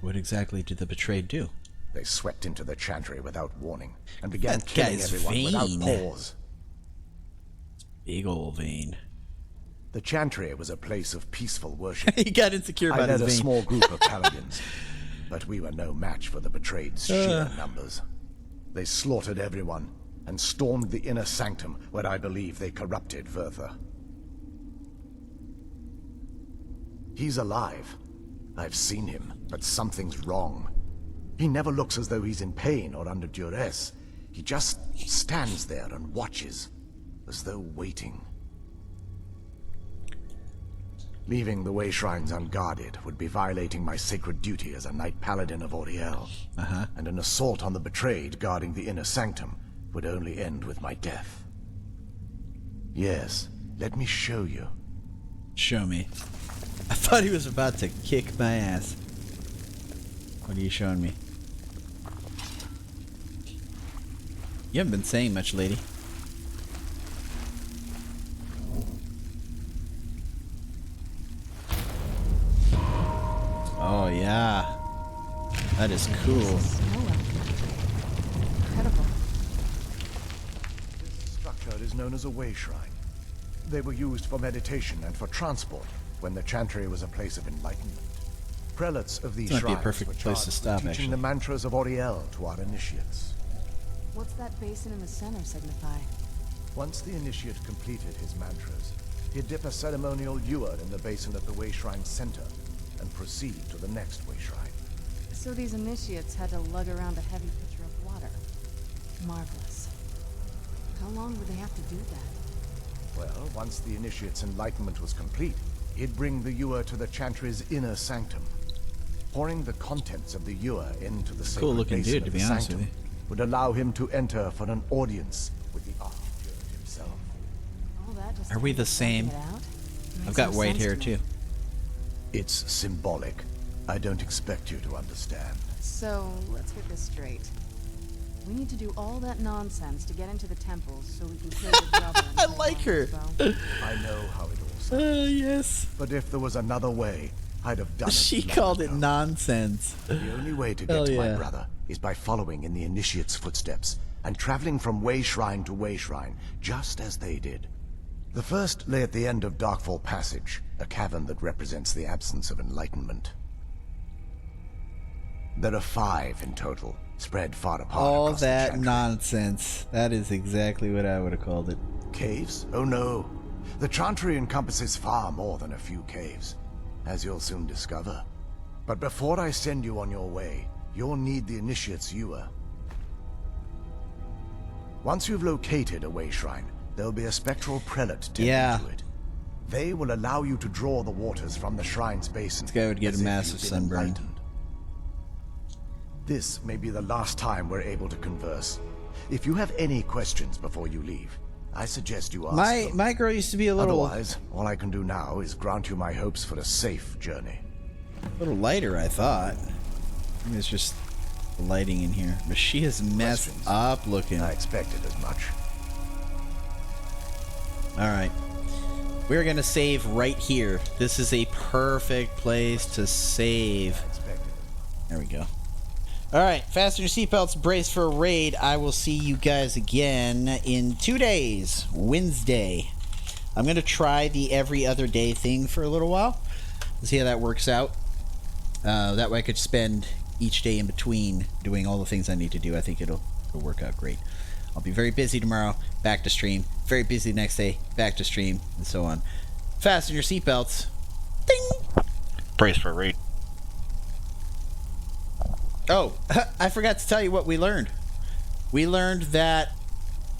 What exactly did the Betrayed do? They swept into the Chantry without warning, and began That killing guy's everyone without vain. pause. Big ol' vein. The Chantry was a place of peaceful worship. He got insecure I about led his a vein. small group of paladins, but we were no match for the Betrayed's sheer numbers. They slaughtered everyone, and stormed the inner sanctum, where I believe they corrupted Vertha. He's alive. I've seen him, but something's wrong. He never looks as though he's in pain or under duress. He just stands there and watches, as though waiting. Leaving the way shrines unguarded would be violating my sacred duty as a Knight Paladin of Auriel. And an assault on the Betrayed guarding the inner sanctum would only end with my death. Yes, let me show you. Show me. I thought he was about to kick my ass. What are you showing me? You haven't been saying much, lady. Oh, yeah. That is cool. Incredible. This structure is known as a way shrine. They were used for meditation and for transport when the Chantry was a place of enlightenment. Prelates of these This might be a shrines perfect were place to charged stop, with teaching actually. the mantras of Auriel to our initiates. What's that basin in the center signify? Once the initiate completed his mantras, he'd dip a ceremonial ewer in the basin at the way shrine's center and proceed to the next way shrine. So these initiates had to lug around a heavy pitcher of water. Marvelous. How long would they have to do that? Well, once the initiate's enlightenment was complete, he'd bring the ewer to the Chantry's inner sanctum. Pouring the contents of the ewer into the sacred Cool-looking basin dude, of to the be honest sanctum with you. would allow him to enter for an audience with the Archcurate himself. All that Are we the same? I've got white hair too. It's symbolic. I don't expect you to understand. So, let's get this straight. We need to do all that nonsense to get into the temples so we can kill your brother. I like her. I know how it all sounds. Yes. But if there was another way, I'd have done it. She long called it ago. nonsense. The only way to get Hell to yeah. my brother is by following in the Initiate's footsteps and traveling from way shrine to way shrine, just as they did. The first lay at the end of Darkfall Passage, a cavern that represents the absence of enlightenment. There are 5 in total, spread far apart All across the that Chantry. nonsense. That is exactly what I would have called it. Caves? Oh no. The Chantry encompasses far more than a few caves, as you'll soon discover. But before I send you on your way, you'll need the Initiate's ewer. Once you've located a way shrine, there'll be a spectral prelate tending to it. They will allow you to draw the waters from the shrine's basin. This guy would get as a if massive you've been sunburn. enlightened. This may be the last time we're able to converse. If you have any questions before you leave, I suggest you ask them. My girl used to be a little Otherwise, all I can do now is grant you my hopes for a safe journey. lighter, I thought. I think it's just the lighting in here. But she is messed Questions? up looking. I expected as much. Alright. We're going to save right here. This is a perfect place to save. There we go. Alright, fasten your seatbelts, brace for a raid. I will see you guys again in 2 days, Wednesday. I'm going to try the every other day thing for a little while. See how that works out. That way I could spend each day in between doing all the things I need to do. I think it'll work out great. I'll be very busy tomorrow, back to stream. Very busy the next day, back to stream, and so on. Fasten your seatbelts. Ding! Brace for a raid. Oh, I forgot to tell you what we learned. We learned that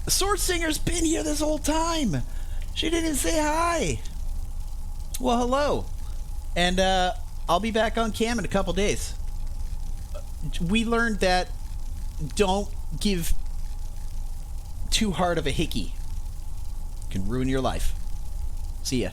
the Sword Singer's been here this whole time. She didn't say hi. Well, hello. And I'll be back on cam in a couple days. We learned that don't give too hard of a hickey. Can ruin your life. See ya.